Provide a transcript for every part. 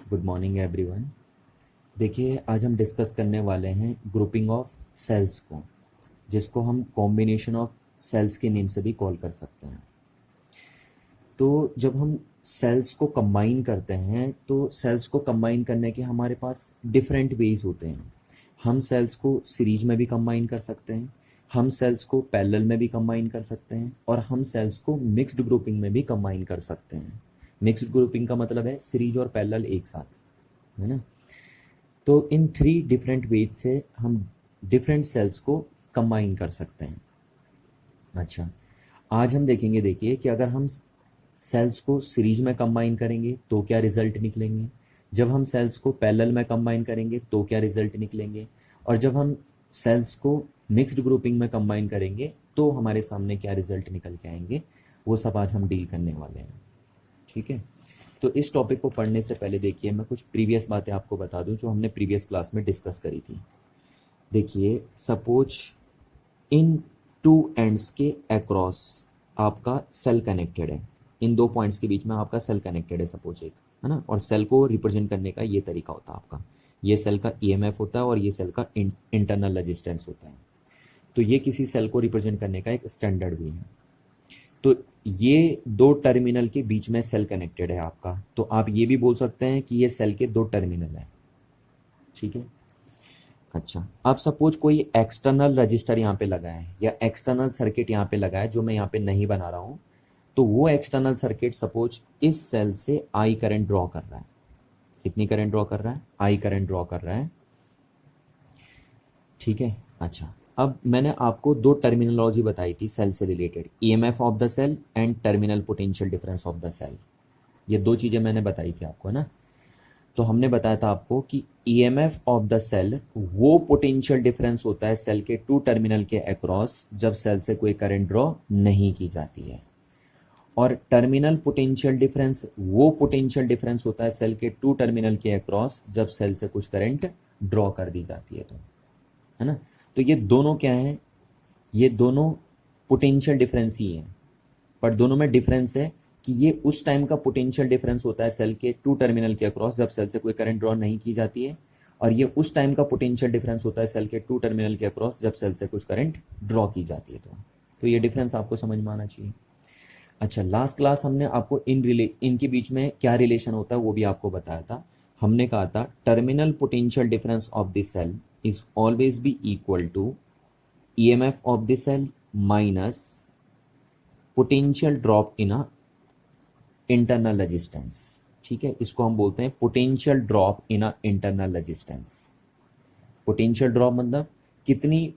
Good morning everyone. देखिए, आज हम डिस्कस करने वाले हैं ग्रुपिंग ऑफ सेल्स को, जिसको हम कॉम्बिनेशन ऑफ सेल्स के नेम से भी कॉल कर सकते हैं। तो जब हम सेल्स को कंबाइन करते हैं तो सेल्स को कंबाइन करने के हमारे पास डिफरेंट वेज होते हैं। हम सेल्स को सीरीज में भी कंबाइन कर सकते हैं, हम सेल्स को पैरेलल में भी कंबाइन कर सकते हैं, और हम सेल्स को मिक्स्ड ग्रुपिंग में भी कंबाइन कर सकते हैं। मिक्स्ड ग्रुपिंग का मतलब है सीरीज और पैरेलल एक साथ, है ना। तो इन 3 डिफरेंट वेज से हम डिफरेंट सेल्स को कंबाइन कर सकते हैं। अच्छा, आज हम देखेंगे, देखिए कि अगर हम सेल्स को सीरीज में कंबाइन करेंगे तो क्या रिजल्ट निकलेंगे, जब हम सेल्स को पैरेलल में कंबाइन करेंगे तो क्या रिजल्ट निकलेंगे, और जब हम सेल्स को मिक्स्ड ग्रुपिंग में कंबाइन करेंगे तो हमारे सामने क्या रिजल्ट निकल के आएंगे, वो सब आज हम डील करने वाले हैं। ठीक है, तो इस टॉपिक को पढ़ने से पहले देखिए मैं कुछ प्रीवियस बातें आपको बता दूं जो हमने प्रीवियस क्लास में डिस्कस करी थी। देखिए, सपोज इन 2 एंड्स के अक्रॉस आपका सेल कनेक्टेड है, इन 2 पॉइंट्स के बीच में आपका सेल कनेक्टेड है सपोज एक, है ना। और सेल को रिप्रेजेंट करने का ये तरीका होता है आपका, ये सेल का ईएमएफ होता है और ये सेल का इंटरनल रेजिस्टेंस होता है। तो ये किसी सेल को रिप्रेजेंट करने का एक स्टैंडर्ड वे है। तो ये 2 टर्मिनल के बीच में सेल कनेक्टेड है आपका, तो आप ये भी बोल सकते हैं कि ये सेल के 2 टर्मिनल है। ठीक है। अच्छा, अब सपोज कोई एक्सटर्नल रजिस्टर यहाँ पे लगा है या एक्सटर्नल सर्किट यहाँ पे लगा है जो मैं यहाँ पे नहीं बना रहा हूँ, तो वो एक्सटर्नल सर्किट सपोज इस सेल से आई करंट ड्रॉ कर रहा है। कितनी करंट ड्रॉ कर रहा है? आई करंट ड्रॉ कर रहा है। ठीक है। अच्छा, अब मैंने आपको 2 टर्मिनोलॉजी बताई थी सेल से related, EMF of the cell and terminal potential difference of the cell. ये 2 चीज़ें मैंने बताई थी आपको, है ना। तो हमने बताया था आपको कि ईएमएफ ऑफ द सेल वो पोटेंशियल डिफरेंस होता है सेल के 2 टर्मिनल के अक्रॉस जब सेल से कोई करंट ड्रॉ नहीं की जाती है, और टर्मिनल पोटेंशियल डिफरेंस वो पोटेंशियल डिफरेंस होता है सेल के 2 टर्मिनल के अक्रॉस जब सेल से कुछ करंट ड्रॉ कर दी जाती है, तो है ना। तो ये दोनों क्या है? ये दोनों पोटेंशियल डिफरेंस ही है, पर दोनों में डिफरेंस है कि ये उस टाइम का पोटेंशियल डिफरेंस होता है सेल के 2 टर्मिनल के अक्रॉस जब सेल से कोई करंट ड्रॉ नहीं की जाती है, और ये उस टाइम का पोटेंशियल डिफरेंस होता है सेल के 2 टर्मिनल के अक्रॉस जब सेल से कुछ करंट ड्रॉ की जाती है। तो ये डिफरेंस आपको समझ में आना चाहिए। अच्छा, लास्ट क्लास हमने आपको इनके बीच में क्या रिलेशन होता है वो भी आपको बताया था। हमने कहा था terminal potential difference of the cell is always be equal to EMF of the cell minus potential drop in a internal resistance. ठीक है, इसको हम बोलते हैं potential drop in a internal resistance. Potential drop मतलब कितनी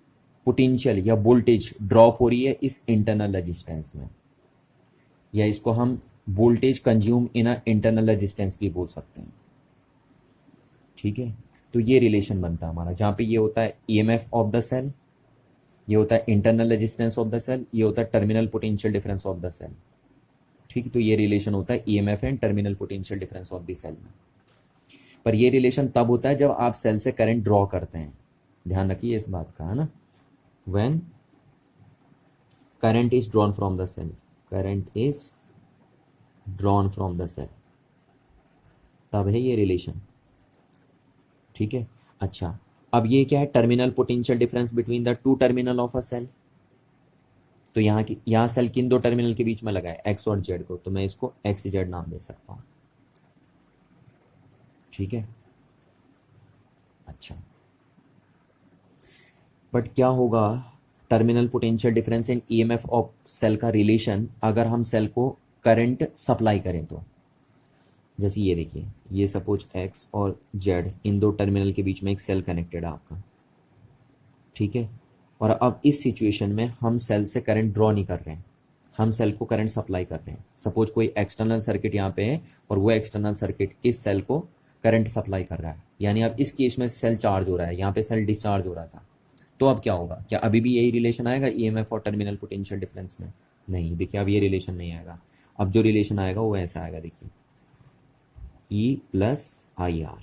पोटेंशियल या voltage drop हो रही है इस इंटरनल रेजिस्टेंस में, या इसको हम voltage consume in a internal resistance भी बोल सकते हैं। ठीक है, तो ये रिलेशन बनता है हमारा, जहां पे ये होता है ईएमएफ ऑफ द सेल, ये होता है internal resistance of the cell, ये होता है terminal potential difference of the cell. ठीक, तो ये रिलेशन होता है EMF and terminal potential difference of the cell में। पर ये रिलेशन तब होता है जब आप सेल से करंट ड्रॉ करते हैं, ध्यान रखिए इस बात का, है ना। When current is drawn from the cell, current is drawn from the cell, तब है ये रिलेशन। ठीक है। अच्छा, अब ये क्या है? Terminal potential difference between the 2 terminal of a cell. तो यहाँ सेल किन 2 टर्मिनल के बीच में लगा है? एक्स और जेड को, तो मैं इसको एक्स जेड नाम दे सकता हूं। ठीक है। अच्छा, बट क्या होगा terminal potential difference in EMF of cell का रिलेशन अगर हम सेल को करंट सप्लाई करें तो? जैसे ये देखिए, ये सपोज एक्स और जेड, इन 2 टर्मिनल के बीच में एक सेल कनेक्टेड है आपका। ठीक है, और अब इस सिचुएशन में हम सेल से करंट ड्रॉ नहीं कर रहे हैं, हम सेल को करंट सप्लाई कर रहे हैं। सपोज कोई एक्सटर्नल सर्किट यहाँ पे है और वो एक्सटर्नल सर्किट इस सेल को करंट सप्लाई कर रहा है, यानी अब इस केस में सेल चार्ज हो रहा है, यहाँ पे सेल डिस्चार्ज हो रहा था। तो अब क्या होगा? क्या अभी भी यही रिलेशन आएगा ईएमएफ और टर्मिनल पोटेंशियल डिफरेंस में? नहीं, देखिए अब ये रिलेशन नहीं आएगा। अब जो रिलेशन आएगा वो ऐसा आएगा, देखिए ई प्लस आई आर।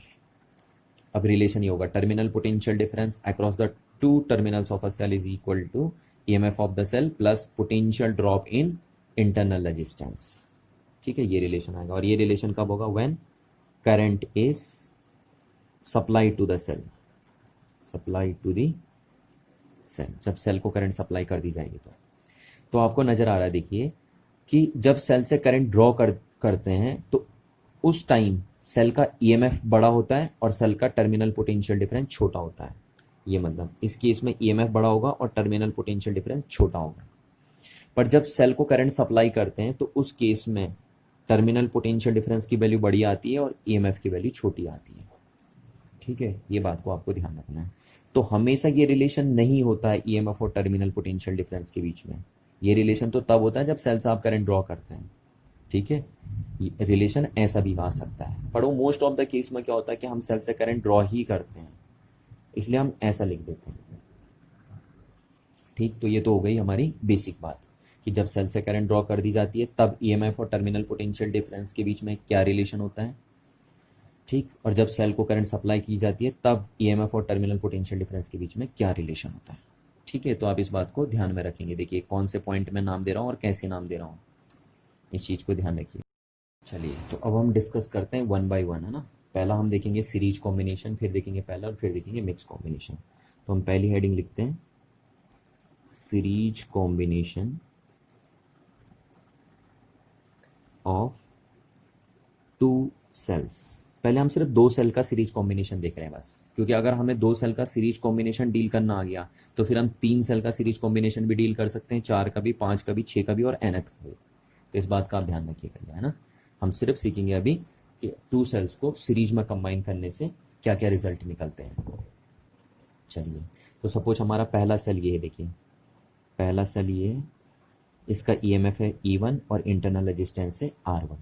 अब रिलेशन ये होगा terminal potential difference across the 2 terminals of a cell is equal to EMF of the cell plus potential drop in internal resistance. ठीक है, ये रिलेशन आएगा, और ये रिलेशन कब होगा? When current is supply to the cell, supply to the cell, जब cell को करंट सप्लाई कर दी जाएगी तो आपको नज़र आ रहा है देखिए कि जब सेल से करंट ड्रॉ करते हैं तो उस टाइम सेल का ईएमएफ बड़ा होता है और सेल का टर्मिनल पोटेंशियल डिफरेंस छोटा होता है। ये मतलब इस केस में ईएमएफ बड़ा होगा और टर्मिनल पोटेंशियल डिफरेंस छोटा होगा। पर जब सेल को करंट सप्लाई करते हैं तो उस केस में टर्मिनल पोटेंशियल डिफरेंस की वैल्यू बड़ी आती है और ईएमएफ की वैल्यू छोटी आती है। ठीक है, ये बात को आपको ध्यान रखना है। तो हमेशा ये रिलेशन नहीं होता है ईएमएफ और टर्मिनल पोटेंशियल डिफरेंस के बीच में। ये रिलेशन तो तब होता है जब सेल से आप करंट ड्रॉ करते हैं। ठीक है, रिलेशन ऐसा भी आ सकता है, पर वो मोस्ट ऑफ द केस में क्या होता है कि हम सेल से करंट ड्रॉ ही करते हैं, इसलिए हम ऐसा लिख देते हैं। ठीक, तो ये तो हो गई हमारी बेसिक बात कि जब सेल से करंट ड्रॉ कर दी जाती है तब ईएमएफ और टर्मिनल पोटेंशियल डिफरेंस के बीच में क्या रिलेशन होता है। ठीक, और जब सेल को करंट सप्लाई की जाती है तब ईएमएफ और टर्मिनल पोटेंशियल डिफरेंस के बीच में क्या रिलेशन होता है। ठीक है, तो आप इस बात को ध्यान में रखेंगे। देखिए कौन से पॉइंट में नाम दे रहा हूँ और कैसे नाम दे रहा हूँ, इस चीज़ को ध्यान रखिए। चलिए, तो अब हम डिस्कस करते हैं वन बाय वन, है ना। पहला हम देखेंगे सीरीज कॉम्बिनेशन, फिर देखेंगे पैरेलल और फिर देखेंगे मिक्स कॉम्बिनेशन। तो हम पहली हेडिंग लिखते हैं series combination of two cells. पहले हम सिर्फ दो सेल का सीरीज कॉम्बिनेशन देख रहे हैं बस, क्योंकि अगर हमें दो सेल का सीरीज कॉम्बिनेशन डील करना आ गया तो फिर हम तीन सेल का सीरीज कॉम्बिनेशन भी डील कर सकते हैं, चार का भी, पाँच का भी, छः का भी और nth का भी। तो इस बात का आप ध्यान रखिएगा, है ना। हम सिर्फ सीखेंगे अभी कि टू सेल्स को सीरीज में कंबाइन करने से क्या क्या रिजल्ट निकलते हैं। चलिए, तो सपोज हमारा पहला सेल ये है, देखिए पहला सेल ये है, इसका ईएमएफ है E1 और इंटरनल रेजिस्टेंस है R1।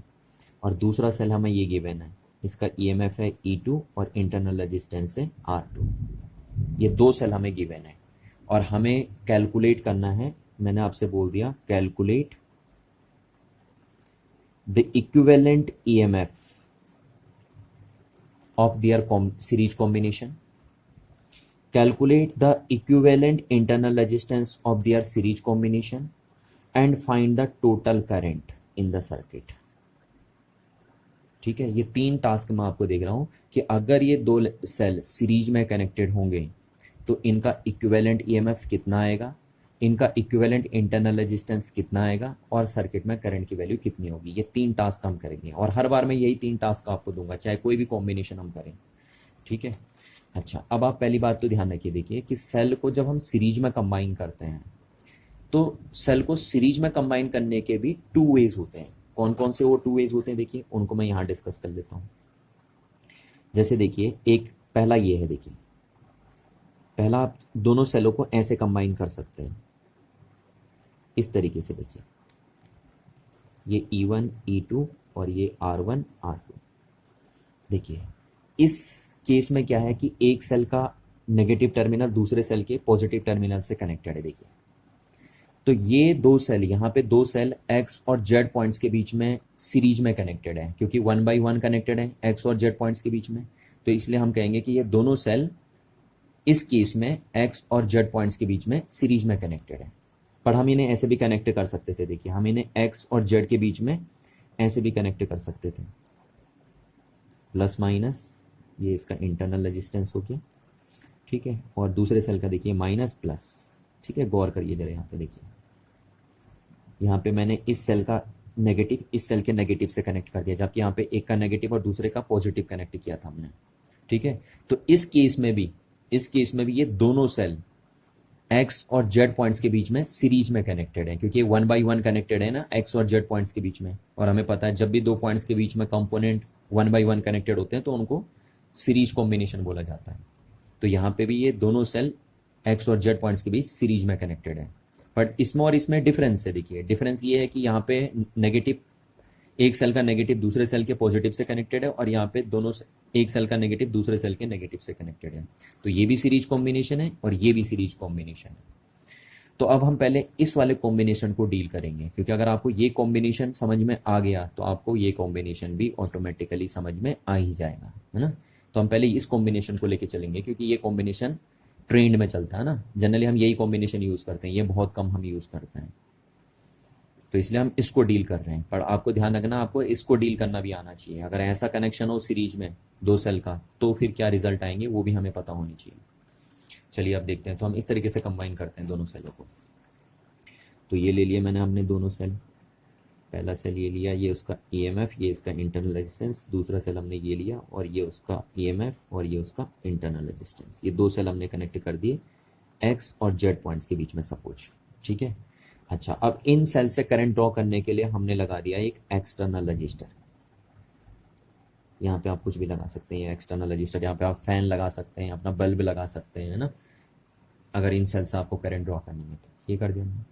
और दूसरा सेल हमें ये गिवन है, इसका ईएमएफ है E2 और इंटरनल रेजिस्टेंस है R2। ये दो सेल हमें गिवन है और हमें कैलकुलेट करना है, मैंने आपसे बोल दिया calculate the equivalent EMF of their series combination, calculate the equivalent internal resistance of their series combination and find the total current in the circuit। ठीक है, ये तीन टास्क मैं आपको देख रहा हूं कि अगर ये दो सेल सीरीज में कनेक्टेड होंगे तो इनका इक्विवेलेंट ईएमएफ कितना आएगा, इनका इक्विवेलेंट इंटरनल रेजिस्टेंस कितना आएगा और सर्किट में करंट की वैल्यू कितनी होगी। ये तीन टास्क हम करेंगे और हर बार मैं यही तीन टास्क आपको दूंगा, चाहे कोई भी कॉम्बिनेशन हम करें। ठीक है, अच्छा, अब आप पहली बात तो ध्यान रखिए, देखिए कि सेल को जब हम सीरीज में कंबाइन करते हैं तो सेल को सीरीज में कंबाइन करने के भी टू वेज होते हैं। कौन कौन से वो टू वेज होते हैं, देखिए उनको मैं यहाँ डिस्कस कर लेता हूँ। जैसे देखिए, एक पहला ये है, देखिए पहला आप दोनों सेलों को ऐसे कंबाइन कर सकते हैं इस तरीके से। देखिए ये E1 E2 और ये R1 R2। देखिए इस केस में क्या है कि एक सेल का नेगेटिव टर्मिनल दूसरे सेल के पॉजिटिव टर्मिनल से कनेक्टेड है। देखिए तो ये दो सेल, यहाँ पे दो सेल X और Z पॉइंट्स के बीच में सीरीज में कनेक्टेड है, क्योंकि 1 by 1 कनेक्टेड है X और Z पॉइंट्स के बीच में। तो इसलिए हम कहेंगे कि ये दोनों सेल इस केस में X और Z पॉइंट्स के बीच में सीरीज में कनेक्टेड है। पर हम इन्हें ऐसे भी कनेक्ट कर सकते थे, देखिए हम इन्हें X और Z के बीच में ऐसे भी कनेक्ट कर सकते थे, प्लस माइनस, ये इसका इंटरनल रेजिस्टेंस हो गया। ठीक है, और दूसरे सेल का देखिए माइनस प्लस। ठीक है, गौर करिए जरा, यहाँ पे देखिए, यहाँ पे मैंने इस सेल का नेगेटिव इस सेल के नेगेटिव से कनेक्ट कर दिया, जबकि यहाँ पे एक का नेगेटिव और दूसरे का पॉजिटिव कनेक्ट किया था हमने। ठीक है, तो इस केस में भी ये दोनों सेल X और Z पॉइंट्स के बीच में सीरीज में कनेक्टेड है, क्योंकि 1 by 1 कनेक्टेड है ना X और Z पॉइंट्स के बीच में। और हमें पता है जब भी दो पॉइंट्स के बीच में कंपोनेंट 1 by 1 कनेक्टेड होते हैं तो उनको सीरीज कॉम्बिनेशन बोला जाता है। तो यहाँ पे भी ये दोनों सेल X और Z पॉइंट्स के बीच सीरीज में कनेक्टेड है। बट इसमें और इसमें डिफरेंस है, देखिए डिफरेंस ये है कि यहाँ पे नेगेटिव, एक सेल का नेगेटिव दूसरे सेल के पॉजिटिव से कनेक्टेड है और यहाँ पे दोनों एक सेल का नेगेटिव दूसरे सेल के नेगेटिव से कनेक्टेड है। तो ये भी सीरीज कॉम्बिनेशन है और ये भी सीरीज कॉम्बिनेशन है। तो अब हम पहले इस वाले कॉम्बिनेशन को डील करेंगे, क्योंकि अगर आपको ये कॉम्बिनेशन समझ में आ गया तो आपको ये कॉम्बिनेशन भी ऑटोमेटिकली समझ में आ ही जाएगा, है ना। तो हम पहले इस कॉम्बिनेशन को लेके चलेंगे, क्योंकि ये कॉम्बिनेशन ट्रेंड में चलता है ना, जनरली हम यही कॉम्बिनेशन यूज़ करते हैं, ये बहुत कम हम यूज़ करते हैं। तो इसलिए हम इसको डील कर रहे हैं। पर आपको ध्यान रखना, आपको इसको डील करना भी आना चाहिए। अगर ऐसा कनेक्शन हो सीरीज में दो सेल का, तो फिर क्या रिजल्ट आएंगे वो भी हमें पता होनी चाहिए। चलिए अब देखते हैं। तो हम इस तरीके से कंबाइन करते हैं दोनों सेलों को। तो ये ले लिए मैंने हमने दोनों सेल। पहला सेल ये लिया, ये उसका ईएमएफ, ये इसका इंटरनल रेजिस्टेंस। दूसरा सेल हमने ये लिया और ये उसका ईएमएफ और ये उसका इंटरनल रेजिस्टेंस। ये दो सेल हमने कनेक्ट कर दिए एक्स और जेड पॉइंट्स के बीच में सपोज। ठीक है। अच्छा, अब इन सेल से करंट ड्रॉ करने के लिए हमने लगा दिया एक एक्सटर्नल रजिस्टर। यहाँ पे आप कुछ भी लगा सकते हैं एक्सटर्नल रजिस्टर। यहाँ पे आप फैन लगा सकते हैं, अपना बल्ब लगा सकते हैं, है ना, अगर इन सेल से आपको करंट ड्रॉ करनी है तो। ये कर दिया हमने।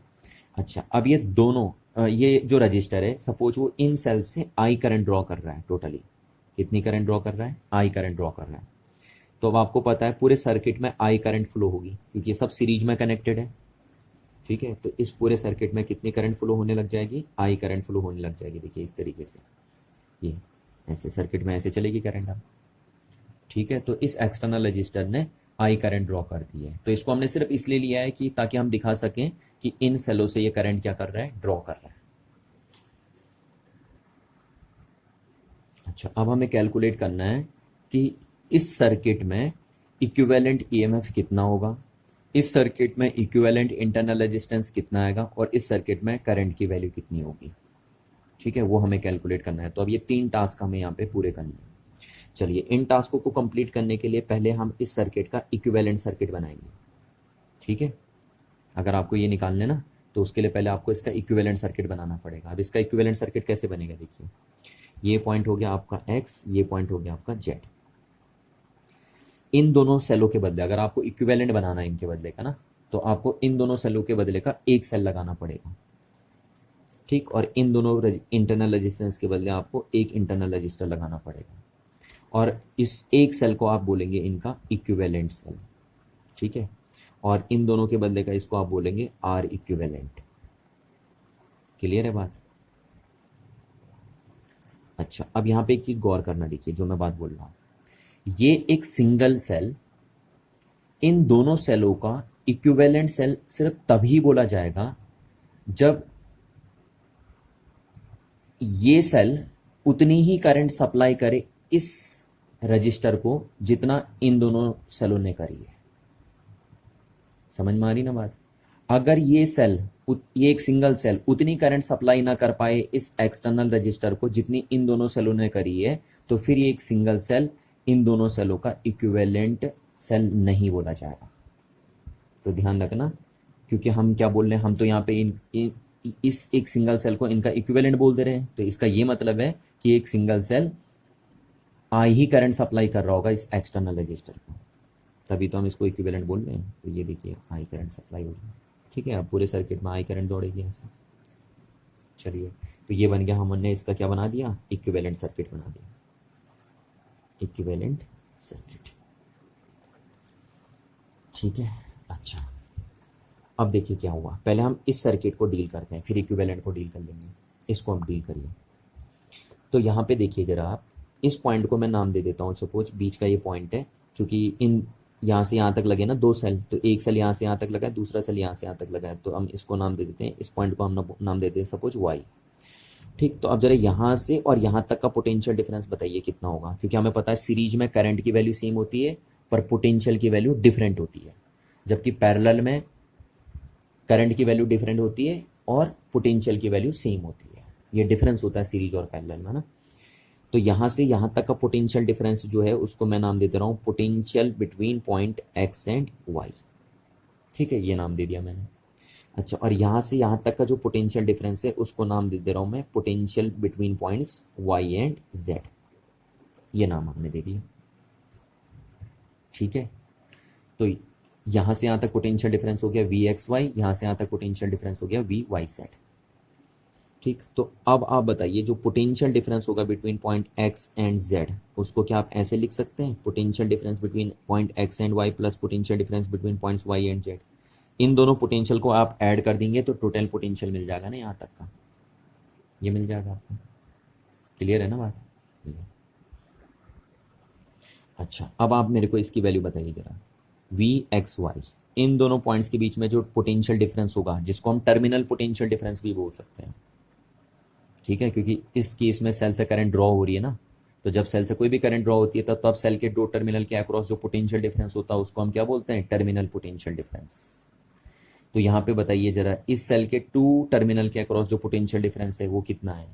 अच्छा, अब ये दोनों ये जो रजिस्टर है, सपोज वो इन सेल से आई करंट ड्रॉ कर रहा है। टोटली कितनी करंट ड्रॉ कर रहा है? आई करंट ड्रॉ कर रहा है। तो अब आपको पता है पूरे सर्किट में आई करंट फ्लो होगी, क्योंकि ये सब सीरीज में कनेक्टेड है। ठीक है, तो इस पूरे सर्किट में कितनी करंट फ्लो होने लग जाएगी? आई करंट फ्लो होने लग जाएगी। देखिए इस तरीके से, ये ऐसे सर्किट में ऐसे चलेगी करंट अब। ठीक है, तो इस एक्सटर्नल रजिस्टर ने आई करंट ड्रॉ कर दी है। तो इसको हमने सिर्फ इसलिए लिया है कि ताकि हम दिखा सकें कि इन सेलों से ये करंट क्या कर रहा है? ड्रॉ कर रहा है। अच्छा, अब हमें कैलकुलेट करना है कि इस सर्किट में इक्विवेलेंट ईएमएफ कितना होगा, इस सर्किट में इक्विवेलेंट इंटरनल रेजिस्टेंस कितना आएगा, और इस सर्किट में करंट की वैल्यू कितनी होगी। ठीक है, वो हमें कैलकुलेट करना है। तो अब ये 3 टास्क हमें यहाँ पे पूरे करने हैं। चलिए, इन टास्कों को कंप्लीट करने के लिए पहले हम इस सर्किट का इक्विवेलेंट सर्किट बनाएंगे। ठीक है, अगर आपको ये निकालना है ना, तो उसके लिए पहले आपको इसका इक्विवेलेंट सर्किट बनाना पड़ेगा। अब इसका इक्विवेलेंट सर्किट कैसे बनेगा? देखिए, ये पॉइंट हो गया आपका एक्स, ये पॉइंट हो गया आपका जेड। इन दोनों सेलों के बदले, अगर आपको इक्विवेलेंट बनाना है इनके बदले का ना, तो आपको इन दोनों सेलों के बदले का एक सेल लगाना पड़ेगा। ठीक, और इन दोनों इंटरनल रेजिस्टेंस के बदले आपको एक इंटरनल रजिस्टर लगाना पड़ेगा, और इस एक सेल को आप बोलेंगे इनका इक्विवेलेंट सेल। ठीक है, और इन दोनों के बदले का इसको आप बोलेंगे आर इक्विवेलेंट। क्लियर है बात? अच्छा, अब यहाँ पे एक चीज गौर करना, देखिए जो मैं बात बोल रहा हूँ, ये एक सिंगल सेल, इन दोनों सेलों का इक्विवेलेंट सेल सिर्फ तभी बोला जाएगा जब ये सेल उतनी ही करंट सप्लाई करे इस रजिस्टर को जितना इन दोनों सेलों ने करी है। समझ में आ रही ना बात? अगर ये सेल, ये एक सिंगल सेल उतनी करंट सप्लाई ना कर पाए इस एक्सटर्नल रजिस्टर को जितनी इन दोनों सेलों ने करी है, तो फिर ये एक सिंगल सेल इन दोनों सेलों का इक्विवेलेंट सेल नहीं बोला जाएगा। तो ध्यान रखना, क्योंकि हम क्या बोल रहे हैं, हम तो यहाँ पे इस एक सिंगल सेल को इनका इक्विवेलेंट बोल दे रहे हैं। तो इसका ये मतलब है कि एक सिंगल सेल आई ही करंट सप्लाई कर रहा होगा इस एक्सटर्नल रजिस्टर को, तभी तो हम इसको इक्विवेलेंट बोल रहे हैं। तो ये देखिए आई करंट सप्लाई होगी। ठीक है, अब पूरे सर्किट में आई करंट दौड़ेगी ऐसे। चलिए, तो ये बन गया, हमने इसका क्या बना दिया? इक्विवेलेंट सर्किट बना दिया, इक्विवेलेंट सर्किट। ठीक है। अच्छा, अब देखिए क्या हुआ। पहले हम इस सर्किट को डील करते हैं, फिर इक्विवेलेंट को डील कर लेंगे। इसको हम डील करिए। तो यहाँ पे देखिए जरा आप, इस पॉइंट को मैं नाम दे देता हूँ, सपोज बीच का ये पॉइंट है, क्योंकि इन यहाँ से यहाँ तक लगे ना दो सेल, तो एक सेल यहाँ से यहाँ तक लगा है, दूसरा सेल यहाँ से यहाँ तक लगा है, तो हम इसको नाम दे देते हैं, इस पॉइंट को हम नाम देते हैं सपोज वाई। ठीक, तो अब जरा यहाँ से और यहाँ तक का पोटेंशियल डिफरेंस बताइए कितना होगा, क्योंकि हमें पता है सीरीज में करंट की वैल्यू सेम होती है पर पोटेंशियल की वैल्यू डिफरेंट होती है, जबकि पैरेलल में करंट की वैल्यू डिफरेंट होती है और पोटेंशियल की वैल्यू सेम होती है। ये डिफरेंस होता है सीरीज और पैरेलल में ना। तो यहाँ से यहाँ तक का पोटेंशियल डिफरेंस जो है उसको मैं नाम दे दे रहा हूँ potential between point X and Y. ठीक है, ये नाम दे दिया मैंने। अच्छा, और यहाँ से यहाँ तक का जो पोटेंशियल डिफरेंस है उसको नाम दे दे रहा हूँ मैं potential between points Y and Z. ये नाम हमने दे दिया। ठीक है, तो यहाँ से यहाँ तक पोटेंशियल डिफरेंस हो गया वी एक्स वाई, यहाँ से यहाँ तक पोटेंशियल डिफरेंस हो गया वी वाई जेड। ठीक, तो अब आप बताइए जो पोटेंशियल डिफरेंस होगा between point X and Z, उसको क्या आप ऐसे लिख सकते हैं, potential difference between point X and Y plus potential difference between points Y and Z. इन दोनों पोटेंशियल को आप ऐड कर देंगे तो टोटल पोटेंशियल मिल जाएगा ना यहाँ तक का, ये मिल जाएगा आपको। क्लियर है ना बात? अच्छा, अब आप मेरे को इसकी वैल्यू बताइए जरा, वी एक्स वाई इन दोनों पॉइंट्स के बीच में जो पोटेंशियल डिफरेंस होगा, जिसको हम टर्मिनल पोटेंशियल डिफरेंस भी बोल सकते हैं, ठीक है, क्योंकि इस केस में सेल से करंट ड्रॉ हो रही है ना, तो जब सेल से कोई भी करंट ड्रॉ होती है तब सेल के दो टर्मिनल के अक्रॉस जो पोटेंशियल डिफरेंस होता है उसको हम क्या बोलते हैं, टर्मिनल पोटेंशियल डिफरेंस। तो यहाँ पे बताइए जरा, इस सेल के टू टर्मिनल के अक्रॉस जो पोटेंशियल डिफरेंस है वो कितना है,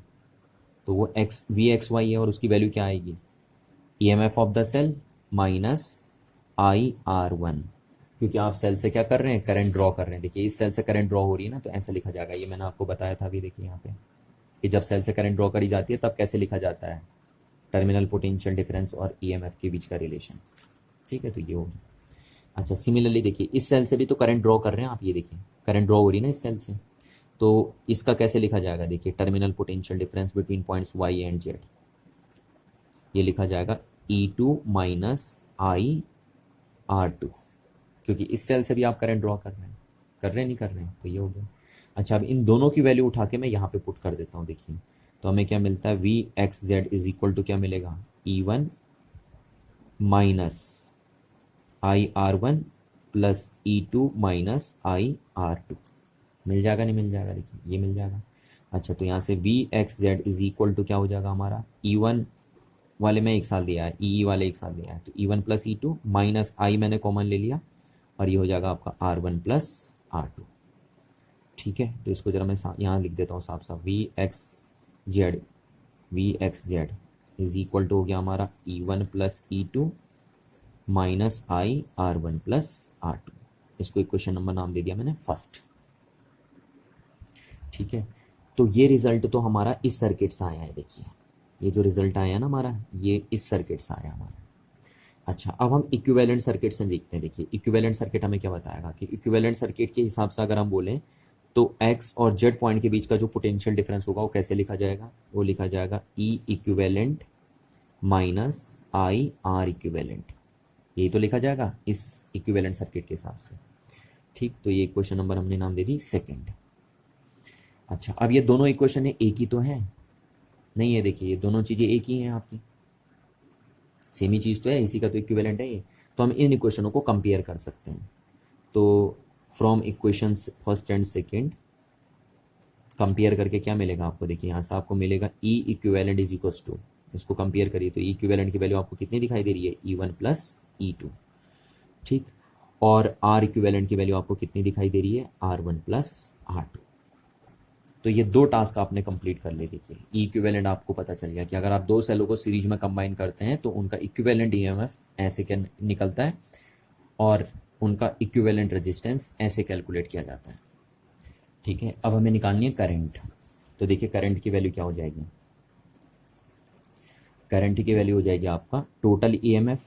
तो वो एक्स वी एक्स वाई है, और उसकी वैल्यू क्या आएगी, EMF of the cell minus I R one, क्योंकि आप सेल से क्या कर रहे हैं, करंट ड्रॉ कर रहे हैं। देखिए इस सेल से करंट ड्रॉ हो रही है ना, तो ऐसा लिखा जाएगा, ये मैंने आपको बताया था अभी, देखिए यहाँ पे कि जब सेल से करंट ड्रॉ करी जाती है तब कैसे लिखा जाता है, टर्मिनल पोटेंशियल डिफरेंस और ईएमएफ के बीच का रिलेशन, ठीक है, तो ये होगा। अच्छा सिमिलरली देखिए इस सेल से भी तो करंट ड्रॉ कर रहे हैं आप, ये देखिए करंट ड्रॉ हो रही है ना इस सेल से, तो इसका कैसे लिखा जाएगा, देखिए terminal potential difference between points Y and Z, ये लिखा जाएगा E2 minus I R to, क्योंकि इस सेल से भी आप करंट ड्रॉ कर रहे हैं नहीं कर रहे हैं, तो ये हो गया। अच्छा अब इन दोनों की वैल्यू उठा के मैं यहाँ पे पुट कर देता हूँ, देखिए तो हमें क्या मिलता है, V X Z is equal to क्या मिलेगा, E1 minus I R one plus E2 minus I R two, मिल जाएगा नहीं मिल जाएगा, देखिए ये मिल जाएगा। अच्छा तो यहाँ से V X Z is equal to क्या हो जाएगा हमारा, E1 वाले में एक साथ दिया है, ई वाले एक साथ दिया है, तो E1 प्लस E2 माइनस आई मैंने कॉमन ले लिया, और ये हो जाएगा आपका R1 प्लस R2, ठीक है। तो इसको जरा मैं यहाँ लिख देता हूँ साफ साफ, V X Z is equal to हो गया हमारा E1 प्लस E2 माइनस आई R1 प्लस R2, इसको इक्वेशन नंबर नाम दे दिया मैंने फर्स्ट, ठीक है। तो ये रिजल्ट तो हमारा इस सर्किट से आया है, देखिए ये जो रिजल्ट आया है ना हमारा, ये इस सर्किट से आया हमारा। अच्छा अब हम इक्विवेलेंट सर्किट से देखते हैं, देखिए इक्विवेलेंट सर्किट हमें क्या बताएगा कि इक्विवेलेंट सर्किट के हिसाब से अगर हम बोलें तो एक्स और जेड पॉइंट के बीच का जो पोटेंशियल डिफरेंस होगा वो कैसे लिखा जाएगा, वो लिखा जाएगा E equivalent minus I R equivalent, यही तो लिखा जाएगा इस इक्विवेलेंट सर्किट के हिसाब से, ठीक। तो ये इक्वेशन नंबर हमने नाम दे दी सेकेंड। अच्छा अब ये दोनों इक्वेशन एक ही तो है, नहीं है, देखिए ये दोनों चीज़ें एक ही हैं आपकी, सेम ही चीज़ तो है, इसी का तो इक्विवेलेंट है ये, तो हम इन इक्वेशनों को कंपेयर कर सकते हैं। तो from equations first and second compare करके क्या मिलेगा आपको, देखिए यहाँ से आपको मिलेगा ई इक्विवेलेंट इज इक्वल्स टू, इसको कंपेयर करिए तो ई इक्विवेलेंट की वैल्यू आपको कितनी दिखाई दे रही है, E1 प्लस E2, ठीक, और आर इक्विवेलेंट की वैल्यू आपको कितनी दिखाई दे रही है, R1 प्लस R2। तो ये दो टास्क आपने कंप्लीट कर लिए, देखिए ई इक्विवेलेंट आपको पता चल गया कि अगर आप दो सेलों को सीरीज में कंबाइन करते हैं तो उनका इक्विवेलेंट ईएमएफ ऐसे क्या निकलता है, और उनका इक्विवेलेंट रेजिस्टेंस ऐसे कैलकुलेट किया जाता है, ठीक है। अब हमें निकालनी है करंट, तो देखिए करंट की वैल्यू क्या हो जाएगी, करंट की वैल्यू हो जाएगी आपका total EMF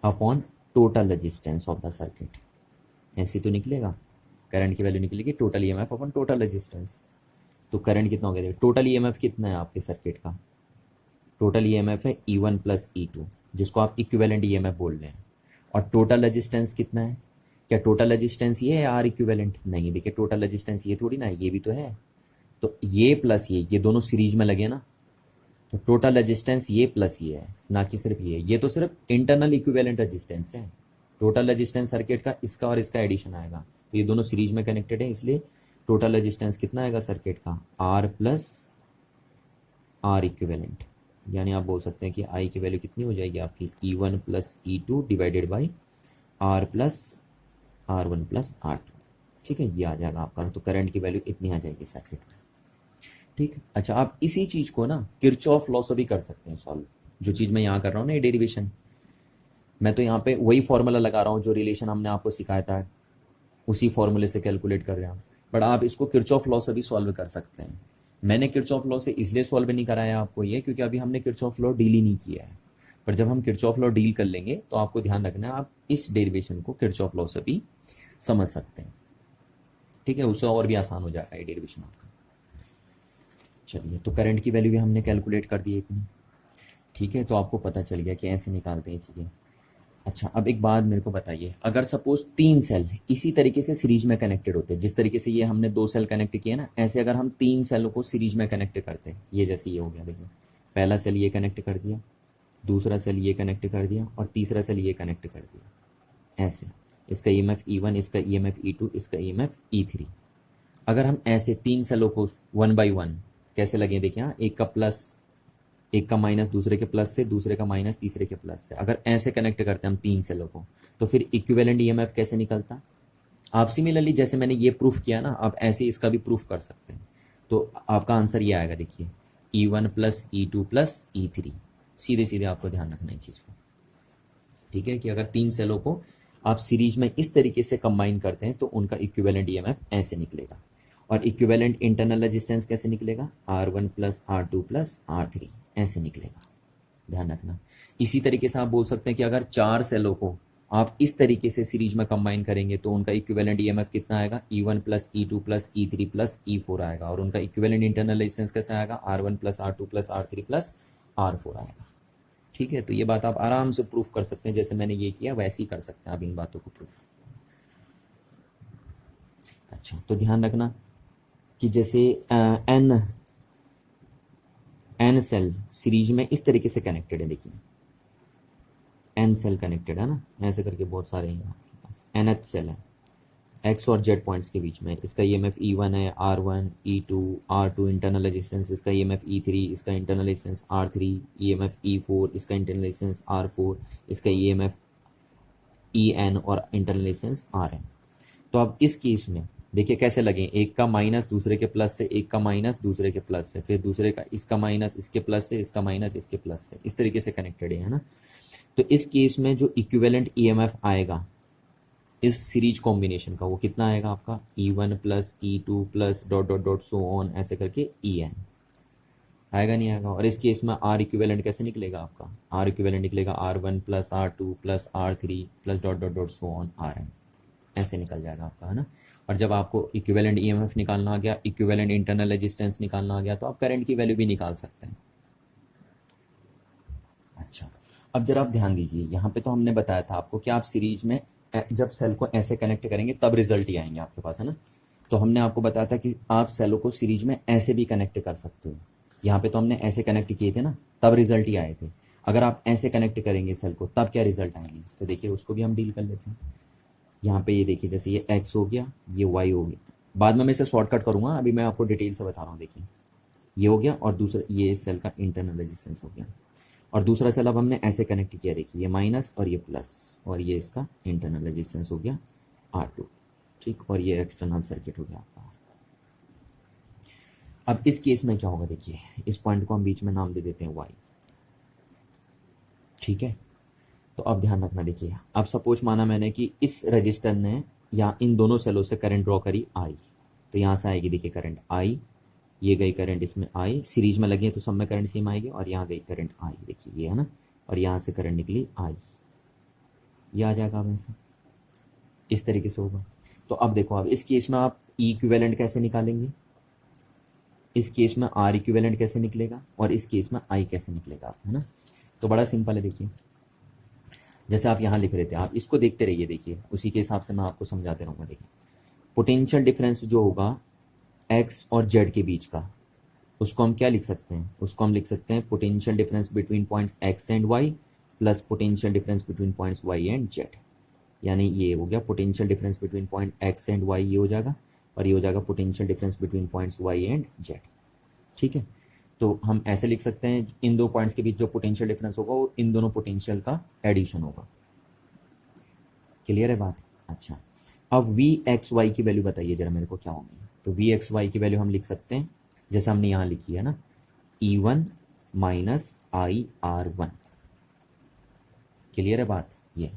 upon total resistance of the circuit, ऐसे तो निकलेगा, करंट की वैल्यू निकलेगी total EMF upon total resistance. तो करंट कितना हो गया, टोटल ईएमएफ कितना है आपके सर्किट का, टोटल ईएमएफ है E1 प्लस E2, जिसको आप इक्विवेलेंट ईएमएफ बोल रहे हैं, और टोटल रेजिस्टेंस कितना है, क्या टोटल रेजिस्टेंस ये है आर इक्विवेलेंट, नहीं, देखिए टोटल रेजिस्टेंस ये थोड़ी ना है, ये भी तो है, तो ये प्लस ये दोनों सीरीज में लगे ना, तो टोटल रेजिस्टेंस ये प्लस ये है, ना कि सिर्फ ये तो सिर्फ इंटरनल इक्विवेलेंट रेजिस्टेंस है, टोटल रेजिस्टेंस सर्किट का इसका और इसका एडिशन आएगा, तो ये दोनों सीरीज में कनेक्टेड है, इसलिए टोटल रेजिस्टेंस कितना आएगा सर्किट का, आर प्लस आर इक्विवेलेंट, यानी आप बोल सकते हैं कि आई की वैल्यू कितनी हो जाएगी आपकी, E1 plus E2 divided by R plus R1 plus R2, ठीक है, ये आ जाएगा आपका। तो करंट की वैल्यू इतनी आ जाएगी सर्किट में, ठीक। अच्छा आप इसी चीज़ को ना किरचॉफ लॉ से भी कर सकते हैं सॉल्व, जो चीज़ मैं यहाँ कर रहा हूँ ना ये डेरिवेशन, मैं तो यहाँ पे वही फॉर्मूला लगा रहा हूँ जो रिलेशन हमने आपको सिखाया था, उसी फॉर्मूले से कैलकुलेट कर रहे हैं, बट आप इसको किरचॉफ लॉ से भी सॉल्व कर सकते हैं। मैंने किरचॉफ लॉ से इसलिए सॉल्व नहीं कराया आपको ये, क्योंकि अभी हमने किरचॉफ लॉ डील ही नहीं किया है, पर जब हम किरचॉफ लॉ डील कर लेंगे तो आपको ध्यान रखना है आप इस डेरिवेशन को किरचॉफ लॉ से भी समझ सकते हैं, ठीक है, उससे और भी आसान हो जाएगा ये डेरिवेशन आपका। चलिए तो करंट की वैल्यू भी हमने कैलकुलेट कर दी इतनी, ठीक है, तो आपको पता चल गया कि ऐसे निकालते हैं चीज़ें। अच्छा अब एक बात मेरे को बताइए, अगर सपोज 3 सेल इसी तरीके से सीरीज में कनेक्टेड होते हैं, जिस तरीके से ये हमने 2 सेल कनेक्ट किए ना, ऐसे अगर हम 3 सेलों को सीरीज में कनेक्ट करते हैं, ये जैसे ये हो गया, देखिए पहला सेल ये कनेक्ट कर दिया, दूसरा सेल ये कनेक्ट कर दिया, और तीसरा सेल ये कनेक्ट कर दिया, ऐसे, इसका ईएमएफ E1, इसका ईएमएफ E2, इसका ईएमएफ E3। अगर हम ऐसे 3 सेलों को 1 बाई 1 कैसे लगे देखिए, हाँ, एक का प्लस एक का माइनस दूसरे के प्लस से, दूसरे का माइनस तीसरे के प्लस से, अगर ऐसे कनेक्ट करते हैं हम 3 सेलों को, तो फिर इक्विवेलेंट ईएमएफ कैसे निकलता। आप सिमिलरली जैसे मैंने ये प्रूफ किया ना, आप ऐसे इसका भी प्रूफ कर सकते हैं। तो आपका आंसर ये आएगा देखिए, E1 plus E2 plus E3। सीधे सीधे आपको ध्यान रखना है चीज़ को, ठीक है, कि अगर 3 सेलों को आप सीरीज में इस तरीके से कंबाइन करते हैं तो उनका इक्विवेलेंट ईएमएफ ऐसे निकलेगा। और इक्विवेलेंट इंटरनल रेजिस्टेंस कैसे निकलेगा, R1 plus R2 plus R3 ऐसे निकलेगा, ध्यान रखना। इसी तरीके से आप बोल सकते हैं कि अगर 4 सेलों को आप इस तरीके से सीरीज में कंबाइन करेंगे तो उनका इक्विवेलेंट ईएमएफ कितना आएगा, E1 plus E2 plus E3 plus E4 आएगा। और उनका इक्विवेलेंट इंटरनल रेजिस्टेंस कैसे आएगा, R1 plus R2 plus R3 plus R4 आएगा। ठीक है, तो ये बात आप आराम से प्रूफ कर सकते हैं, जैसे मैंने ये किया वैसे ही कर सकते हैं आप इन बातों को प्रूफ। अच्छा, तो ध्यान रखना कि जैसे एन सेल सीरीज में इस तरीके से कनेक्टेड है, देखिए एन सेल कनेक्टेड है ना, ऐसे करके बहुत सारे हैं आपके पास, nth सेल है एक्स और जेड पॉइंट्स के बीच में। इसका ईएमएफ E1 है, R1 E2 R2 internal resistance, इसका ईएमएफ E3, इसका internal resistance R3, EMF E4, इसका इंटरनल रेजिस्टेंस R4, इसका ईएमएफ EN और इंटरनल रेजिस्टेंस RN। तो अब इस केस में देखिए कैसे लगे, एक का माइनस दूसरे के प्लस से, एक का माइनस दूसरे के प्लस से, फिर दूसरे का इसका माइनस इसके प्लस से, इसका माइनस इसके प्लस से, इस तरीके से कनेक्टेड है ना। तो इस केस में जो इक्विवेलेंट ईएमएफ आएगा इस सीरीज कॉम्बिनेशन का, वो कितना आएगा आपका, E1 plus E2 plus dot dot dot so on ऐसे करके EN आएगा, नहीं आएगा। और इस केस में R इक्विवेलेंट कैसे निकलेगा आपका, R इक्विवेलेंट निकलेगा R1 plus R2 plus R3 plus dot dot dot so on RN, ऐसे निकल जाएगा आपका, है ना। और जब आपको इक्विवेलेंट ईएमएफ निकालना आ गया, इक्विवेलेंट इंटरनल रेजिस्टेंस निकालना आ गया, तो आप करंट की वैल्यू भी निकाल सकते हैं। अच्छा, अब जरा आप ध्यान दीजिए, यहाँ पे तो हमने बताया था आपको कि आप सीरीज में जब सेल को ऐसे कनेक्ट करेंगे तब रिजल्ट ही आएंगे आपके पास, है ना। तो हमने आपको बताया था कि आप सेलों को सीरीज में ऐसे भी कनेक्ट कर सकते हो। यहाँ पे तो हमने ऐसे कनेक्ट किए थे ना, तब रिजल्ट ही आए थे। अगर आप ऐसे कनेक्ट करेंगे सेल को तब क्या रिजल्ट आएंगे, तो देखिए उसको भी हम डील कर लेते हैं। यहाँ पे ये देखिए, जैसे ये X हो गया, ये Y हो गया, बाद में मैं इसे शॉर्टकट करूँगा, अभी मैं आपको डिटेल से बता रहा हूँ। देखिए ये हो गया, और दूसरा ये सेल का इंटरनल रेजिस्टेंस हो गया, और दूसरा सेल अब हमने ऐसे कनेक्ट किया, देखिए ये माइनस और ये प्लस, और ये इसका इंटरनल रेजिस्टेंस हो गया R2, ठीक, और ये एक्सटर्नल सर्किट हो गया आपका। अब इस केस में क्या होगा, देखिए इस पॉइंट को हम बीच में नाम दे देते हैं Y, ठीक है। तो अब ध्यान रखना, देखिए अब सपोज माना मैंने कि इस रजिस्टर ने या इन दोनों सेलों से करंट ड्रॉ करी I, तो यहाँ से आएगी देखिए करंट I, ये गई करंट इसमें I, सीरीज में लगी है तो सब में करंट सेम आएगी, और यहाँ गई करंट I, देखिए ये है ना, और यहाँ से करंट निकली I, ये आ जाएगा अब ऐसे, इस तरीके से होगा। तो अब देखो, अब इस केस में आप E इक्विवेलेंट कैसे निकालेंगे, इस केस में R इक्विवेलेंट कैसे निकलेगा, और इस केस में I कैसे निकलेगा, है ना। तो बड़ा सिंपल है, देखिए जैसे आप यहाँ लिख रहे थे, आप इसको देखते रहिए, देखिए उसी के हिसाब से मैं आपको समझाते रहूँगा। देखिए पोटेंशियल डिफरेंस जो होगा X और Z के बीच का, उसको हम क्या लिख सकते हैं, उसको हम लिख सकते हैं potential difference between points X and Y plus potential difference between points Y and Z। यानी ये हो गया potential difference between point X and Y, ये हो जाएगा, और ये हो जाएगा potential difference between points Y and Z, ठीक है। तो हम ऐसे लिख सकते हैं, इन दो पॉइंट्स के बीच जो पोटेंशियल डिफरेंस होगा वो इन दोनों पोटेंशियल का एडिशन होगा। क्लियर है बात। अच्छा, अब Vxy की वैल्यू बताइए जरा मेरे को क्या होगी। तो Vxy की वैल्यू हम लिख सकते हैं जैसे हमने यहाँ लिखी है ना, E1 माइनस IR1। क्लियर है बात ये,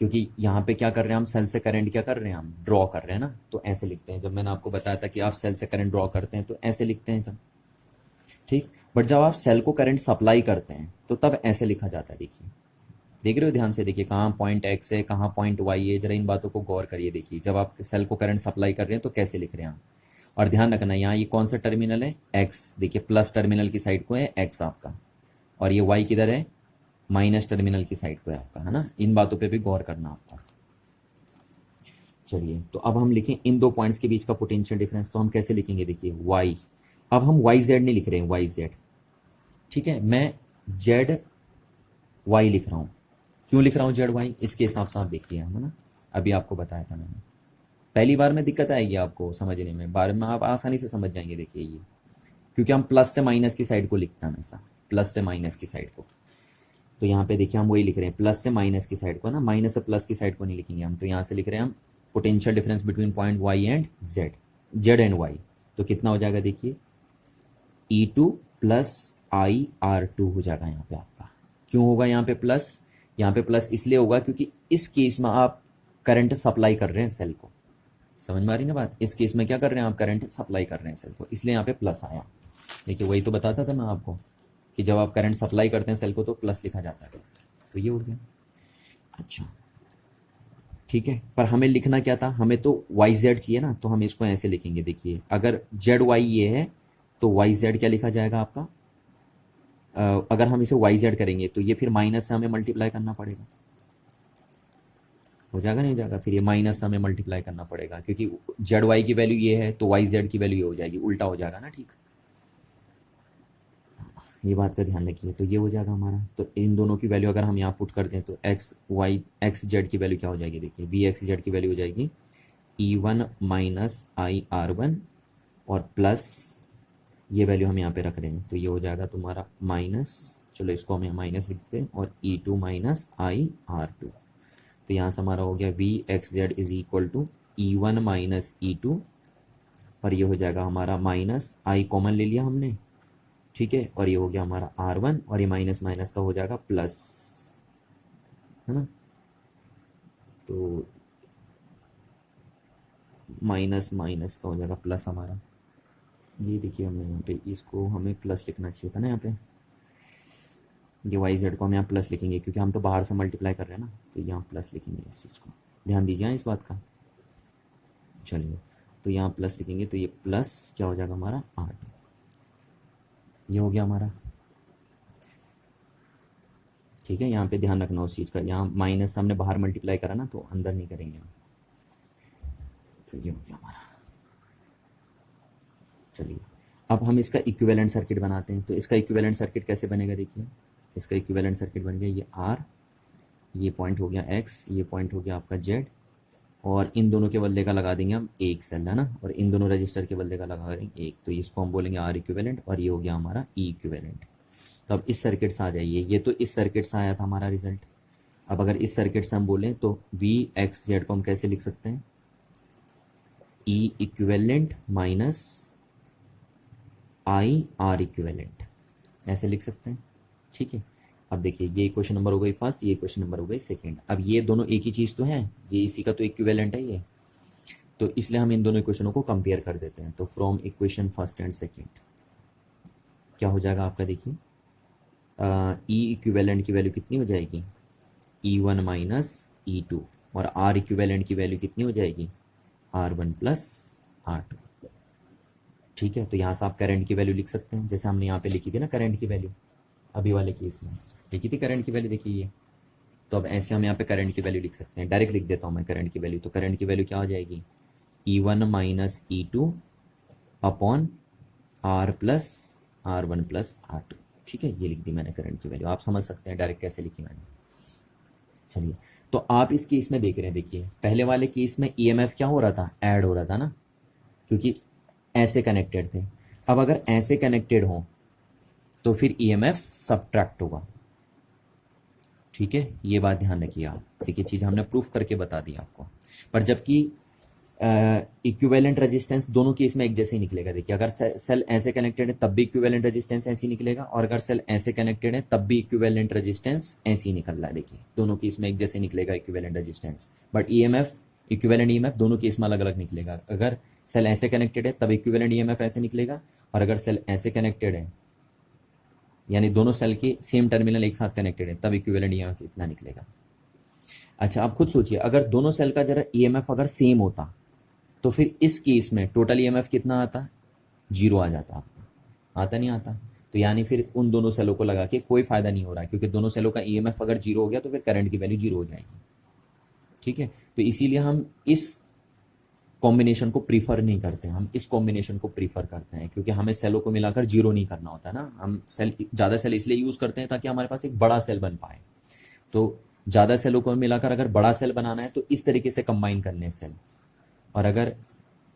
क्योंकि यहाँ पे क्या कर रहे हैं हम, सेल से करंट क्या कर रहे हैं हम, ड्रॉ कर रहे हैं ना, तो ऐसे लिखते हैं। जब मैंने आपको बताया था कि आप सेल से करंट ड्रॉ करते हैं तो ऐसे लिखते हैं तब, ठीक। बट जब आप सेल को करंट सप्लाई करते हैं तो तब ऐसे लिखा जाता है। देखिए, देख रहे हो ध्यान से, देखिए कहाँ पॉइंट X है, कहाँ पॉइंट Y है, जरा इन बातों को गौर करिए। देखिए जब आप सेल को करंट सप्लाई कर रहे हैं तो कैसे लिख रहे हैं हम, और ध्यान रखना यहाँ ये कौन सा टर्मिनल है, X, देखिए प्लस टर्मिनल की साइड को है X आपका, और ये Y किधर है, माइनस टर्मिनल की साइड को है आपका, है ना। इन बातों पर भी गौर करना आपका। चलिए, तो अब हम लिखें इन दो पॉइंट्स के बीच का पोटेंशियल डिफरेंस, तो हम कैसे लिखेंगे, देखिए Y, अब हम YZ नहीं लिख रहे हैं, YZ, ठीक है, मैं ZY लिख रहा हूँ, क्यों लिख रहा हूँ जेड वाई, इसके हिसाब से आप देखिए, है ना, अभी आपको बताया था मैंने। पहली बार में दिक्कत आएगी आपको समझने में, बाद में आप आसानी से समझ जाएंगे। देखिए ये, क्योंकि हम प्लस से माइनस की साइड को लिखते हैं हमेशा, प्लस से माइनस की साइड को। तो यहाँ पे देखिए हम वही लिख रहे हैं, प्लस से माइनस की साइड को ना, माइनस से प्लस की साइड को नहीं लिखेंगे हम। तो यहाँ से लिख रहे हैं हम potential difference between point Y and Z, Z and Y. तो कितना हो जाएगा देखिए, E2 प्लस IR2 हो जाएगा यहाँ पे आपका। क्यों होगा यहाँ पे प्लस, यहाँ पे प्लस इसलिए होगा क्योंकि इस केस में आप करंट सप्लाई कर रहे हैं सेल को, समझ में आ रही ना बात। इस केस में क्या कर रहे हैं आप, करंट सप्लाई कर रहे हैं सेल को, इसलिए यहाँ पे प्लस आया। देखिए वही तो बताता था मैं आपको कि जब आप करंट सप्लाई करते हैं सेल को तो प्लस लिखा जाता है। तो ये हो गया। अच्छा ठीक है, पर हमें लिखना क्या था, हमें तो वाई जेड चाहिए ना, तो हम इसको ऐसे लिखेंगे। देखिए अगर जेड वाई ये है तो वाई जेड क्या लिखा जाएगा आपका, अगर हम इसे वाई जेड करेंगे तो ये फिर माइनस से हमें मल्टीप्लाई करना पड़ेगा, हो जाएगा नहीं हो जाएगा, फिर ये माइनस से हमें मल्टीप्लाई करना पड़ेगा, क्योंकि जेड वाई की वैल्यू ये है तो वाई जेड की वैल्यू ये हो जाएगी, उल्टा हो जाएगा ना। ठीक, ये बात का ध्यान रखिए। तो ये हो जाएगा हमारा, तो इन दोनों की वैल्यू अगर हम यहाँ पुट कर दें तो एक्स वाई एक्स जेड की वैल्यू क्या हो जाएगी, देखिए वी एक्स जेड की वैल्यू हो जाएगी E1 माइनस IR1 और प्लस ये वैल्यू हम यहाँ पे रख रहे हैं, तो ये हो जाएगा तुम्हारा माइनस, चलो इसको हम यहाँ माइनस लिखते हैं, और E2 माइनस IR2। तो यहाँ से हमारा हो गया V X Z is equal to E1 minus E2, और ये हो जाएगा हमारा माइनस, आई कॉमन ले लिया हमने, ठीक है, और ये हो गया हमारा R1, और ये माइनस माइनस का हो जाएगा प्लस, है ना। तो माइनस माइनस का हो जाएगा प्लस हमारा। ये देखिए हमने यहाँ पे इसको हमें प्लस लिखना चाहिए था ना, यहाँ पे ये वाई जेड को हम यहाँ प्लस लिखेंगे क्योंकि हम तो बाहर से मल्टीप्लाई कर रहे हैं ना, तो यहाँ प्लस लिखेंगे। इस चीज़ को ध्यान दीजिए इस बात का। चलिए तो यहाँ प्लस लिखेंगे, तो ये प्लस क्या हो जाएगा हमारा R2, ये हो गया हमारा। ठीक है, यहाँ पे ध्यान रखना उस चीज़ का, यहाँ माइनस हमने बाहर मल्टीप्लाई करा ना, तो अंदर नहीं करेंगे हम। तो ये हो गया हमारा। चलिए अब हम इसका इक्विवेलेंट सर्किट बनाते हैं। तो इसका इक्विवेलेंट सर्किट कैसे बनेगा, देखिए इसका इक्विवेलेंट सर्किट बन गया ये R, ये पॉइंट हो गया X, ये पॉइंट हो गया आपका Z, और इन दोनों के बदले का लगा देंगे हम एक सेल, है ना, और इन दोनों रजिस्टर के बदले का लगा देंगे एक, तो इसको हम बोलेंगे R इक्विवेलेंट, और ये हो गया हमारा E इक्विवेलेंट। तो अब इस सर्किट से आ जाइए, ये तो इस सर्किट से आया था हमारा रिजल्ट। अब अगर इस सर्किट से हम बोलें तो वी एक्स जेड को हम कैसे लिख सकते हैं, E equivalent minus I R equivalent, ऐसे लिख सकते हैं। ठीक है, अब देखिए ये इक्वेशन नंबर हो गई फर्स्ट, ये इक्वेशन नंबर हो गई सेकंड। अब ये दोनों एक ही चीज़ तो है, ये इसी का तो इक्विवेलेंट है ये, तो इसलिए हम इन दोनों इक्वेशनों को कंपेयर कर देते हैं। तो from equation first and second क्या हो जाएगा आपका, देखिए ई इक्विवेलेंट की वैल्यू कितनी हो जाएगी, E1 माइनस E2, और आर इक्विवेलेंट की वैल्यू कितनी हो जाएगी, R1 प्लस R2। ठीक है, तो यहाँ से आप करंट की वैल्यू लिख सकते हैं, जैसे हमने यहाँ पे लिखी थी ना करंट की वैल्यू, अभी वाले केस में लिखी थी करंट की वैल्यू, देखिए ये। तो अब ऐसे हम यहाँ पे करंट की वैल्यू लिख सकते हैं, डायरेक्ट लिख देता हूँ मैं करंट की वैल्यू। तो करंट की वैल्यू क्या हो जाएगी, E1 minus E2 upon R plus R1 plus R2। ठीक है, ये लिख दी मैंने करंट की वैल्यू, आप समझ सकते हैं डायरेक्ट कैसे लिखी मैंने। चलिए तो आप इस केस में देख रहे हैं, देखिए पहले वाले केस में EMF क्या हो रहा था, ऐड हो रहा था ना, क्योंकि ऐसे कनेक्टेड थे। अब अगर ऐसे कनेक्टेड हो तो फिर EMF सब्ट्रैक्ट होगा। ठीक है, ये बात ध्यान रखिए आप, देखिए चीज़ हमने प्रूफ करके बता दी आपको। पर जबकि इक्विवेलेंट रेजिस्टेंस दोनों केस में एक जैसे ही निकलेगा। देखिए अगर सेल ऐसे कनेक्टेड है तब भी इक्विवेलेंट रेजिस्टेंस ऐसे ही निकलेगा, और अगर सेल ऐसे कनेक्टेड है तब भी इक्विवेलेंट रेजिस्टेंस ऐसे ही निकल रहा है। देखिए दोनों केस में एक जैसे निकलेगा equivalent resistance, but EMF equivalent EMF दोनों केस में अलग अलग निकलेगा। अगर सेल ऐसे कनेक्टेड है तब इक्विवेलेंट EMF ऐसे निकलेगा, और अगर सेल ऐसे कनेक्टेड है यानी दोनों सेल के सेम टर्मिनल एक साथ कनेक्टेड है तब इक्विवेलेंट EMF इतना निकलेगा। अच्छा आप खुद सोचिए, अगर दोनों सेल का जरा EMF अगर सेम होता तो फिर इस केस में टोटल EMF कितना आता, 0 आ जाता आपका, आता नहीं आता। तो यानी फिर उन दोनों सेलों को लगा के कोई फायदा नहीं हो रहा है, क्योंकि दोनों सेलों का EMF अगर 0 हो गया तो फिर करंट की वैल्यू 0 हो जाएगी। ठीक है, तो इसीलिए हम इस कॉम्बिनेशन को प्रीफर नहीं करते, हम इस कॉम्बिनेशन को प्रीफर करते हैं, क्योंकि हमें सेलों को मिलाकर 0 नहीं करना होता ना। हम सेल ज़्यादा सेल इसलिए यूज़ करते हैं ताकि हमारे पास एक बड़ा सेल बन पाए। तो ज़्यादा सेलों को मिलाकर अगर बड़ा सेल बनाना है तो इस तरीके से कंबाइन करने हैं सेल, और अगर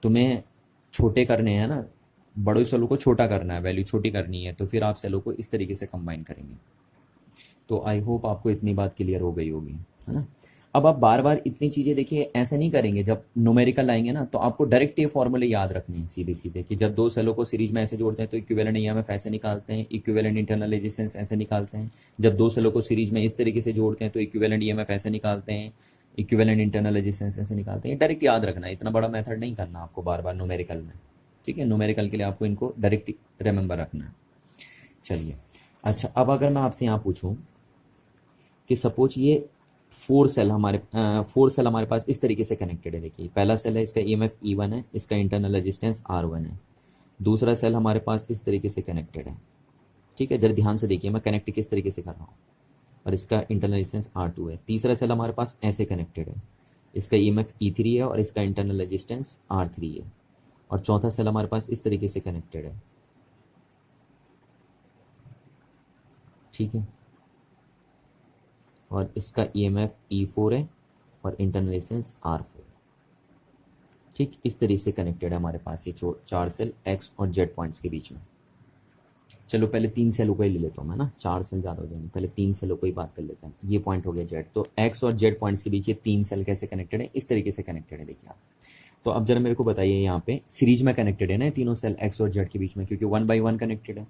तुम्हें छोटे करने हैं ना, बड़े सेलों को छोटा करना है, वैल्यू छोटी करनी है, तो फिर आप सेलों को इस तरीके से कंबाइन करेंगे। तो आई होप आपको इतनी बात क्लियर हो गई होगी, है ना। अब आप बार बार इतनी चीज़ें देखिए ऐसे नहीं करेंगे, जब न्यूमेरिकल आएंगे ना तो आपको डायरेक्ट ये फॉर्मूले याद रखने हैं सीधे सीधे, कि जब दो सेलों को सीरीज में ऐसे जोड़ते हैं तो इक्विवेलेंट ईएमएफ ऐसे निकालते हैं, इक्विवेलेंट इंटरनल रेजिस्टेंस ऐसे निकालते हैं। जब दो सेलों को सीरीज में इस तरीके से जोड़ते हैं तो इक्विवेलेंट ईएमएफ ऐसे निकालते हैं, इक्विवेलेंट इंटरनल रेजिस्टेंस ऐसे निकालते हैं। डायरेक्ट याद रखना है, इतना बड़ा मेथड नहीं करना आपको बार बार न्यूमेरिकल में, ठीक है। न्यूमेरिकल के लिए आपको इनको डायरेक्ट रिमेंबर रखना है। चलिए, अच्छा अब अगर मैं आपसे यहाँ पूछूँ कि सपोज ये फोर सेल हमारे पास इस तरीके से कनेक्टेड है। देखिए पहला सेल है, इसका ईएमएफ E1 है, इसका इंटरनल रेजिस्टेंस R1 है। दूसरा सेल हमारे पास इस तरीके से कनेक्टेड है, ठीक है। जरा ध्यान से देखिए मैं कनेक्ट किस तरीके से कर रहा हूँ, और इसका इंटरनल रेजिस्टेंस R2 है। तीसरा सेल हमारे पास ऐसे कनेक्टेड है, इसका ईएमएफ E3 है और इसका इंटरनल रेजिस्टेंस R3 है। और चौथा सेल हमारे पास इस तरीके से कनेक्टेड है, ठीक है, और इसका ईएमएफ E4 है और इंटरनल रेजिस्टेंस R4, ठीक। इस तरीके से कनेक्टेड है हमारे पास ये चार सेल एक्स और जेड पॉइंट्स के बीच में। चलो पहले तीन सेलों को ही ले लेता हूँ मैं ना, चार सेल ज़्यादा हो जाएंगे, पहले तीन सेलों को ही बात कर लेते हैं। ये पॉइंट हो गया जेड, तो एक्स और जेड पॉइंट्स के बीच ये तीन सेल कैसे कनेक्टेड है, इस तरीके से कनेक्टेड है। देखिए आप, तो अब जरा मेरे को बताइए, यहाँ पे सीरीज में कनेक्टेड है ना तीनों सेल एक्स और जेड के बीच में, क्योंकि 1/1 कनेक्टेड है।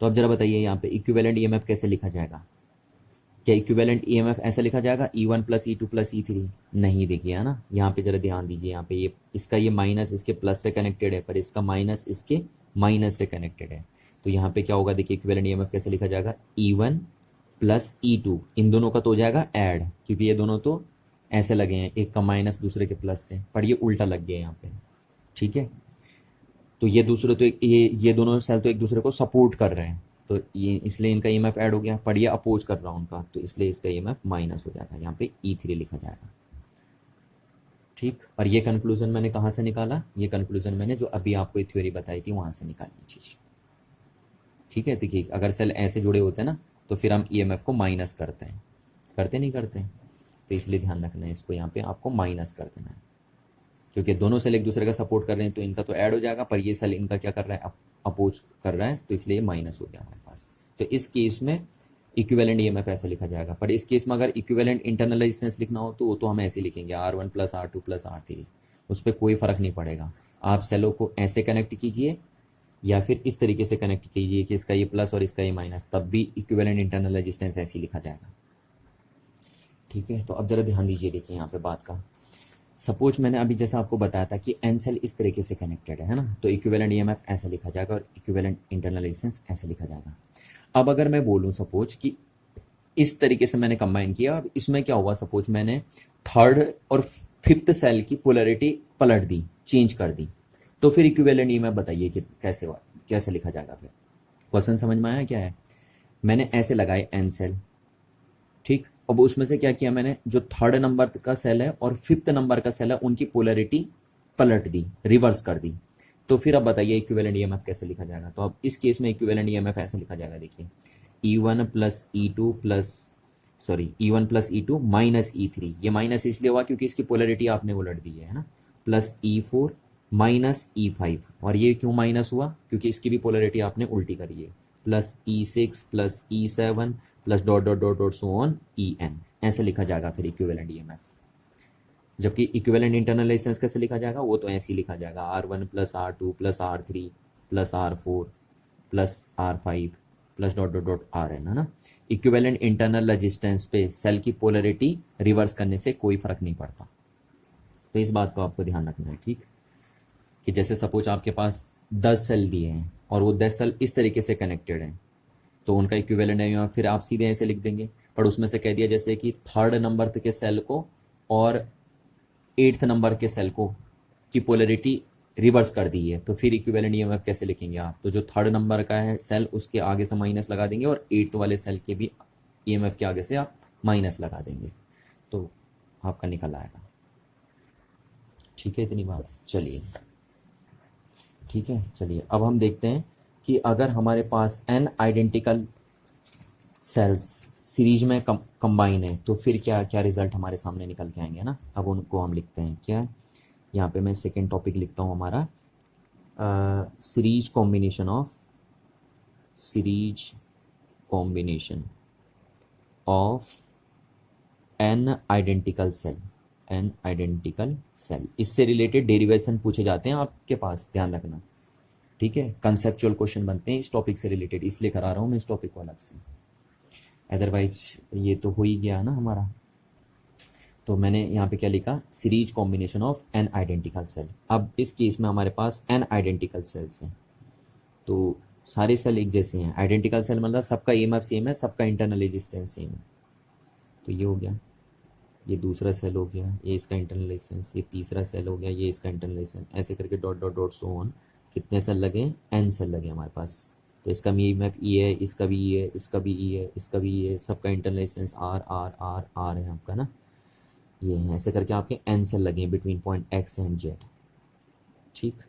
तो अब जरा बताइए यहाँ पे इक्विवेलेंट ईएमएफ कैसे लिखा जाएगा? क्या इक्विवेलेंट ईएमएफ ऐसा लिखा जाएगा E1 + E2 + E3? नहीं, देखिए है ना, यहाँ पे जरा ध्यान दीजिए, यहाँ पे ये इसका ये माइनस इसके प्लस से कनेक्टेड है, पर इसका माइनस इसके माइनस से कनेक्टेड है। तो यहाँ पे क्या होगा, देखिए इक्विवेलेंट ईएमएफ कैसे लिखा जाएगा, E1 + E2, इन दोनों का तो हो जाएगा ऐड, क्योंकि ये दोनों तो ऐसे लगे हैं, एक का माइनस दूसरे के प्लस से, पर ये उल्टा लग गया यहाँ पे, ठीक है। तो ये दूसरे तो ये दोनों सेल तो एक दूसरे को सपोर्ट कर रहे हैं, तो ये इसलिए इनका ईएमएफ ऐड हो गया, पर ये अपोज कर रहा हूँ उनका, तो इसलिए इसका ईएमएफ माइनस हो जाएगा, यहाँ पे E3 लिखा जाएगा, ठीक। और ये कंक्लूजन मैंने कहाँ से निकाला? ये कंक्लूजन मैंने जो अभी आपको ये थ्योरी बताई थी वहाँ से निकाली ये चीज़, ठीक है। देखिए अगर सेल ऐसे जुड़े होते हैं ना तो फिर हम ईएमएफ को माइनस करते हैं, करते नहीं करते हैं, तो इसलिए ध्यान रखना है, इसको यहाँ पे आपको माइनस कर देना है, क्योंकि दोनों सेल एक दूसरे का सपोर्ट कर रहे हैं तो इनका तो ऐड हो जाएगा, पर ये सेल इनका क्या कर रहा है, अपोज कर रहा है, तो इसलिए माइनस हो गया हमारे पास। तो इस केस में इक्विवेलेंट ईएमएफ ऐसे लिखा जाएगा, पर इस केस में अगर इक्विवेलेंट इंटरनल रेजिस्टेंस लिखना हो तो वो तो हम ऐसे लिखेंगे R1 + R2 + R3, उस पर कोई फ़र्क नहीं पड़ेगा। आप सेलों को ऐसे कनेक्ट कीजिए या फिर इस तरीके से कनेक्ट कीजिए कि इसका ये प्लस और इसका ये माइनस, तब भी इक्विवेलेंट इंटरनल रेजिस्टेंस ऐसे लिखा जाएगा, ठीक है। तो अब जरा ध्यान दीजिए, देखिए यहाँ पे बात का, सपोज मैंने अभी जैसा आपको बताया था कि एन सेल इस तरीके से कनेक्टेड है ना, तो इक्विवेलेंट ईएमएफ ऐसे लिखा जाएगा और इक्विवेलेंट इंटरनल रेजिस्टेंस ऐसे लिखा जाएगा। अब अगर मैं बोलूँ सपोज कि इस तरीके से मैंने कंबाइन किया, अब इसमें क्या हुआ, सपोज मैंने थर्ड और फिफ्थ सेल की पोलैरिटी पलट दी, चेंज कर दी, तो फिर इक्विवेलेंट ईएमएफ बताइए कि कैसे लिखा जाएगा? फिर क्वेश्चन समझ में आया क्या है? मैंने ऐसे लगाए एन सेल, ठीक। अब उसमें से क्या किया मैंने, जो थर्ड नंबर का सेल है और फिफ्थ नंबर का सेल है उनकी पोलैरिटी पलट दी, रिवर्स कर दी, तो फिर अब बताइए इक्विवेलेंट ईएमएफ कैसे लिखा जाएगा? तो अब इस केस में इक्विवेलेंट ईएमएफ ऐसे लिखा जाएगा, देखिए E1 + E2 - E3, ये माइनस इसलिए हुआ क्योंकि इसकी पोलैरिटी आपने उलट दी है ना, प्लस E4 - E5, और ये क्यों माइनस हुआ, क्योंकि इसकी भी पोलैरिटी आपने उल्टी करी है, plus E6 + E7 plus dot dot dot dot so on EN, ऐसे लिखा जाएगा फिर इक्विवेलेंट ईएमएफ। जबकि इक्विवेलेंट इंटरनल रेजिस्टेंस कैसे लिखा जाएगा, वो तो ऐसे ही लिखा जाएगा, R1 + R2 + R3 + R4 + R5 plus dot dot dot RN, है ना। इक्विवेलेंट इंटरनल रेजिस्टेंस पे सेल की पोलैरिटी रिवर्स करने से कोई फर्क नहीं पड़ता, तो इस बात को आपको ध्यान रखना है, ठीक। कि जैसे सपोज आपके पास 10 सेल दिए हैं और वो 10 सेल इस तरीके से कनेक्टेड हैं, तो उनका इक्विवेलेंट है, फिर आप सीधे ऐसे लिख देंगे, पर उसमें से कह दिया जैसे कि थर्ड नंबर के सेल को और एट्थ नंबर के सेल को की पोलैरिटी रिवर्स कर दी है, तो फिर इक्विवेलेंट ईएमएफ कैसे लिखेंगे आप? तो जो थर्ड नंबर का है सेल उसके आगे से माइनस लगा देंगे और एट्थ वाले सेल के भी ईएमएफ के आगे से आप माइनस लगा देंगे, तो आपका निकल आएगा, ठीक है। इतनी बात, चलिए ठीक है। चलिए अब हम देखते हैं कि अगर हमारे पास n आइडेंटिकल सेल्स सीरीज में कंबाइन है तो फिर क्या क्या रिजल्ट हमारे सामने निकल के आएंगे ना। अब उनको हम लिखते हैं क्या, यहाँ पे मैं सेकेंड टॉपिक लिखता हूँ हमारा series combination of N identical cell. इससे रिलेटेड डेरिवेशन पूछे जाते हैं आपके पास, ध्यान रखना, ठीक है। कंसेप्चुअल क्वेश्चन बनते हैं इस टॉपिक से रिलेटेड, इसलिए करा रहा हूँ मैं इस टॉपिक को अलग से, अदरवाइज ये तो हो ही गया ना हमारा। तो मैंने यहाँ पे क्या लिखा, series combination of N identical cell. अब इस केस में हमारे पास एन आइडेंटिकल सेल्स हैं, तो सारे सेल एक जैसे हैं। आइडेंटिकल सेल मतलब सबका ईएमएफ सेम है, सबका इंटरनल रेजिस्टेंस सेम है। तो ये हो गया, ये दूसरा सेल हो गया, ये इसका इंटरनल रेजिस्टेंस, ये तीसरा सेल हो गया, ये इसका इंटरनल रेजिस्टेंस, ऐसे करके dot dot dot so on. कितने सेल लगे, एन सेल लगे हमारे पास। तो इसका भी ईएमएफ ई है, इसका भी ई है, इसका भी ई है, इसका भी ई है, सबका internal resistance R R R R है आपका ना। ये है, ऐसे करके आपके एन सेल लगे between point X and Z, ठीक।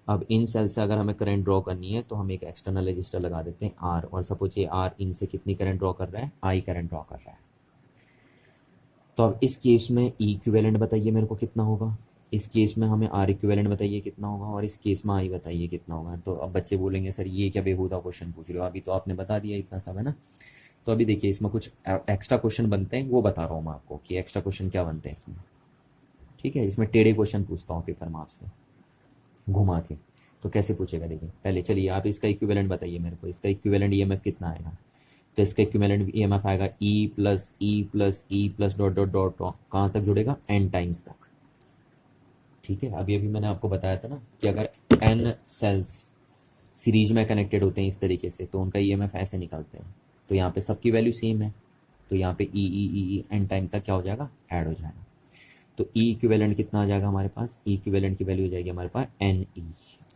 अब इन सेल से अगर हमें करंट ड्रॉ करनी है तो हम एक एक्सटर्नल रजिस्टर लगा देते हैं आर, और सपोज ये आर इनसे कितनी करंट ड्रॉ कर रहा है, आई करंट ड्रॉ कर रहा है। तो अब इस केस में ई इक्विवेलेंट बताइए मेरे को कितना होगा, इस केस में हमें आर इक्विवेलेंट बताइए कितना होगा, और इस केस में आई बताइए कितना होगा। तो अब बच्चे बोलेंगे सर ये क्या बेहूदा क्वेश्चन पूछ रहे हो, अभी तो आपने बता दिया इतना सब, है ना। तो अभी देखिए इसमें कुछ एक्स्ट्रा क्वेश्चन बनते हैं, वो बता रहा हूँ मैं आपको कि एक्स्ट्रा क्वेश्चन क्या बनते हैं इसमें, ठीक है। इसमें टेढ़े क्वेश्चन पूछता हूँ पेपर में आपसे घुमा के। तो कैसे पूछेगा देखिए, पहले चलिए आप इसका इक्विवेलेंट बताइए मेरे को, इसका इक्विवेलेंट ईएमएफ कितना आएगा। तो इसका इक्विवेलेंट ईएमएफ आएगा E plus E plus E plus dot dot dot कहाँ तक जुड़ेगा, एन टाइम्स तक, ठीक है। अभी अभी मैंने आपको बताया था ना कि अगर एन सेल्स सीरीज में कनेक्टेड होते हैं इस तरीके से तो उनका ईएमएफ ऐसे निकलते हैं। तो यहाँ पे सबकी वैल्यू सेम है, तो यहाँ पे ई ई ई ई एन टाइम तक क्या हो जाएगा, ऐड हो जाएगा। तो ई इक्विवेलेंट कितना आ जाएगा हमारे पास, ई इक्विवेलेंट की वैल्यू हो जाएगी हमारे पास एन ई।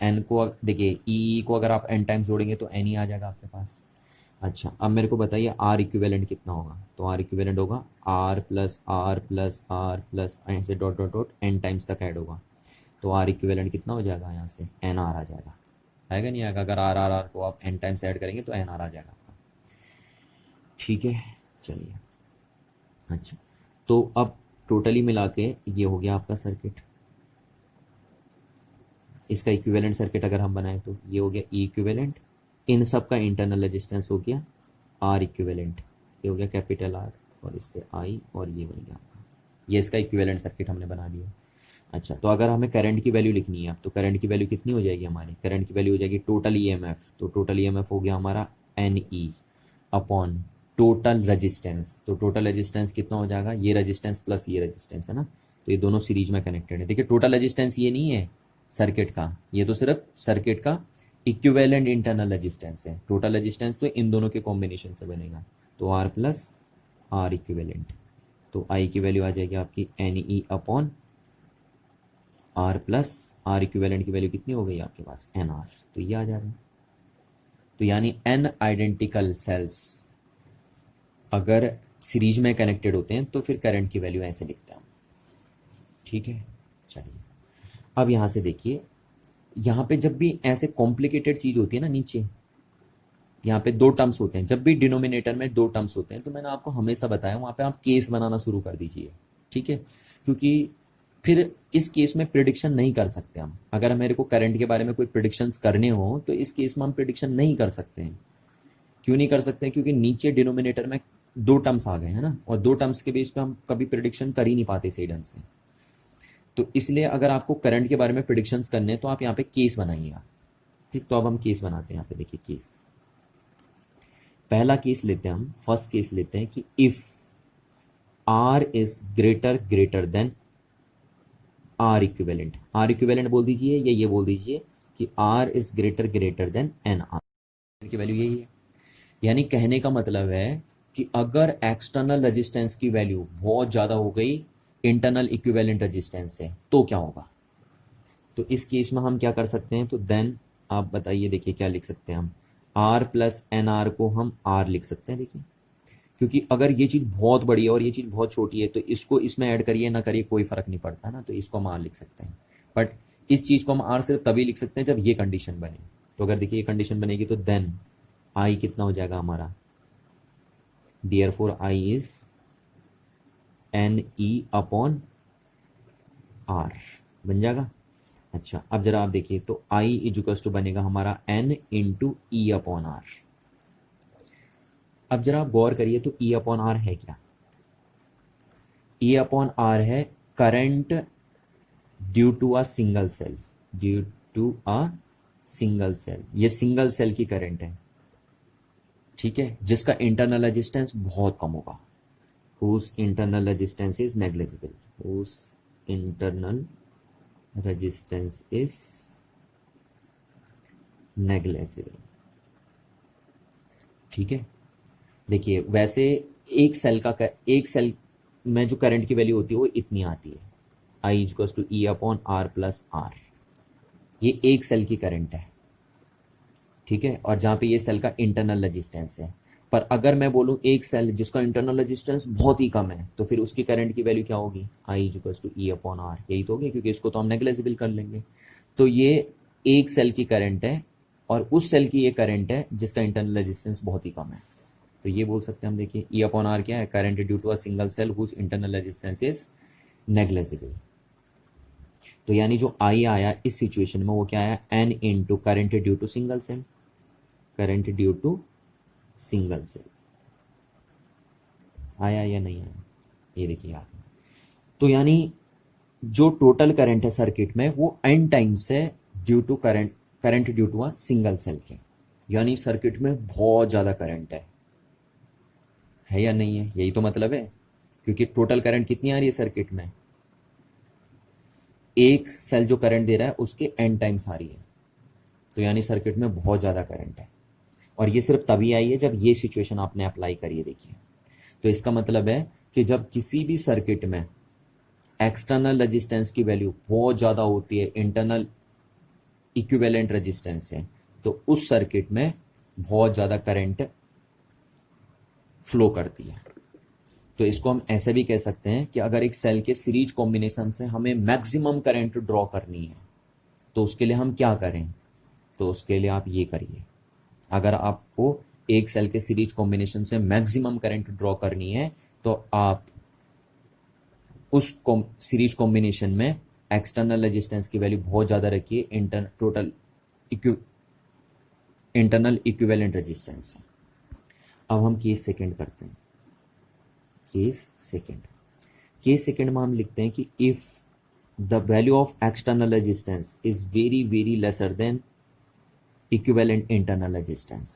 एन को देखिए ई को अगर आप एन टाइम्स जोड़ेंगे तो एन ई आ जाएगा आपके पास। अच्छा अब मेरे को बताइए आर इक्विवेलेंट कितना होगा। तो आर इक्विवेलेंट होगा R plus R plus R plus ऐसे dot dot dot N times तक ऐड होगा। तो आर इक्विवेलेंट कितना हो जाएगा, यहाँ से एन आर आ जाएगा, आएगा नहीं आएगा। अगर आर आर आर को आप एन टाइम्स ऐड करेंगे तो एन आर आ जाएगा आपका, ठीक है। चलिए अच्छा, तो अब टोटली मिला के ये हो गया आपका सर्किट। इसका इक्विवेलेंट सर्किट अगर हम बनाएं तो ये हो गया ई इक्विवेलेंट, इन सब का इंटरनल रेजिस्टेंस हो गया आर इक्विवेलेंट, ये हो गया कैपिटल आर, और इससे आई, और ये बन गया आपका, ये इसका इक्विवेलेंट सर्किट हमने बना दिया। अच्छा तो अगर हमें करंट की वैल्यू लिखनी है अब, तो करंट की वैल्यू कितनी हो जाएगी हमारी, करंट की वैल्यू हो जाएगी टोटल ईएमएफ। तो टोटल ईएमएफ हो गया हमारा N E upon total resistance. तो टोटल रेजिस्टेंस कितना हो जाएगा, ये रेजिस्टेंस प्लस ये रेजिस्टेंस है ना, तो ये दोनों सीरीज में कनेक्टेड है। देखिए टोटल रेजिस्टेंस ये नहीं है सर्किट का, ये तो सिर्फ सर्किट का इक्विवेलेंट इंटरनल रेजिस्टेंस है। टोटल रेजिस्टेंस तो इन दोनों के कॉम्बिनेशन से बनेगा, तो आर प्लस आर इक्विवेलेंट। तो आई की वैल्यू आ जाएगी आपकी N E upon R plus R equivalent की वैल्यू कितनी हो गई आपके पास, एन आर, तो ये आ जाएगा। तो यानी एन आइडेंटिकल सेल्स अगर सीरीज में कनेक्टेड होते हैं तो फिर करंट की वैल्यू ऐसे लिखते हैं, ठीक है। चलिए अब यहाँ से देखिए, यहाँ पे जब भी ऐसे कॉम्प्लिकेटेड चीज होती है ना, नीचे यहाँ पे दो टर्म्स होते हैं, जब भी डिनोमिनेटर में दो टर्म्स होते हैं तो मैंने आपको हमेशा बताया वहाँ पे आप केस बनाना शुरू कर दीजिए, ठीक है। क्योंकि फिर इस केस में प्रिडिक्शन नहीं कर सकते हम। अगर मेरे को करंट के बारे में कोई प्रिडिक्शंस करने हो तो इस केस में हम प्रिडिक्शन नहीं कर सकते हैं। क्यों नहीं कर सकते, क्योंकि नीचे डिनोमिनेटर में दो टर्म्स आ गए हैं ना, और दो टर्म्स के बेस पे हम कभी प्रिडिक्शन कर ही नहीं पाते सही ढंग से। तो इसलिए अगर आपको करंट के बारे में प्रिडिक्शंस करने तो आप यहाँ पे केस बनाइएगा, ठीक। तो अब हम केस बनाते हैं, यहाँ पे देखिए केस, पहला केस लेते हैं हम, फर्स्ट केस लेते हैं कि if R is greater than R equivalent. R equivalent बोल दीजिए या ये बोल दीजिए कि R is greater than N R की वैल्यू यही है। यानी कहने का मतलब है कि अगर एक्सटर्नल रेजिस्टेंस की वैल्यू बहुत ज़्यादा हो गई इंटरनल इक्विवेलेंट रेजिस्टेंस से तो क्या होगा। तो इस केस में हम क्या कर सकते हैं, तो देन आप बताइए, देखिए क्या लिख सकते हैं हम, आर प्लस एन आर को हम आर लिख सकते हैं। देखिए क्योंकि अगर ये चीज़ बहुत बड़ी है और ये चीज़ बहुत छोटी है तो इसको इसमें ऐड करिए ना करिए कोई फर्क नहीं पड़ता ना, तो इसको हम आर लिख सकते हैं। बट इस चीज़ को हम आर सिर्फ तभी लिख सकते हैं जब ये कंडीशन बने। तो अगर देखिए ये कंडीशन बनेगी तो देन आई कितना हो जाएगा हमारा, therefore I is N E upon R बन जाएगा। अच्छा अब जरा आप देखिए तो आई इजुकल्स टू बनेगा हमारा N into E upon R. अब जरा आप गौर करिए तो ई अपॉन आर है क्या? ई अपॉन आर है current due to a single cell, due to a single cell. ये सिंगल सेल की करंट है, ठीक है, जिसका इंटरनल रेजिस्टेंस बहुत कम होगा। whose internal resistance is negligible, whose internal resistance is negligible। ठीक है, देखिए वैसे एक सेल में जो करंट की वैल्यू होती है वो इतनी आती है, I equals to E upon R plus R. ये एक सेल की करंट है, ठीक है, और जहाँ पे ये सेल का इंटरनल रेजिस्टेंस है। पर अगर मैं बोलूँ एक सेल जिसका इंटरनल रेजिस्टेंस बहुत ही कम है तो फिर उसकी करंट की वैल्यू क्या होगी? I equals to E upon R. यही तो होगी, क्योंकि इसको तो हम नेग्लिजिबल कर लेंगे। तो ये एक सेल की करंट है और उस सेल की ये करंट है जिसका इंटरनल रेजिस्टेंस बहुत ही कम है। तो ये बोल सकते हैं हम, देखिए ई अपॉन आर क्या है? Current due to a single cell whose internal resistance is negligible. तो यानी जो आई आया इस सिचुएशन में वो क्या आया? N into current due to single cell, current due to single cell. आया या नहीं आया? ये देखिए आप, तो यानी जो टोटल करंट है सर्किट में वो एन टाइम्स है due to current due to a single cell के। यानी सर्किट में बहुत ज़्यादा करंट है या नहीं है? यही तो मतलब है, क्योंकि टोटल करंट कितनी आ रही है सर्किट में? एक सेल जो करंट दे रहा है उसके एन टाइम्स आ रही है। तो यानी सर्किट में बहुत ज़्यादा करंट है, और ये सिर्फ तभी आई है जब ये सिचुएशन आपने अप्लाई करी है। देखिए, तो इसका मतलब है कि जब किसी भी सर्किट में एक्सटर्नल रेजिस्टेंस की वैल्यू बहुत ज़्यादा होती है इंटरनल इक्विवेलेंट रेजिस्टेंस से, तो उस सर्किट में बहुत ज़्यादा करंट फ्लो करती है। तो इसको हम ऐसे भी कह सकते हैं कि अगर एक सेल के सीरीज कॉम्बिनेशन से हमें मैक्सिमम करंट ड्रॉ करनी है तो उसके लिए हम क्या करें? तो उसके लिए आप ये करिए, अगर आपको एक सेल के सीरीज कॉम्बिनेशन से मैक्सिमम करंट ड्रॉ करनी है तो आप उस सीरीज कॉम्बिनेशन में एक्सटर्नल रेजिस्टेंस की वैल्यू बहुत ज़्यादा रखिए इंटरनल इक्विवेलेंट रेजिस्टेंस से। अब हम केस सेकंड करते हैं। केस सेकंड में हम लिखते हैं कि if the value of external resistance is very very lesser than equivalent internal resistance,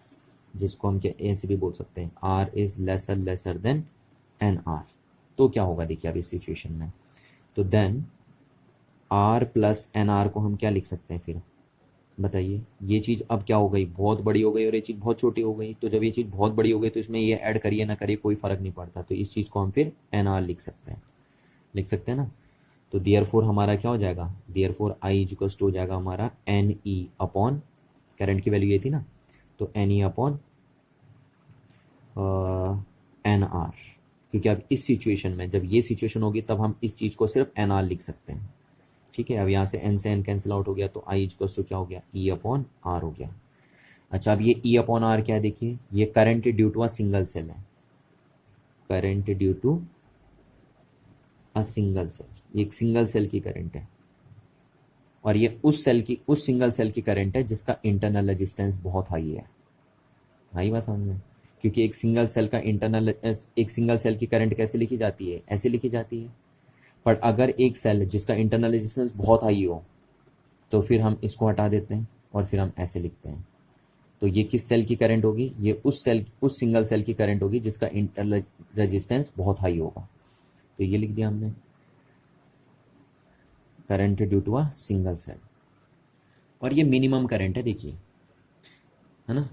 जिसको हम क्या ऐसे भी बोल सकते हैं, R is lesser than N R. तो क्या होगा? देखिए अब इस सिचुएशन में, तो then R plus N R को हम क्या लिख सकते हैं फिर? बताइए, ये चीज़ अब क्या हो गई? बहुत बड़ी हो गई और ये चीज़ बहुत छोटी हो गई। तो जब ये चीज़ बहुत बड़ी हो गई तो इसमें ये ऐड करिए ना करिए कोई फ़र्क नहीं पड़ता, तो इस चीज़ को हम फिर एन आर लिख सकते हैं ना। तो देयरफॉर हमारा क्या हो जाएगा? देयरफॉर आई इक्वल्स टू हो जाएगा हमारा एन ई अपॉन, करंट की वैल्यू ये थी ना, तो N E upon N R. क्योंकि अब इस सिचुएशन में जब ये सिचुएशन होगी तब हम इस चीज़ को सिर्फ एन आर लिख सकते हैं, ठीक है। अब यहाँ से एन कैंसिल आउट हो गया तो आई इक्वल्स टू क्या हो गया? ई अपॉन आर हो गया। अच्छा, अब ये ई अपॉन आर क्या है? देखिए, ये current due to a single cell है, current due to a single cell, ये एक सिंगल सेल की करंट है, और ये उस सिंगल सेल की करंट है जिसका इंटरनल रेजिस्टेंस बहुत हाई है। हाई बात समझ में? क्योंकि एक सिंगल सेल की करंट कैसे लिखी जाती है? ऐसे लिखी जाती है। पर अगर एक सेल जिसका इंटरनल रेजिस्टेंस बहुत हाई हो तो फिर हम इसको हटा देते हैं और फिर हम ऐसे लिखते हैं। तो ये किस सेल की करंट होगी? ये उस सिंगल सेल की करंट होगी जिसका इंटरनल रेजिस्टेंस बहुत हाई होगा। तो ये लिख दिया हमने, current due to a single cell, और ये मिनिमम करंट है, देखिए, है ना।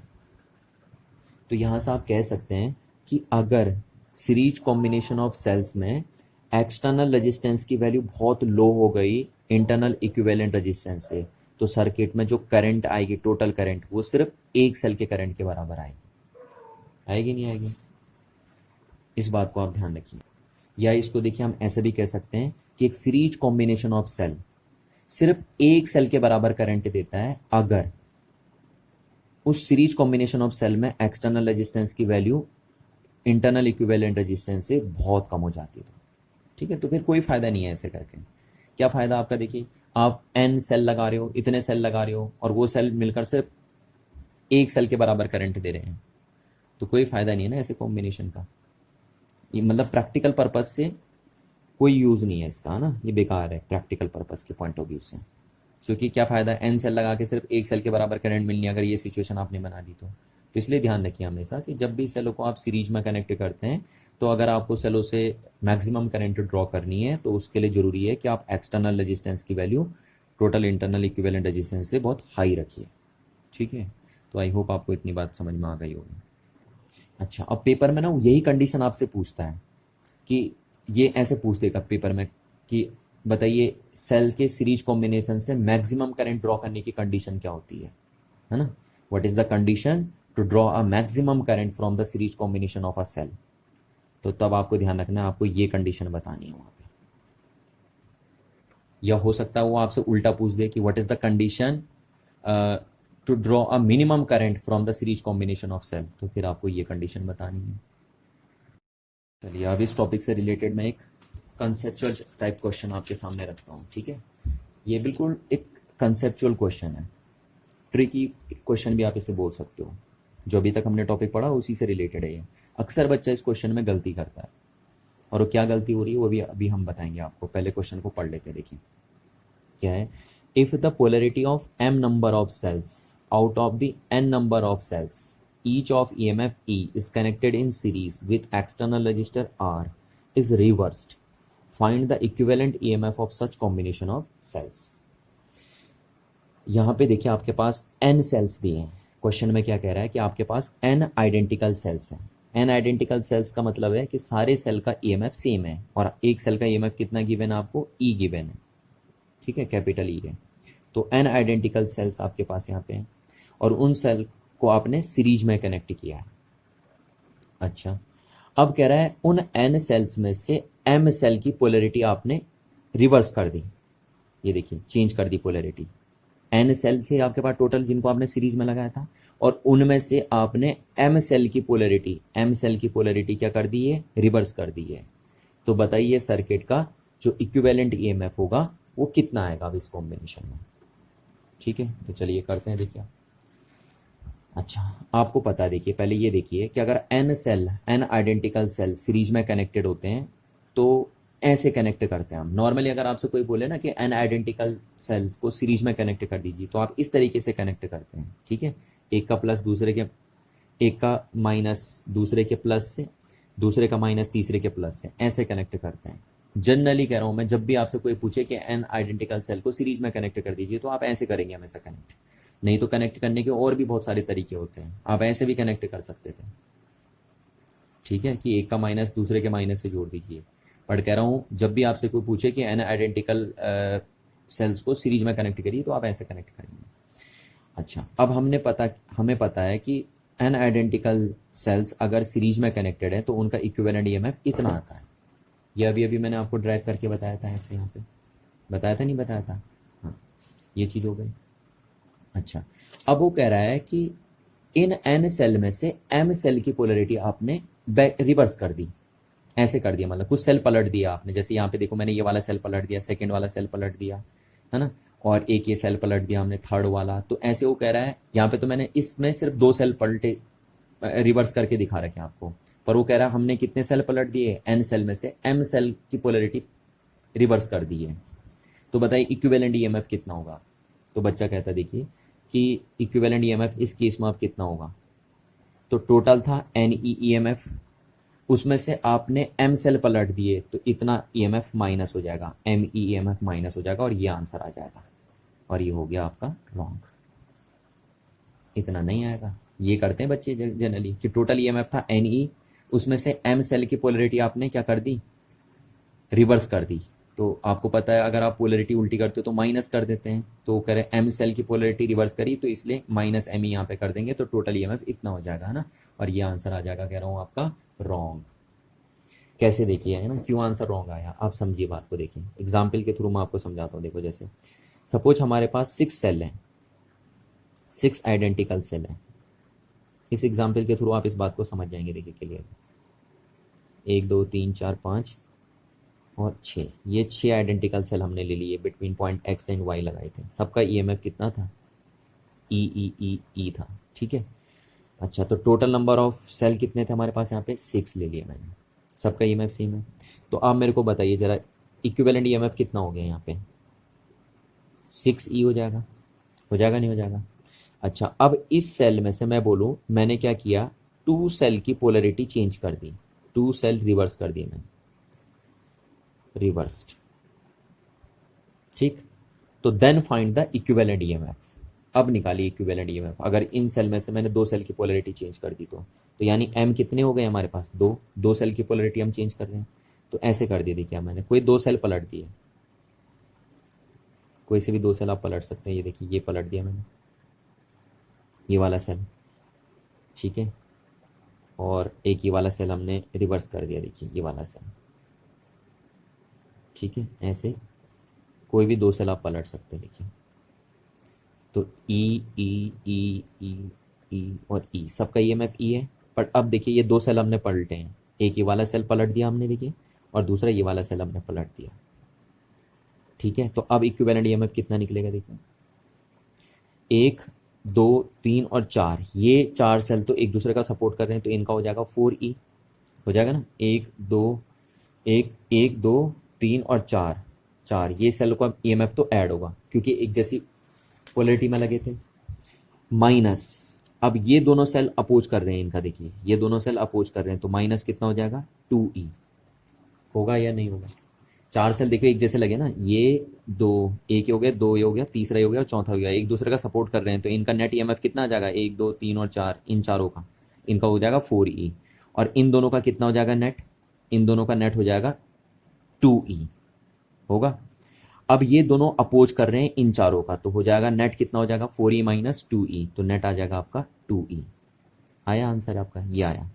तो यहाँ से आप कह सकते हैं कि अगर सीरीज कॉम्बिनेशन ऑफ सेल्स में एक्सटर्नल रेजिस्टेंस की वैल्यू बहुत लो हो गई इंटरनल इक्विवेलेंट रेजिस्टेंस से, तो सर्किट में जो करंट आएगी, टोटल करंट, वो सिर्फ एक सेल के करंट के बराबर आएगी नहीं आएगी? इस बात को आप ध्यान रखिए। या इसको देखिए, हम ऐसे भी कह सकते हैं कि एक सीरीज कॉम्बिनेशन ऑफ सेल सिर्फ एक सेल के बराबर करंट देता है अगर उस सीरीज कॉम्बिनेशन ऑफ सेल में एक्सटर्नल रेजिस्टेंस की वैल्यू इंटरनल इक्विवेलेंट रेजिस्टेंस से बहुत कम हो जाती है। ठीक है, तो फिर कोई फ़ायदा नहीं है ऐसे करके। क्या फ़ायदा आपका, देखिए आप n सेल लगा रहे हो, इतने सेल लगा रहे हो, और वो सेल मिलकर सिर्फ एक सेल के बराबर करंट दे रहे हैं, तो कोई फ़ायदा नहीं है ना ऐसे कॉम्बिनेशन का। ये मतलब प्रैक्टिकल पर्पस से कोई यूज़ नहीं है इसका, है ना, ये बेकार है प्रैक्टिकल पर्पस के पॉइंट ऑफ व्यू से। क्योंकि क्या फ़ायदा है n सेल लगा के सिर्फ एक सेल के बराबर करंट मिलनी है, अगर ये सिचुएशन आपने बना दी तो इसलिए ध्यान रखिए हमेशा कि जब भी सेलों को आप सीरीज में कनेक्ट करते हैं, तो अगर आपको सेलों से मैक्सिमम करंट ड्रॉ करनी है तो उसके लिए ज़रूरी है कि आप एक्सटर्नल रेजिस्टेंस की value total internal equivalent resistance से बहुत हाई रखिए। ठीक है, तो आई होप आपको इतनी बात समझ में आ गई होगी। अच्छा, अब पेपर में ना यही कंडीशन आपसे पूछता है कि ये ऐसे पूछ देगा पेपर में कि बताइए सेल के सीरीज कॉम्बिनेशन से मैक्सिमम करंट ड्रॉ करने की कंडीशन क्या होती है ना, what is the condition to draw a maximum current from the series combination of a cell. तो तब आपको ध्यान रखना है, आपको ये कंडीशन बतानी है वहां पे। या हो सकता है वो आपसे उल्टा पूछ दे कि what is the condition to draw a minimum current from the series combination of cell, तो फिर आपको ये कंडीशन बतानी है। चलिए अब इस टॉपिक से रिलेटेड मैं एक कंसेप्चुअल टाइप क्वेश्चन आपके सामने रखता हूँ। ठीक है, ये बिल्कुल एक कंसेप्चुअल क्वेश्चन है, ट्रिकी क्वेश्चन भी आप इसे बोल सकते हो। जो अभी तक हमने टॉपिक पढ़ा उसी से रिलेटेड है ये। अक्सर बच्चा इस क्वेश्चन में गलती करता है, और वो क्या गलती हो रही है वो भी अभी हम बताएंगे आपको। पहले क्वेश्चन को पढ़ लेते हैं, देखिए क्या है। If the polarity of m number of cells out of the n number of cells each of EMF E is connected in series with external resistor R is reversed, find the equivalent EMF of such combination of cells। यहाँ पे देखिए आपके पास n sales दिए हैं। Question में क्या कह रहा है कि आपके पास n आइडेंटिकल सेल्स हैं। n आइडेंटिकल सेल्स का मतलब है कि सारे सेल का EMF सेम है, और एक सेल का EMF कितना गिवन है आपको, E गिवन है। ठीक है, कैपिटल E है। तो n आइडेंटिकल सेल्स आपके पास यहाँ पे हैं, और उन सेल को आपने सीरीज में कनेक्ट किया है। अच्छा, अब कह रहा है उन n सेल्स में से m सेल की पोलरिटी आपने रिवर्स कर दी। ये देखिए चेंज कर दी पोलरिटी। n सेल से आपके पास टोटल जिनको आपने सीरीज में लगाया था, और उनमें से आपने m सेल की पोलरिटी क्या कर दी है, रिवर्स कर दी है। तो बताइए सर्किट का जो इक्विवेलेंट ईएमएफ होगा वो कितना आएगा अब इस कॉम्बिनेशन में। ठीक है, तो चलिए करते हैं, देखिए। अच्छा, आपको पता है, देखिए पहले ये देखिए कि अगर n आइडेंटिकल सेल सीरीज में कनेक्टेड होते हैं तो ऐसे कनेक्ट करते हैं हम। नॉर्मली अगर आपसे कोई बोले ना कि n आइडेंटिकल सेल्स को सीरीज में कनेक्ट कर दीजिए, तो आप इस तरीके से कनेक्ट करते हैं। ठीक है, एक का प्लस दूसरे के, एक का माइनस दूसरे के प्लस से, दूसरे का माइनस तीसरे के प्लस से, ऐसे कनेक्ट करते हैं। जनरली कह रहा हूं मैं, जब भी आपसे कोई पूछे कि n आइडेंटिकल सेल को सीरीज में कनेक्ट कर दीजिए, तो आप ऐसे करेंगे हमेशा कनेक्ट। नहीं तो कनेक्ट करने के और भी बहुत सारे तरीके होते हैं, आप ऐसे भी कनेक्ट कर सकते थे। ठीक है, कि एक का माइनस दूसरे के माइनस से जोड़ दीजिए। पर कह रहा हूँ जब भी आपसे कोई पूछे कि n आइडेंटिकल सेल्स को सीरीज में कनेक्ट करिए, तो आप ऐसे कनेक्ट करेंगे। अच्छा, अब हमें पता है कि n आइडेंटिकल सेल्स अगर सीरीज में कनेक्टेड है तो उनका इक्विवेलेंट ईएमएफ इतना आता है। ये अभी मैंने आपको ड्राइव करके बताया था, ऐसे यहाँ पे बताया था, नहीं बताया था, हाँ ये चीज़ हो गई। अच्छा, अब वो कह रहा है कि इन n सेल में से m सेल की पोलरिटी आपने रिवर्स कर दी, ऐसे कर दिया, मतलब कुछ सेल पलट दिया आपने। जैसे यहाँ पे देखो, मैंने ये वाला सेल पलट दिया, सेकंड वाला सेल पलट दिया, है ना, और एक ये सेल पलट दिया हमने, थर्ड वाला। तो ऐसे वो कह रहा है, यहाँ पे तो मैंने इसमें सिर्फ 2 सेल पलटे रिवर्स करके दिखा रखे हैं आपको, पर वो कह रहा है हमने कितने सेल पलट दिए, n सेल में से m सेल की पोलरिटी रिवर्स कर दी है। तो बताइए इक्विवेलेंट ईएमएफ कितना होगा। तो बच्चा कहता है देखिए कि इक्विवेलेंट ईएमएफ इस केस में आप कितना होगा, तो टोटल था NE ईएमएफ, उसमें से आपने m सेल पलट दिए तो इतना ईएमएफ माइनस हो जाएगा, ME ईएमएफ माइनस हो जाएगा, और ये आंसर आ जाएगा। और ये हो गया आपका रॉन्ग, इतना नहीं आएगा। ये करते हैं बच्चे जनरली कि टोटल ईएमएफ था NE, उसमें से m सेल की पोलरिटी आपने क्या कर दी, रिवर्स कर दी। तो आपको पता है अगर आप पोलरिटी उल्टी करते हो तो माइनस कर देते हैं, तो कह रहे m सेल की पोलरिटी रिवर्स करी तो इसलिए माइनस ME यहाँ पे कर देंगे, तो टोटल ईएमएफ इतना हो जाएगा, है ना। और ये आंसर आ जाएगा, कह रहा हूँ आपका रॉन्ग। कैसे देखिए, है ना, क्यों आंसर रॉन्ग आया, आप समझिए बात को। देखिए एग्जाम्पल के थ्रू मैं आपको समझाता हूँ। देखो जैसे सपोज हमारे पास 6 सेल हैं, 6 आइडेंटिकल सेल हैं। इस एग्जाम्पल के थ्रू आप इस बात को समझ जाएंगे, देखिए क्लियर। 1 2 3 4 5 और 6, ये 6 आइडेंटिकल सेल हमने ले लिए, between point X and Y लगाए थे। सबका ईएमएफ कितना था? ई ई ई ई था, ठीक है। अच्छा, तो टोटल नंबर ऑफ सेल कितने थे हमारे पास यहाँ पे? 6 ले लिए मैंने, सबका ईएमएफ सेम है। तो आप मेरे को बताइए जरा, इक्विवेलेंट ईएमएफ कितना हो गया यहाँ पे? 6E हो जाएगा नहीं हो जाएगा? अच्छा, अब इस सेल में से मैं बोलूँ, मैंने क्या किया, 2 सेल की पोलरिटी चेंज कर दी, 2 सेल रिवर्स कर दिए मैंने, रिवर्स्ड, ठीक। तो then find the equivalent EMF. अब निकालिए इक्विवेलेंट ईएमएफ। अगर इन सेल में से मैंने 2 सेल की पोलरिटी चेंज कर दी तो यानी एम कितने हो गए हमारे पास? 2 सेल की पोलरिटी हम चेंज कर रहे हैं, तो ऐसे कर दिए। देखिए मैंने कोई 2 सेल पलट दिए, कोई से भी 2 सेल आप पलट सकते हैं। ये देखिए, ये पलट दिया मैंने, ये वाला सेल, ठीक है। और एक ये वाला सेल हमने रिवर्स कर दिया, देखिए ये वाला सेल, ठीक है। ऐसे कोई भी 2 सेल आप पलट सकते हैं, देखिए। तो ई ई ई ई ई और ई, सबका ईएमएफ ई है। पर अब देखिए ये 2 सेल हमने पलटे हैं, एक ये वाला सेल पलट दिया हमने, देखिए, और दूसरा ये वाला सेल हमने पलट दिया, ठीक है। तो अब इक्विवेलेंट ईएमएफ कितना निकलेगा? देखिए 1 2 3 और 4, ये 4 सेल तो एक दूसरे का सपोर्ट कर रहे हैं, तो इनका हो जाएगा 4E, हो जाएगा ना। 1 2 1 2 3 और 4, 4 ये सेल का ईएमएफ तो ऐड होगा क्योंकि एक जैसी पोलरिटी में लगे थे। माइनस, अब ये दोनों सेल अपोज कर रहे हैं इनका, देखिए ये दोनों सेल अपोज कर रहे हैं, तो माइनस कितना हो जाएगा? 2E, होगा या नहीं होगा? 4 सेल देखिए एक जैसे लगे ना, ये 2, एक ये हो गया, 2 ये हो गया, तीसरा ये हो गया और चौथा हो गया, एक दूसरे का सपोर्ट कर रहे हैं, तो इनका नेट ईएमएफ कितना आ जाएगा? 1 2 3 और 4, इन चारों का, इनका हो जाएगा 4E। और इन दोनों का कितना हो जाएगा नेट? इन दोनों का नेट हो जाएगा 2E, होगा। अब ये दोनों अपोज कर रहे हैं इन चारों का, तो हो जाएगा नेट कितना हो जाएगा? 4E माइनस 2E, तो नेट आ जाएगा आपका 2E। आया आंसर आपका? ये आया।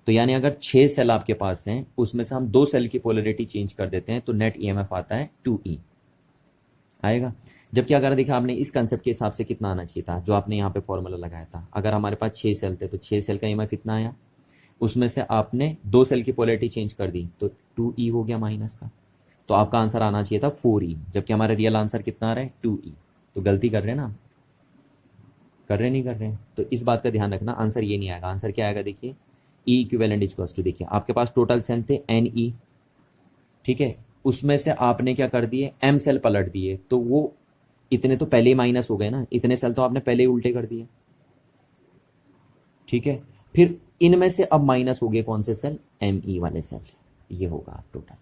तो यानी अगर 6 सेल आपके पास हैं, उसमें से हम 2 सेल की पोलरिटी चेंज कर देते हैं, तो नेट ईएमएफ आता है 2E, आएगा। जबकि अगर देखा आपने इस कंसेप्ट के हिसाब से कितना आना चाहिए था, जो आपने यहाँ पे फॉर्मूला लगाया था, अगर हमारे पास 6 सेल थे तो 6 सेल का ईएमएफ कितना आया, उसमें से आपने 2 सेल की पोलरिटी चेंज कर दी, तो 2E हो गया माइनस का। तो आपका आंसर आना चाहिए था 4E, जबकि हमारा रियल आंसर कितना आ रहा है? 2E। तो गलती कर रहे हैं ना, कर रहे नहीं कर रहे हैं? तो इस बात का ध्यान रखना, आंसर ये नहीं आएगा। आंसर क्या आएगा? देखिए ई इक्विवेलेंट इक्वल्स टू, देखिए आपके पास टोटल सेल थे NE, ठीक है, उसमें से आपने क्या कर दिए? M सेल पलट दिए, तो वो इतने तो पहले ही माइनस हो गए ना, इतने सेल तो आपने पहले ही उल्टे कर दिए, ठीक है। फिर इनमें से अब माइनस हो गए कौन से सेल? ME वाले सेल, ये होगा टोटल।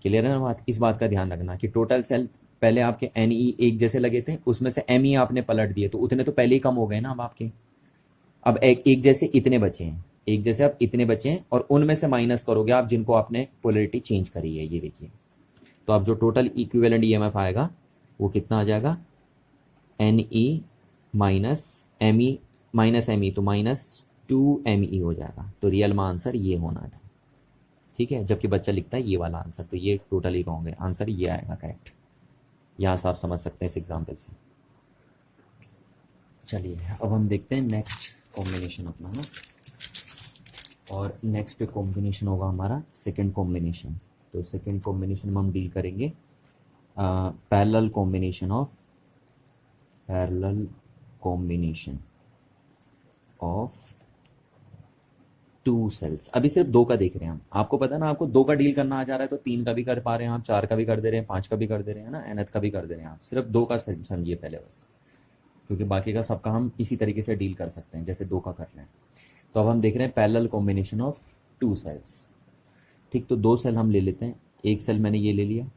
क्लियर है ना बात? इस बात का ध्यान रखना कि टोटल सेल पहले आपके NE एक जैसे लगे थे, उसमें से ME आपने पलट दिए, तो उतने तो पहले ही कम हो गए ना अब आपके। अब एक जैसे इतने बचे हैं, एक जैसे अब इतने बचे हैं, और उनमें से माइनस करोगे आप जिनको आपने पोलरिटी चेंज करी है, ये देखिए। तो अब जो टोटल इक्विवेलेंट ईएमएफ आएगा वो कितना आ जाएगा? NE minus ME minus ME, तो माइनस 2ME हो जाएगा। तो रियल में आंसर ये होना था, ठीक है। जबकि बच्चा लिखता है ये वाला आंसर, तो ये टोटली रॉन्ग है, आंसर ये आएगा करेक्ट। यहाँ से आप समझ सकते हैं इस एग्जाम्पल से। चलिए अब हम देखते हैं नेक्स्ट कॉम्बिनेशन अपना ना, और नेक्स्ट कॉम्बिनेशन होगा हमारा सेकंड कॉम्बिनेशन। तो सेकंड कॉम्बिनेशन में हम डील करेंगे पैरेलल कॉम्बिनेशन ऑफ 2 सेल्स। अभी सिर्फ 2 का देख रहे हैं हम, आपको पता है ना, आपको 2 का डील करना आ जा रहा है तो 3 का भी कर पा रहे हैं आप, 4 का भी कर दे रहे हैं, 5 का भी कर दे रहे हैं ना, nth का भी कर दे रहे हैं आप। सिर्फ 2 का समझिए पहले बस, क्योंकि बाकी का सबका हम इसी तरीके से डील कर सकते हैं जैसे 2 का कर रहे हैं। तो अब हम देख रहे हैं पैरेलल कॉम्बिनेशन ऑफ 2 सेल्स, ठीक। तो 2 सेल हम ले लेते हैं, एक सेल मैंने ये ले लिया,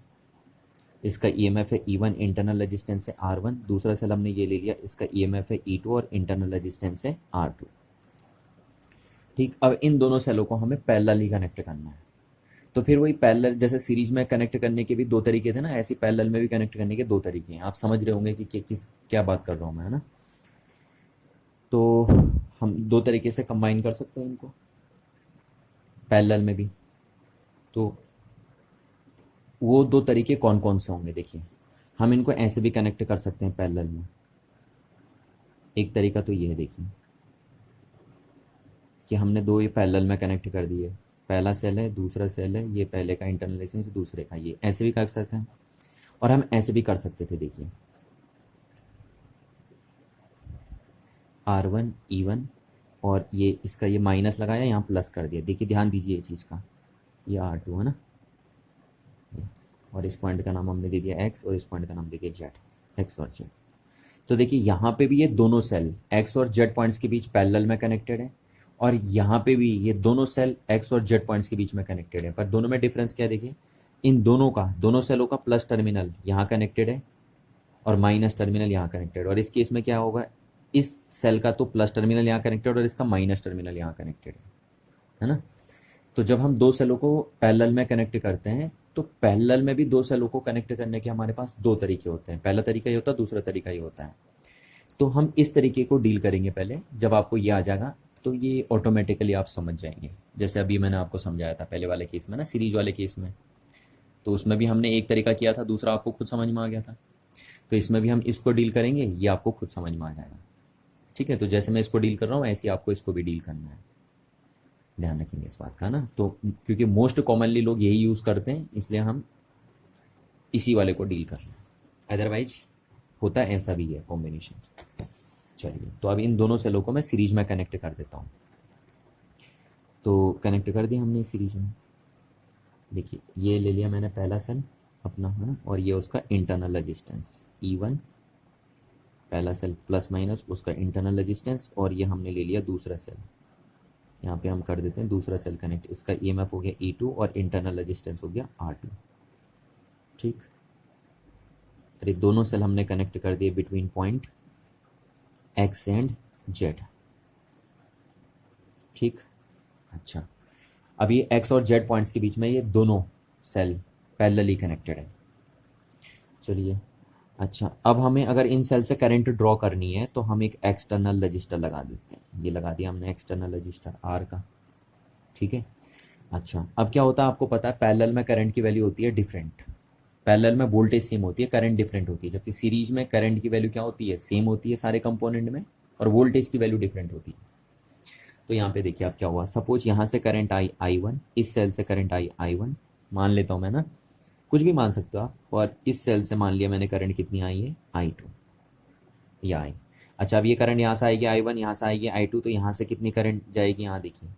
इसका ईएमएफ है E1, इंटरनल रेजिस्टेंस है R1। दूसरा सेल हमने ये ले लिया, इसका ईएमएफ है E2 और इंटरनल रेजिस्टेंस है R2, ठीक। अब इन दोनों सेलों को हमें पैरेलली कनेक्ट करना है। तो फिर वही पैरेलल, जैसे सीरीज में कनेक्ट करने के भी 2 तरीके थे ना, ऐसे पैरेलल में भी कनेक्ट करने के 2 तरीके हैं। आप समझ रहे होंगे कि क्या बात कर रहा हूँ मैं, है ना। तो हम 2 तरीके से कंबाइन कर सकते हैं इनको पैरेलल में भी। तो वो 2 तरीके कौन कौन से होंगे? देखिए हम इनको ऐसे भी कनेक्ट कर सकते हैं पैरेलल में। एक तरीका तो ये है, देखिए कि हमने दो ये पैरेलल में कनेक्ट कर दिए, पहला सेल है, दूसरा सेल है, ये पहले का इंटरनल रेजिस्टेंस, दूसरे का, ये ऐसे भी कर सकते हैं और हम ऐसे भी कर सकते थे। देखिए R1 E1 और ये इसका ये माइनस लगाया, यहाँ प्लस कर दिया। देखिए ध्यान दीजिए ये चीज़ का, ये R2 है ना, और इस पॉइंट का नाम हमने दे दिया x और इस पॉइंट का नाम दे दिया z, x और z। तो देखिए यहाँ पे भी ये दोनों सेल x और z पॉइंट्स के बीच पैरेलल में कनेक्टेड है और यहाँ पे भी ये दोनों सेल x और z पॉइंट्स के बीच में कनेक्टेड है। पर दोनों में डिफरेंस क्या है, देखिए इन दोनों का, दोनों सेलों का प्लस टर्मिनल यहाँ कनेक्टेड है और माइनस टर्मिनल यहाँ कनेक्टेड। और इस केस में क्या होगा, इस सेल का तो प्लस टर्मिनल यहाँ कनेक्टेड और इसका माइनस टर्मिनल यहाँ कनेक्टेड है ना। तो जब हम दो सेलों को पैरेलल में कनेक्ट करते हैं तो पैरेलल में भी दो सेलों को कनेक्ट करने के हमारे पास दो तरीके होते हैं। पहला तरीका ये होता है, दूसरा तरीका ये होता है। तो हम इस तरीके को डील करेंगे पहले। जब आपको ये आ जाएगा तो ये ऑटोमेटिकली आप समझ जाएंगे। जैसे अभी मैंने आपको समझाया था पहले वाले केस में ना, सीरीज वाले केस में, तो उसमें भी हमने एक तरीका किया था, दूसरा आपको खुद समझ में आ गया था। तो इसमें भी हम इसको डील करेंगे, ये आपको खुद समझ में आ जाएगा। ठीक है, तो जैसे मैं इसको डील कर रहा हूँ ऐसे ही आपको इसको भी डील करना है। ध्यान रखेंगे इस बात का ना। तो क्योंकि मोस्ट कॉमनली लोग यही यूज़ करते हैं, इसलिए हम इसी वाले को डील कर रहे हैं। अदरवाइज होता है ऐसा भी है कॉम्बिनेशन। चलिए, तो अब इन दोनों सेलों को मैं सीरीज में कनेक्ट कर देता हूँ। तो कनेक्ट कर दिया हमने सीरीज में। देखिए ये ले लिया मैंने पहला सेल अपना, है ना, और ये उसका इंटरनल रेजिस्टेंस E1, पहला सेल प्लस माइनस उसका इंटरनल रेजिस्टेंस, और ये हमने ले लिया दूसरा सेल। यहाँ पे हम कर देते हैं दूसरा सेल कनेक्ट, इसका EMF हो गया E2 और इंटरनल रेजिस्टेंस हो गया R2। ठीक, और ये दोनों सेल हमने कनेक्ट कर दिए between point X and Z। ठीक, अच्छा, अब ये X और Z पॉइंट्स के बीच में ये दोनों सेल पैरेलली कनेक्टेड है। चलिए, अच्छा, अब हमें अगर इन सेल से करंट ड्रॉ करनी है तो हम एक एक्सटर्नल रजिस्टर लगा देते हैं। ये लगा दिया हमने एक्सटर्नल रजिस्टर R का। ठीक है, अच्छा, अब क्या होता है आपको पता है, पैरेलल में करंट की वैल्यू होती है डिफरेंट। पैरेलल में वोल्टेज सेम होती है, करंट डिफरेंट होती है, जबकि सीरीज में करंट की वैल्यू क्या होती है, सेम होती है सारे कंपोनेंट में, और वोल्टेज की वैल्यू डिफरेंट होती है। तो यहाँ पे देखिए अब क्या हुआ, सपोज यहाँ से करंट आई I1, इस सेल से करंट आई I1 मान लेता हूँ मैं ना, कुछ भी मान सकते हो आप, और इस सेल से मान लिया मैंने करंट कितनी आई है I2, या आई। अच्छा, अब ये करंट यहाँ से आएगी I1, यहाँ से आएगी I2, तो यहाँ से कितनी करंट जाएगी, यहाँ देखिए,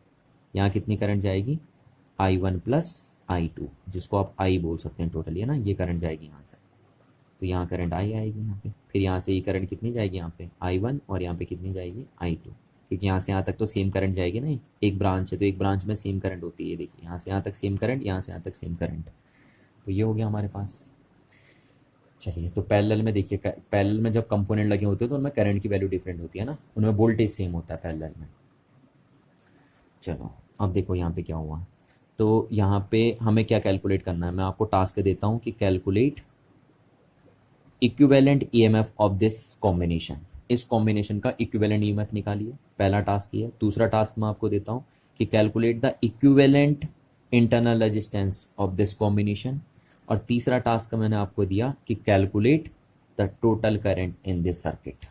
यहाँ कितनी करंट जाएगी, I1 प्लस I2, जिसको आप I बोल सकते हैं टोटली, है ना। ये करंट जाएगी यहाँ से, तो यहाँ करंट I आएगी यहाँ पे। फिर यहाँ से ये करंट कितनी जाएगी यहाँ पे I1, और यहाँ पे कितनी जाएगी I2, क्योंकि यहाँ से यहाँ तक तो सेम करंट जाएगी ना, एक ब्रांच है तो एक ब्रांच में सेम करंट होती है। देखिए यहाँ से यहाँ तक सेम करंट, यहाँ से यहाँ तक सेम करंट, तो ये हो गया हमारे पास। चलिए, तो पैरेलल में देखिए, पैरेलल में जब कंपोनेंट लगे होते हैं तो उनमें करंट की वैल्यू डिफरेंट होती है ना, उनमें वोल्टेज सेम होता है पैरेलल में। चलो, अब देखो यहाँ पे क्या हुआ। तो यहाँ पे हमें क्या कैलकुलेट करना है, मैं आपको टास्क देता हूँ कि calculate equivalent EMF of this combination. इस कॉम्बिनेशन का इक्विवेलेंट EMF निकालिए, पहला टास्क ये है। दूसरा टास्क मैं आपको देता हूँ कि calculate the equivalent internal resistance of this combination, और तीसरा टास्क मैंने आपको दिया कि calculate the total current in this circuit.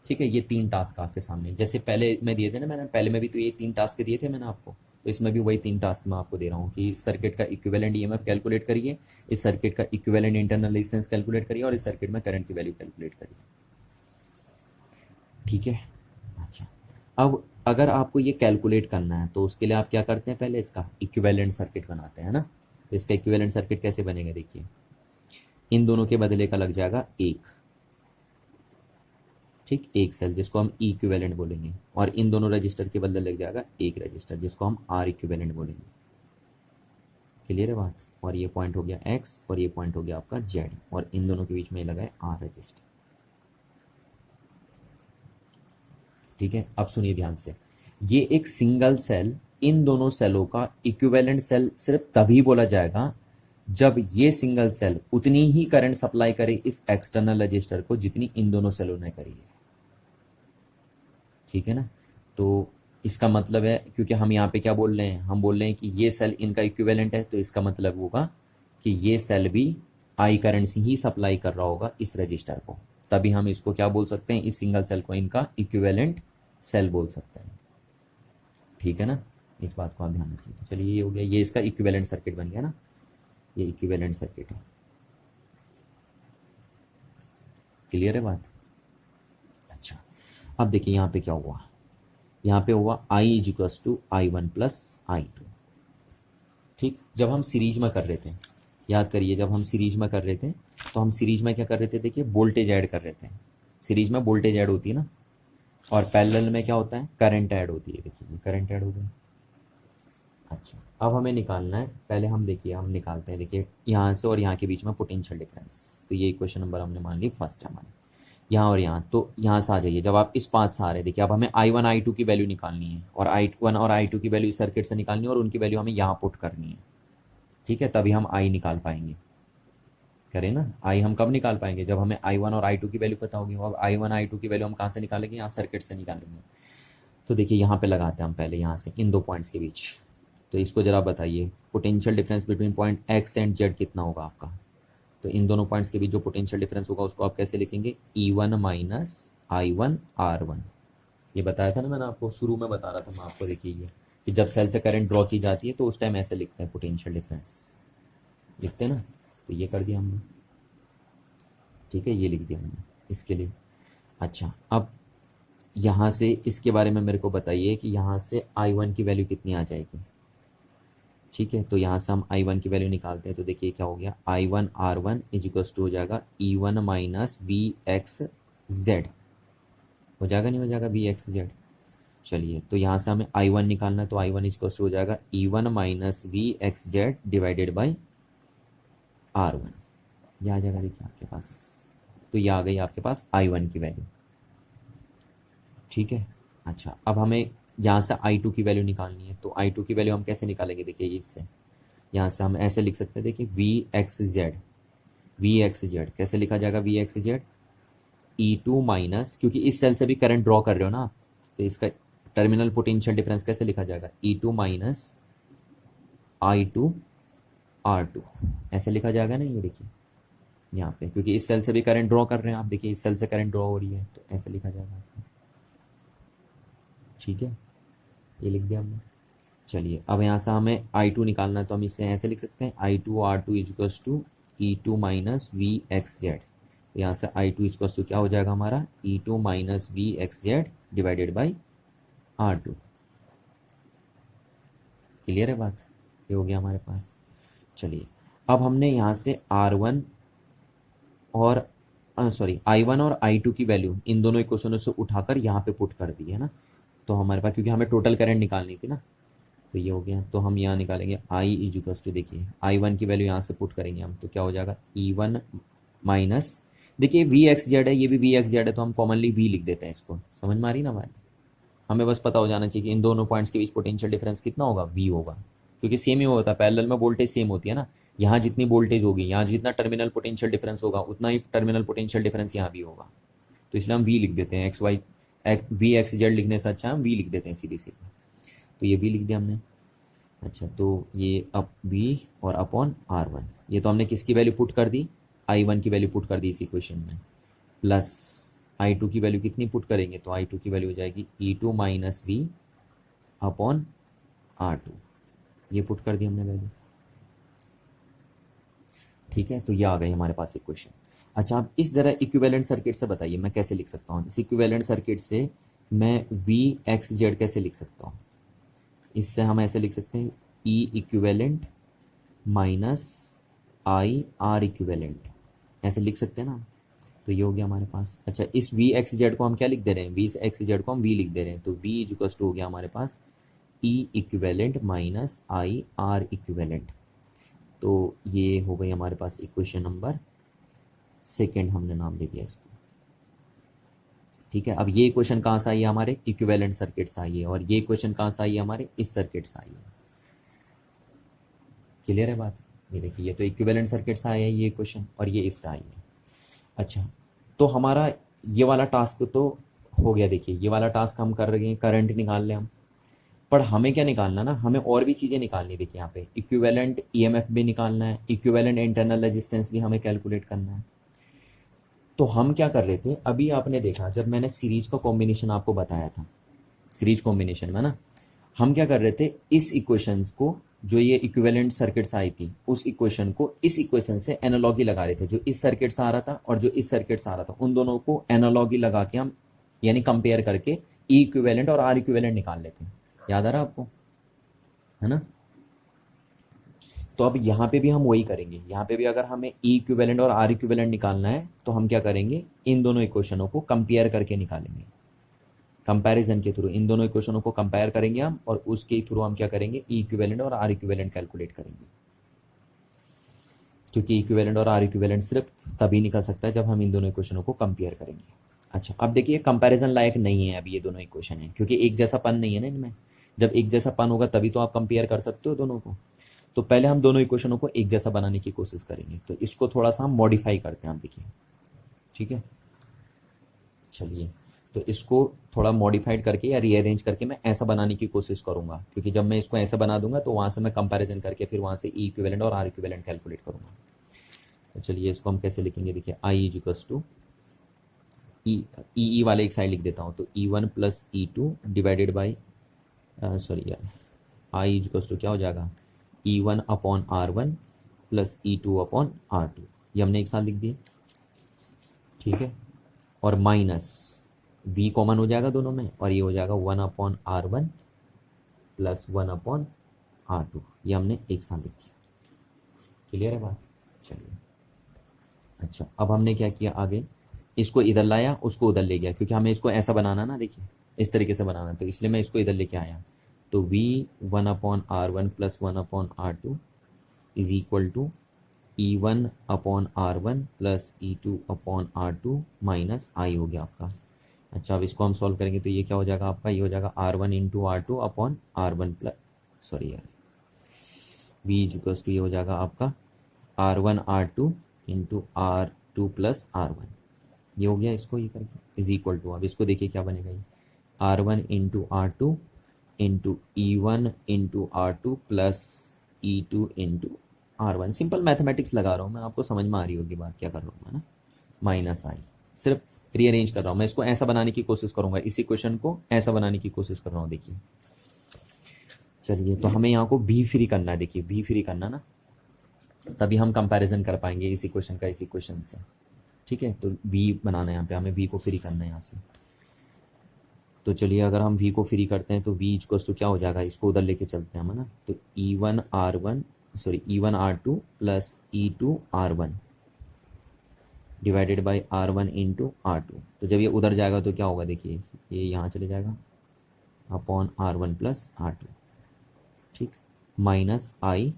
ठीक है, ये तीन टास्क आपके सामने, जैसे पहले में दिए थे ना, मैंने पहले में भी तो ये तीन टास्क दिए थे मैंने आपको, तो इसमें भी वही तीन टास्क मैं आपको दे रहा हूँ कि इस सर्किट का इक्विवेलेंट EMF कैलकुलेट करिए, इस सर्किट का इक्विवेलेंट इंटरनल रेजिस्टेंस कैलकुलेट करिए, और इस सर्किट में करंट की वैल्यू कैलकुलेट करिए। ठीक है, अच्छा, अब अगर आपको ये कैलकुलेट करना है तो उसके लिए आप क्या करते हैं, पहले इसका इक्विवेलेंट सर्किट बनाते हैं ना। तो इसका इक्विवेलेंट सर्किट कैसे बनेगा, देखिए, इन दोनों के बदले का लग जाएगा एक, ठीक, एक सेल जिसको हम E इक्विवेलेंट बोलेंगे, और इन दोनों रजिस्टर के बदले लग जाएगा एक रजिस्टर जिसको हम R इक्विवेलेंट बोलेंगे। क्लियर है बात। और ये पॉइंट हो गया X और ये पॉइंट हो गया आपका Z, और इन दोनों के बीच में लगा है R रजिस्टर। ठीक है, अब सुनिए ध्यान से, ये एक सिंगल सेल, इन दोनों सेलों का इक्विवेलेंट सेल सिर्फ तभी बोला जाएगा जब ये सिंगल सेल उतनी ही करंट सप्लाई करे इस एक्सटर्नल रजिस्टर को जितनी इन दोनों सेलों ने करी है। ठीक है ना, तो इसका मतलब है, क्योंकि हम यहाँ पे क्या बोल रहे हैं, हम बोल रहे हैं कि ये सेल इनका इक्विवेलेंट है, तो इसका मतलब होगा कि ये सेल भी I करंट से ही सप्लाई कर रहा होगा इस रजिस्टर को, तभी हम इसको क्या बोल सकते हैं, इस सिंगल सेल को इनका इक्विवेलेंट सेल बोल सकते हैं। ठीक है ना, इस बात को आप ध्यान रखिए। तो चलिए ये हो गया, ये इसका इक्विवेलेंट सर्किट बन गया ना, ये इक्विवेलेंट सर्किट है। क्लियर है बात? अच्छा, अब देखिए यहाँ पे क्या हुआ, यहाँ पे हुआ I is equals to I1 plus I2। ठीक, जब हम सीरीज में कर रहे थे, याद करिए जब हम सीरीज में कर रहे थे तो हम सीरीज में क्या कर रहे थे, देखिए वोल्टेज ऐड कर रहे थे। सीरीज में वोल्टेज ऐड होती है ना, और पैरेलल में क्या होता है, करंट ऐड होती है। देखिए करंट ऐड हो गई। अच्छा, अब हमें निकालना है, पहले हम देखिए हम निकालते हैं, देखिए यहाँ से और यहाँ के बीच में पोटेंशियल डिफरेंस। तो ये इक्वेशन नंबर हमने मान ली फर्स्ट है हमारे, यहाँ और यहाँ। तो यहाँ से आ जाइए, जब आप इस पाथ से आ रहे हैं, देखिए अब हमें I1 I2 की वैल्यू निकालनी है, और I1 और I2 की वैल्यू इस सर्किट से निकालनी है, और उनकी वैल्यू हमें यहाँ पुट करनी है। ठीक है, तभी हम I निकाल पाएंगे। करें ना, I हम कब निकाल पाएंगे, जब हमें I1 और I2 की वैल्यू पता होगी। अब I1 I2 की वैल्यू हम कहाँ से निकालेंगे, यहाँ सर्किट से निकालेंगे। तो देखिए यहाँ पे लगाते हैं हम पहले, यहाँ से इन दो पॉइंट्स के बीच। तो इसको जरा बताइए, potential difference between point X and Z कितना होगा आपका। तो इन दोनों पॉइंट्स के बीच जो पोटेंशियल डिफरेंस होगा उसको आप कैसे लिखेंगे, E1 माइनस I1 R1। ये बताया था ना मैंने आपको, शुरू में बता रहा था मैं आपको। देखिए ये कि जब सेल से करंट ड्रॉ की जाती है तो उस टाइम ऐसे लिखते हैं, पोटेंशियल डिफरेंस लिखते हैं ना। तो ये कर दिया हमने, ठीक है, ये लिख दिया मैंने इसके लिए। अच्छा, अब यहाँ से इसके बारे में मेरे को बताइए कि यहाँ से I1 की वैल्यू कितनी आ जाएगी। ठीक है, तो यहाँ से हम I1 की वैल्यू निकालते हैं। तो देखिए क्या हो गया, I1 R1 is equals to हो जाएगा E1 माइनस VXZ। हो जाएगा नहीं हो जाएगा VXZ। चलिए, तो यहाँ से हमें I1 निकालना है, तो I1 इज इक्वल्स टू हो जाएगा E1 minus VXZ divided by R1। ये आ जाएगा देखिए आपके पास। तो ये आ गई आपके पास I1 की वैल्यू। ठीक है, अच्छा, अब हमें यहाँ से I2 की वैल्यू निकालनी है। तो I2 की वैल्यू हम कैसे निकालेंगे, देखिए इससे, यहाँ से हम ऐसे लिख सकते हैं, देखिए VXZ कैसे लिखा जाएगा, VXZ E2 माइनस, क्योंकि इस सेल से भी करंट ड्रॉ कर रहे हो ना, तो इसका टर्मिनल पोटेंशियल डिफरेंस कैसे लिखा जाएगा, E2 माइनस I2 R2 ऐसे लिखा जाएगा ना। ये देखिए यहाँ पे, क्योंकि इस सेल से भी करंट ड्रॉ कर रहे हैं आप, देखिए इस सेल से करंट ड्रॉ हो रही है, तो ऐसे लिखा जाएगा। ठीक है, ये लिख दिया हमने। चलिए, अब यहाँ से हमें I2 निकालना है, तो हम इसे ऐसे लिख सकते हैं, I2 R2 equals to E2 minus VXZ। तो यहाँ से I2 इजक्वल्स टू क्या हो जाएगा हमारा, E2 minus VXZ divided by R2। Clear है बात, ये हो गया हमारे पास। चलिए, अब हमने यहाँ से R1 और I1 और I2 की वैल्यू इन दोनों इक्वेशनों से उठाकर यहाँ पे पुट कर दी है ना। तो हमारे पास, क्योंकि हमें टोटल करंट निकालनी थी ना, तो ये हो गया। तो हम यहाँ निकालेंगे I इज इक्वल्स टू, देखिए I1 की वैल्यू यहाँ से पुट करेंगे हम, तो क्या हो जाएगा, E1 माइनस, देखिए VXZ है, ये भी VXZ है, तो हम कॉमनली V लिख देते हैं इसको। समझ में आ रही ना बात, हमें बस पता हो जाना चाहिए कि इन दोनों पॉइंट्स के बीच पोटेंशियल डिफरेंस कितना होगा, V होगा, क्योंकि सेम ही होता है, पैरेलल में वोल्टेज सेम होती है ना। यहाँ जितनी वोल्टेज होगी, यहाँ जितना टर्मिनल पोटेंशियल डिफरेंस होगा, उतना ही टर्मिनल पोटेंशियल डिफरेंस यहाँ भी होगा। तो इसलिए हम V लिख देते हैं, VXZ लिखने से अच्छा हम V लिख देते हैं सीधी सीधी। तो ये V लिख दिया हमने। अच्छा, तो ये अप V और अपॉन R1, ये तो हमने किसकी वैल्यू पुट कर दी, I1 की वैल्यू पुट कर दी इस इक्वेशन में, प्लस I2 की वैल्यू कितनी पुट करेंगे, तो I2 की वैल्यू हो जाएगी E2 minus V upon R2। ये पुट कर दी हमने वैल्यू। ठीक है, तो ये आ गई हमारे पास इक्वेशन। अच्छा, अब इस जरा इक्विवेलेंट सर्किट से बताइए मैं कैसे लिख सकता हूँ। इस इक्विवेलेंट सर्किट से मैं VXZ कैसे लिख सकता हूँ, इससे हम ऐसे लिख सकते हैं, E equivalent minus I R equivalent, ऐसे लिख सकते हैं ना। तो ये हो गया हमारे पास। अच्छा, इस VXZ को हम क्या लिख दे रहे हैं, VXZ को हम V लिख दे रहे हैं, तो V इक्वल्स टू हो गया हमारे पास E equivalent minus I R equivalent. तो ये हो गई हमारे पास इक्वेशन नंबर सेकेंड, हमने नाम दे दिया इसको। ठीक है, अब ये इक्वेशन कहाँ से आई है, हमारे इक्विवेलेंट सर्किट से आई है, और ये इक्वेशन कहाँ से आई है, हमारे इस सर्किट से आई है। क्लियर है बात, ये देखिए ये तो इक्विवेलेंट सर्किट से आया है ये इक्वेशन, और ये इससे आई है। अच्छा, तो हमारा ये वाला टास्क तो हो गया। देखिए ये वाला टास्क हम कर रहे हैं, करंट निकाल लें हम, पर हमें क्या निकालना ना, हमें और भी चीज़ें निकालनी। देखिए यहाँ पे इक्विवेलेंट EMF भी निकालना है, इक्विवेलेंट इंटरनल रेजिस्टेंस भी हमें कैलकुलेट करना है। तो हम क्या कर रहे थे, अभी आपने देखा जब मैंने सीरीज का कॉम्बिनेशन आपको बताया था, सीरीज कॉम्बिनेशन में ना हम क्या कर रहे थे, इस इक्वेशन को, जो ये इक्विवेलेंट सर्किट्स आई थी, उस इक्वेशन को इस इक्वेशन से एनालॉगी लगा रहे थे। जो इस सर्किट से आ रहा था और जो इस सर्किट से आ रहा था, उन दोनों को एनालॉगी लगा के हम, यानी कंपेयर करके ई इक्विवेलेंट और आर इक्विवेलेंट निकाल लेते हैं। याद आ रहा आपको, है ना? तो अब यहाँ पे भी हम वही करेंगे। यहाँ पे भी अगर हमें ई इक्विवेलेंट और आर इक्विवेलेंट निकालना है तो हम क्या करेंगे, इन दोनों इक्वेशनों को कंपेयर करके निकालेंगे। कंपैरिजन के थ्रू इन दोनों इक्वेशनों को कंपेयर करेंगे हम, और उसके थ्रू हम क्या करेंगे, ई इक्विवेलेंट और आर इक्विवेलेंट कैलकुलेट करेंगे। क्योंकि इक्विवेलेंट और आर इक्विवेलेंट सिर्फ तभी निकल सकता है जब हम इन दोनों इक्वेशनों को कंपेयर करेंगे। अच्छा, अब देखिए कंपैरिजन लायक नहीं है अभी ये दोनों इक्वेशन है, क्योंकि एक जैसा पन नहीं है ना इनमें। जब एक जैसा पन होगा तभी तो आप कंपेयर कर सकते हो दोनों को। तो पहले हम दोनों इक्वेशनों को एक जैसा बनाने की कोशिश करेंगे। तो इसको थोड़ा सा हम मॉडिफाई करते हैं, आप देखिए, ठीक है। चलिए, तो इसको थोड़ा मॉडिफाइड करके या रीअरेंज करके मैं ऐसा बनाने की कोशिश करूंगा, क्योंकि जब मैं इसको ऐसा बना दूंगा तो वहां से मैं कंपैरिजन करके फिर वहां से ई इक्विवेलेंट और आर इक्विवेलेंट कैलकुलेट करूंगा। तो चलिए, इसको हम कैसे लिखेंगे, देखिए, आई इज इक्वल्स टू ई वाले एक साइड लिख देता हूँ, तो E1 plus E2 divided by, sorry यार, आई इज इक्वल्स टू क्या हो जाएगा, E1 upon R1 plus E2 upon R2। ये हमने एक साथ लिख दिए, ठीक है। और माइनस V कॉमन हो जाएगा दोनों में, और ये हो जाएगा 1 upon R1 plus 1 upon R2। ये हमने एक साथ लिख दिया। क्लियर है बात? चलिए, अच्छा, अब हमने क्या किया, आगे इसको इधर लाया, उसको उधर ले गया, क्योंकि हमें इसको ऐसा बनाना ना, देखिए इस तरीके से बनाना, तो इसलिए मैं इसको इधर लेके आया। तो V 1 upon R1 plus 1 upon R2 is equal to E1 upon R1 plus E2 upon R2 minus I हो गया आपका। अच्छा, अब इसको हम सॉल्व करेंगे तो ये क्या हो जाएगा आपका, ये हो जाएगा R1 into R2 upon R1 plus, sorry यार, V इक्वल्स टू ये हो जाएगा आपका R1 R2 into R2 plus R1। ये हो गया, इसको ये करके इज इक्वल टू, अब इसको देखिए क्या बनेगा, ये R1 into R2 into E1 into R2 plus E2 into R1। Simple mathematics लगा रहा हूँ मैं, आपको समझ में आ रही होगी बात क्या कर रहा हूँ मैं ना, माइनस आई, सिर्फ रीअरेंज कर रहा हूँ मैं। इसको ऐसा बनाने की कोशिश करूंगा, इस इक्वेशन को ऐसा बनाने की कोशिश कर रहा हूँ, देखिए। चलिए, तो हमें यहाँ को भी फ्री करना है, देखिए भी फ्री करना ना, तभी हम कंपैरिजन कर पाएंगे इस इक्वेशन का इस इक्वेशन से, ठीक है। तो v बनाना है यहाँ पे, हमें v को फ्री करना है यहाँ से। तो चलिए, अगर हम v को फ्री करते हैं तो v इक्वल्स टू क्या हो जाएगा, इसको उधर लेके चलते हैं हम, है ना। तो E1 R2 plus E2 R1 divided by R1 into R2। तो जब ये उधर जाएगा तो क्या होगा, देखिए ये यहाँ चले जाएगा अपॉन R1 प्लस R2, ठीक, माइनस आई,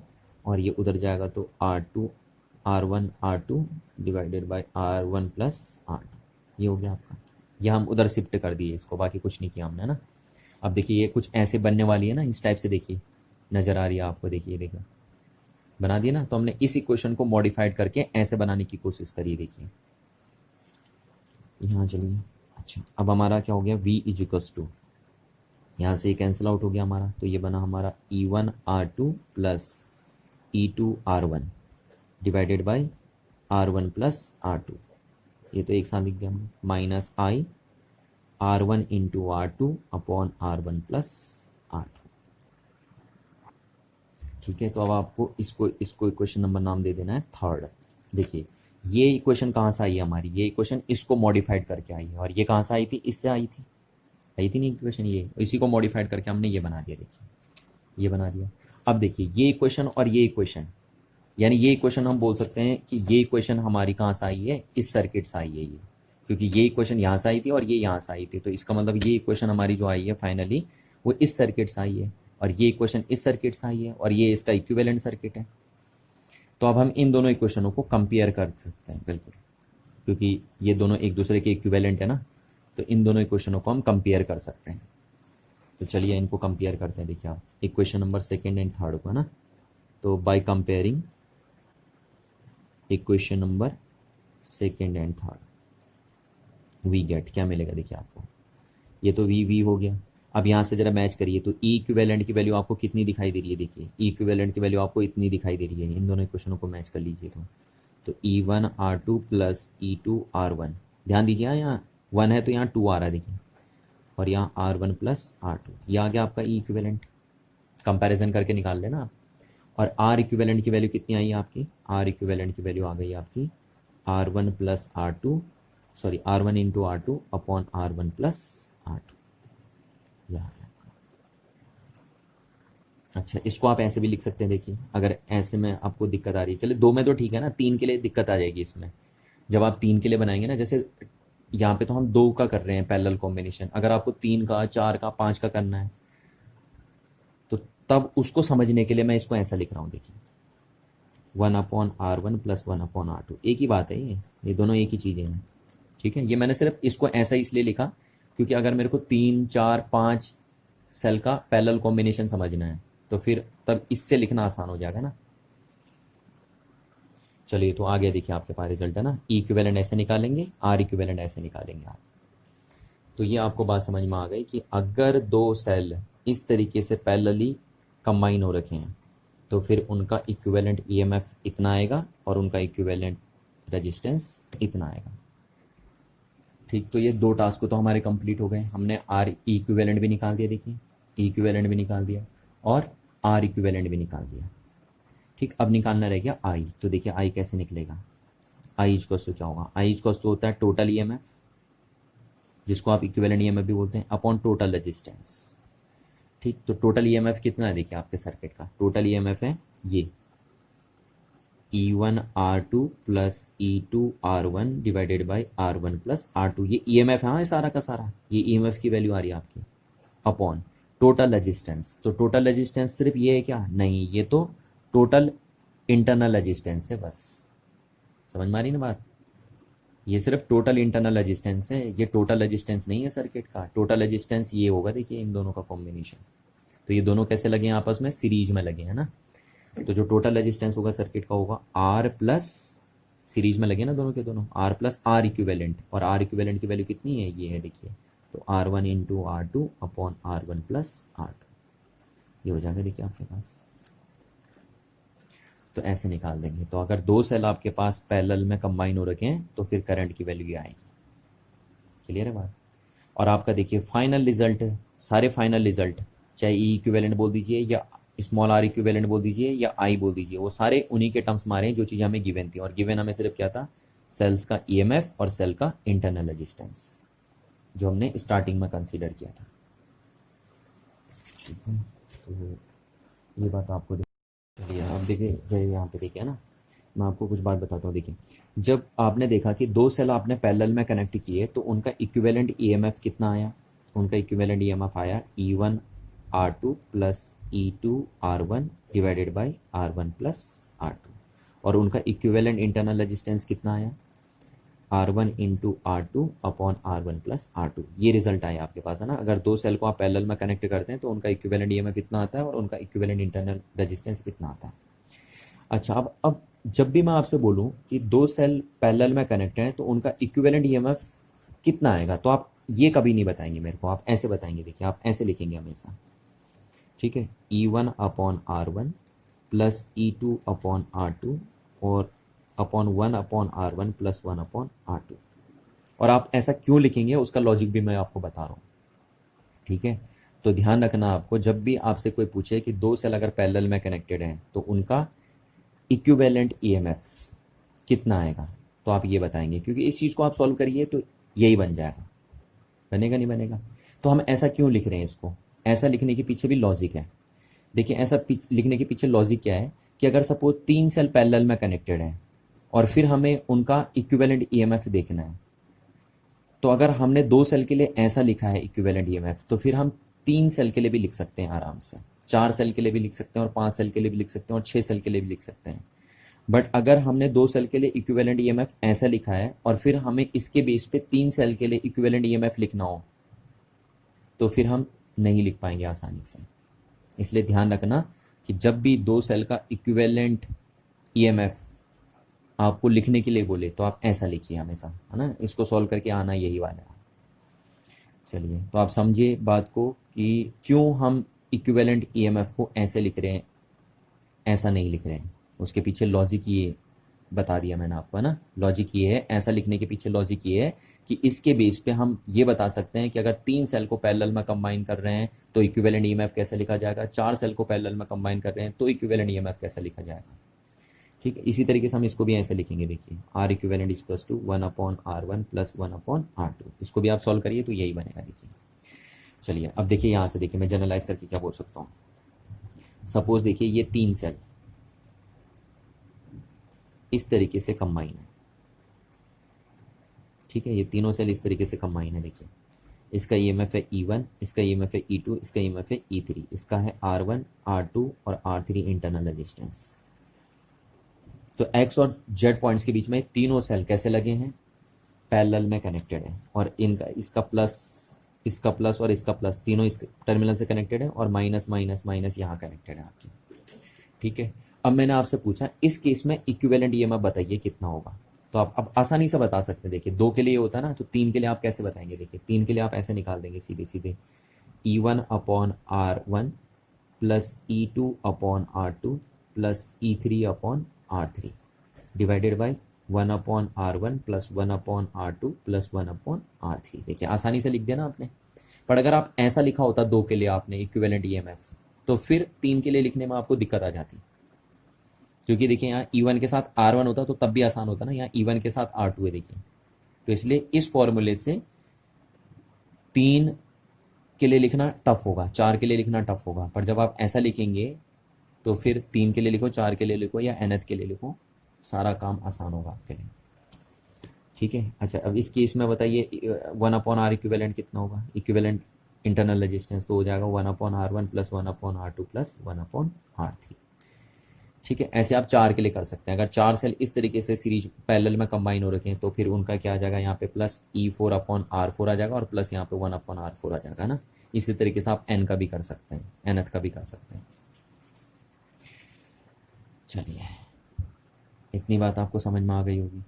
और ये उधर जाएगा तो R1 R2 divided by R1 plus R2। ये हो गया आपका, ये हम उधर शिफ्ट कर दिए इसको, बाकी कुछ नहीं किया हमने ना। अब देखिए ये कुछ ऐसे बनने वाली है ना, इस टाइप से, देखिए नज़र आ रही है आपको, देखिए देखिए बना दिया ना। तो हमने इस इक्वेशन को मॉडिफाइड करके ऐसे बनाने की कोशिश करी, देखिए यहाँ चलिए। अच्छा, अब हमारा क्या हो गया, v इज इक्वल्स टू, यहाँ से ये कैंसिल आउट हो गया हमारा, तो ये बना हमारा E1 R2 plus E2 R1 divided by R1 plus R2। ये तो एक साथ लिख दिया हमने, माइनस आई R1 into R2 upon R1 plus R2, ठीक है। तो अब आपको इसको इक्वेशन नंबर नाम दे देना है थर्ड। देखिए, ये इक्वेशन कहाँ से आई है हमारी, ये इक्वेशन इसको मॉडिफाइड करके आई है, और ये कहाँ से आई थी, इससे आई थी नहीं इक्वेशन, ये इसी को मॉडिफाइड करके हमने ये बना दिया, देखिए ये बना दिया। अब देखिए ये इक्वेशन और ये इक्वेशन, यानी ये इक्वेशन हम बोल सकते हैं कि ये इक्वेशन हमारी कहाँ से आई है, इस सर्किट से आई है ये, क्योंकि ये इक्वेशन यहाँ से आई थी और ये यहाँ से आई थी। तो इसका मतलब ये इक्वेशन हमारी जो आई है फाइनली वो इस सर्किट से आई है, और ये इक्वेशन इस सर्किट से आई है, और ये इसका इक्विवेलेंट सर्किट है। तो अब हम इन दोनों इक्वेशनों को कंपेयर कर सकते हैं, बिल्कुल, क्योंकि ये दोनों एक दूसरे के इक्विवेलेंट है ना, तो इन दोनों इक्वेशनों को हम कंपेयर कर सकते हैं। तो चलिए इनको कंपेयर करते हैं, देखिए आप equation number second and third को, है ना। तो by comparing equation number second and third we get, क्या मिलेगा, देखिए आपको ये तो वी हो गया। अब यहाँ से जरा मैच करिए, तो ई इक्विवेलेंट की वैल्यू आपको कितनी दिखाई दे रही है, देखिए ई इक्विवेलेंट की वैल्यू आपको इतनी दिखाई दे रही है। इन दोनों इक्वेशनों को मैच कर लीजिए, तो E1 R2 plus E2 R1, ध्यान दीजिए यहाँ 1 है तो यहाँ 2 आ रहा है, देखिए, और यहाँ R1 प्लस R2, ये आ गया आपका ई इक्विवेलेंट। कंपैरिजन करके निकाल लेना आप। और आर इक्विवेलेंट की वैल्यू कितनी आई आपकी, आर इक्विवेलेंट की वैल्यू आ गई आपकी R1 plus R2, sorry R1 into R2 upon R1 plus R2। यहाँ अच्छा, इसको आप ऐसे भी लिख सकते हैं। देखिए अगर ऐसे में आपको दिक्कत आ रही है, चलिए 2 में तो ठीक है ना, 3 के लिए दिक्कत आ जाएगी इसमें। जब आप 3 के लिए बनाएंगे ना, जैसे यहाँ पे तो हम 2 का कर रहे हैं पैरेलल कॉम्बिनेशन, अगर आपको 3 का, 4 का, 5 का करना है तो तब उसको समझने के लिए मैं इसको ऐसा लिख रहा हूँ। देखिए 1/R1 प्लस 1/R2, एक ही बात है ये दोनों एक ही चीज़ें हैं। ठीक है, ये मैंने सिर्फ इसको ऐसा इसलिए लिखा क्योंकि अगर मेरे को 3, 4, 5 सेल का पैरेलल कॉम्बिनेशन समझना है तो फिर तब इससे लिखना आसान हो जाएगा ना। चलिए तो आगे देखिए आपके पास रिजल्ट है ना, ई इक्विवेलेंट ऐसे निकालेंगे, आर इक्विवेलेंट ऐसे निकालेंगे आप। तो ये आपको बात समझ में आ गई कि अगर 2 सेल इस तरीके से पैरेलली कंबाइन हो रखे हैं तो फिर उनका इक्विवेलेंट ईएमएफ इतना आएगा और उनका इक्विवेलेंट रेजिस्टेंस इतना आएगा। ठीक, तो ये 2 टास्क तो हमारे कंप्लीट हो गए। हमने आर इक्विवेलेंट भी निकाल दिया, देखिए ई इक्विवेलेंट भी निकाल दिया और आर इक्विवेलेंट भी निकाल दिया। ठीक, अब निकालना रह गया आई। तो देखिए आई कैसे निकलेगा, आई इक्वल्स टू क्या होगा, आई इक्वल्स टू होता है टोटल ईएमएफ, जिसको आप इक्विवेलेंट ईएमएफ भी बोलते हैं, अपॉन टोटल रेजिस्टेंस। ठीक, तो टोटल ईएमएफ कितना है, देखिए आपके सर्किट का टोटल ईएमएफ है ये E1 R2 plus E2 R1 divided by R1 plus R2। ये ईएमएफ है, हाँ, सारा का सारा ये ईएमएफ की वैल्यू आ रही है आपकी, अपॉन टोटल रेजिस्टेंस। तो टोटल रेजिस्टेंस सिर्फ ये है क्या, नहीं, ये तो टोटल इंटरनल रेजिस्टेंस है बस। समझ में आ रही ना बात, ये सिर्फ टोटल इंटरनल रेजिस्टेंस है, ये टोटल रेजिस्टेंस नहीं है सर्किट का। टोटल रेजिस्टेंस ये होगा, देखिए इन दोनों का कॉम्बिनेशन। तो ये दोनों कैसे लगे हैं आपस में, सीरीज में लगे हैं ना। तो जो टोटल रेजिस्टेंस होगा सर्किट का होगा आर प्लस, सीरीज में लगे ना दोनों के दोनों, आर प्लस आर इक्विवेलेंट। और आर इक्विवेलेंट की वैल्यू कितनी है, ये है देखिए, तो R1 into R2 upon R1 plus R2, ये हो जाएगा देखिए आपके पास। तो ऐसे निकाल देंगे। तो अगर 2 सेल आपके पास पैरेलल में कंबाइन हो रखे हैं तो फिर करंट की वैल्यू ये आएगी। क्लियर है बात। और आपका देखिए फाइनल रिजल्ट, सारे फाइनल रिजल्ट, चाहे ई इक्विवेलेंट बोल दीजिए या स्मॉल आर इक्विवेलेंट बोल दीजिए या आई बोल दीजिए, वो सारे उन्हीं के टर्म्स मारे हैं जो चीज़ हमें गिवन थी। और गिवन हमें सिर्फ क्या था, सेल्स का ईएमएफ और सेल का इंटरनल रेजिस्टेंस, जो हमने स्टार्टिंग में कंसीडर किया था। ठीक है, तो ये बात आपको चलिए आप देखिए, जैसे यहाँ पे देखिए ना, मैं आपको कुछ बात बताता हूँ। देखिए जब आपने देखा कि 2 सेल आपने पैरेलल में कनेक्ट किए तो उनका इक्विवेलेंट ईएमएफ कितना आया, उनका इक्विवेलेंट ईएमएफ आया E1 R2 plus E2 R1 divided by R1 plus R2। और उनका इक्विवेलेंट इंटरनल रेजिस्टेंस कितना आया, R1 into R2 upon R1 plus R2। ये रिजल्ट आया आपके पास है ना। अगर 2 सेल को आप पैरेलल में कनेक्ट करते हैं तो उनका इक्विवेलेंट ईएमएफ कितना आता है और उनका इक्विवेलेंट इंटरनल रेजिस्टेंस कितना आता है। अच्छा, अब जब भी मैं आपसे बोलूं कि 2 सेल पैरेलल में कनेक्ट हैं तो उनका इक्विवेलेंट ईएमएफ कितना आएगा, तो आप ये कभी नहीं बताएंगे मेरे को, आप ऐसे बताएंगे। देखिए आप ऐसे लिखेंगे हमेशा, ठीक है, E1 upon R1 plus E2 upon R2 और upon 1 upon R1 plus 1 upon R2। और आप ऐसा क्यों लिखेंगे उसका लॉजिक भी मैं आपको बता रहा हूँ। ठीक है, तो ध्यान रखना आपको, जब भी आपसे कोई पूछे कि 2 सेल अगर पैरेलल में कनेक्टेड हैं तो उनका इक्विवेलेंट ईएमएफ कितना आएगा, तो आप ये बताएंगे, क्योंकि इस चीज़ को आप सॉल्व करिए तो यही बन जाएगा। बनेगा नहीं बनेगा, तो हम ऐसा क्यों लिख रहे हैं इसको, ऐसा लिखने के पीछे भी लॉजिक है। देखिए ऐसा लिखने के पीछे लॉजिक क्या है कि अगर सपोज 3 सेल पैरेलल में कनेक्टेड हैं और फिर हमें उनका इक्विवेलेंट ईएमएफ देखना है, तो अगर हमने 2 सेल के लिए ऐसा लिखा है इक्विवेलेंट ईएमएफ, तो फिर हम 3 सेल के लिए भी लिख सकते हैं आराम से, 4 सेल के लिए भी लिख सकते हैं और 5 सेल के लिए भी लिख सकते हैं और 6 सेल के लिए भी लिख सकते हैं। बट अगर हमने 2 सेल के लिए इक्विवेलेंट ईएमएफ ऐसा लिखा है और फिर हमें इसके बेस पे 3 सेल के लिए इक्विवेलेंट ईएमएफ लिखना हो, तो फिर हम नहीं लिख पाएंगे आसानी से। इसलिए ध्यान रखना कि जब भी 2 सेल का इक्विवेलेंट ईएमएफ आपको लिखने के लिए बोले तो आप ऐसा लिखिए हमेशा, है ना। इसको सॉल्व करके आना यही वाला है। चलिए, तो आप समझिए बात को कि क्यों हम इक्विवेलेंट ईएमएफ को ऐसे लिख रहे हैं, ऐसा नहीं लिख रहे हैं। उसके पीछे लॉजिक ये बता दिया मैंने आपको, है ना। लॉजिक ये है, ऐसा लिखने के पीछे लॉजिक ये है कि इसके बेस पे हम ये बता सकते हैं कि अगर 3 सेल को पैरेलल में कंबाइन कर रहे हैं तो इक्विवेलेंट ईएमएफ कैसे लिखा जाएगा, 4 सेल को पैरेलल में कंबाइन कर रहे हैं तो इक्विवेलेंट ईएमएफ कैसे लिखा जाएगा। ठीक है, इसी तरीके से हम इसको भी ऐसे लिखेंगे। देखिए R equivalent equals to 1/R1 plus 1/R2। इसको भी आप सॉल्व करिए तो यही बनेगा। देखिए चलिए अब देखिए यहाँ से देखिए मैं जनरलाइज करके क्या बोल सकता हूँ। सपोज देखिए ये 3 सेल इस तरीके से कंबाइन है। ठीक है, ये तीनों सेल इस तरीके से कंबाइन है। देखिए इसका ईएमएफ है E1, इसका ईएमएफ है E2, इसका ईएमएफ है E3, इसका है R1, R2 और R3 इंटरनल रेजिस्टेंस। तो एक्स और जेड पॉइंट्स के बीच में तीनों सेल कैसे लगे हैं, पैरेलल में कनेक्टेड है। और इनका इसका प्लस और इसका प्लस तीनों इस टर्मिनल से कनेक्टेड है और माइनस माइनस माइनस यहाँ कनेक्टेड है आपकी। ठीक है, अब मैंने आपसे पूछा इस केस में इक्विवेलेंट ईएमएफ बताइए कितना होगा। तो आप अब आसानी से बता सकते हैं। देखिए 2 के लिए होता है ना, तो 3 के लिए आप कैसे बताएंगे। देखिए 3 के लिए आप ऐसे निकाल देंगे सीधे सीधे, E1/R1 plus E2/R2 plus E3/R3 divided by 1/R1 plus 1/R2 plus 1/R3। देखिए आसानी से लिख दिया ना आपने। पर अगर आप ऐसा लिखा होता 2 के लिए आपने इक्विवेलेंट ईएमएफ, तो फिर 3 के लिए लिखने में आपको दिक्कत आ जाती। क्योंकि देखिए यहाँ E1 के साथ R1 होता तो तब भी आसान होता ना, यहाँ E1 के साथ R2 है। देखिए तो इसलिए इस फॉर्मूले से 3 के लिए लिखना टफ होगा, 4 के लिए लिखना टफ होगा। पर जब आप ऐसा लिखेंगे तो फिर 3 के लिए लिखो, 4 के लिए लिखो या nth के लिए लिखो, सारा काम आसान होगा आपके लिए। ठीक है, अच्छा अब इस केस में बताइए 1/R इक्विवेलेंट कितना होगा। इक्विवेलेंट इंटरनल रेजिस्टेंस तो हो जाएगा 1/R1 plus 1/R2 plus 1/R3। ठीक है, ऐसे आप 4 के लिए कर सकते हैं। अगर 4 सेल इस तरीके से सीरीज पैरेलल में कंबाइन हो रखे हैं तो फिर उनका क्या आ जाएगा, यहाँ पे प्लस E4/R4 आ जाएगा और प्लस यहाँ पे 1/R4 आ जाएगा ना। इसी तरीके से आप n का भी कर सकते हैं, nth का भी कर सकते हैं। चलिए इतनी बात आपको समझ में आ गई होगी।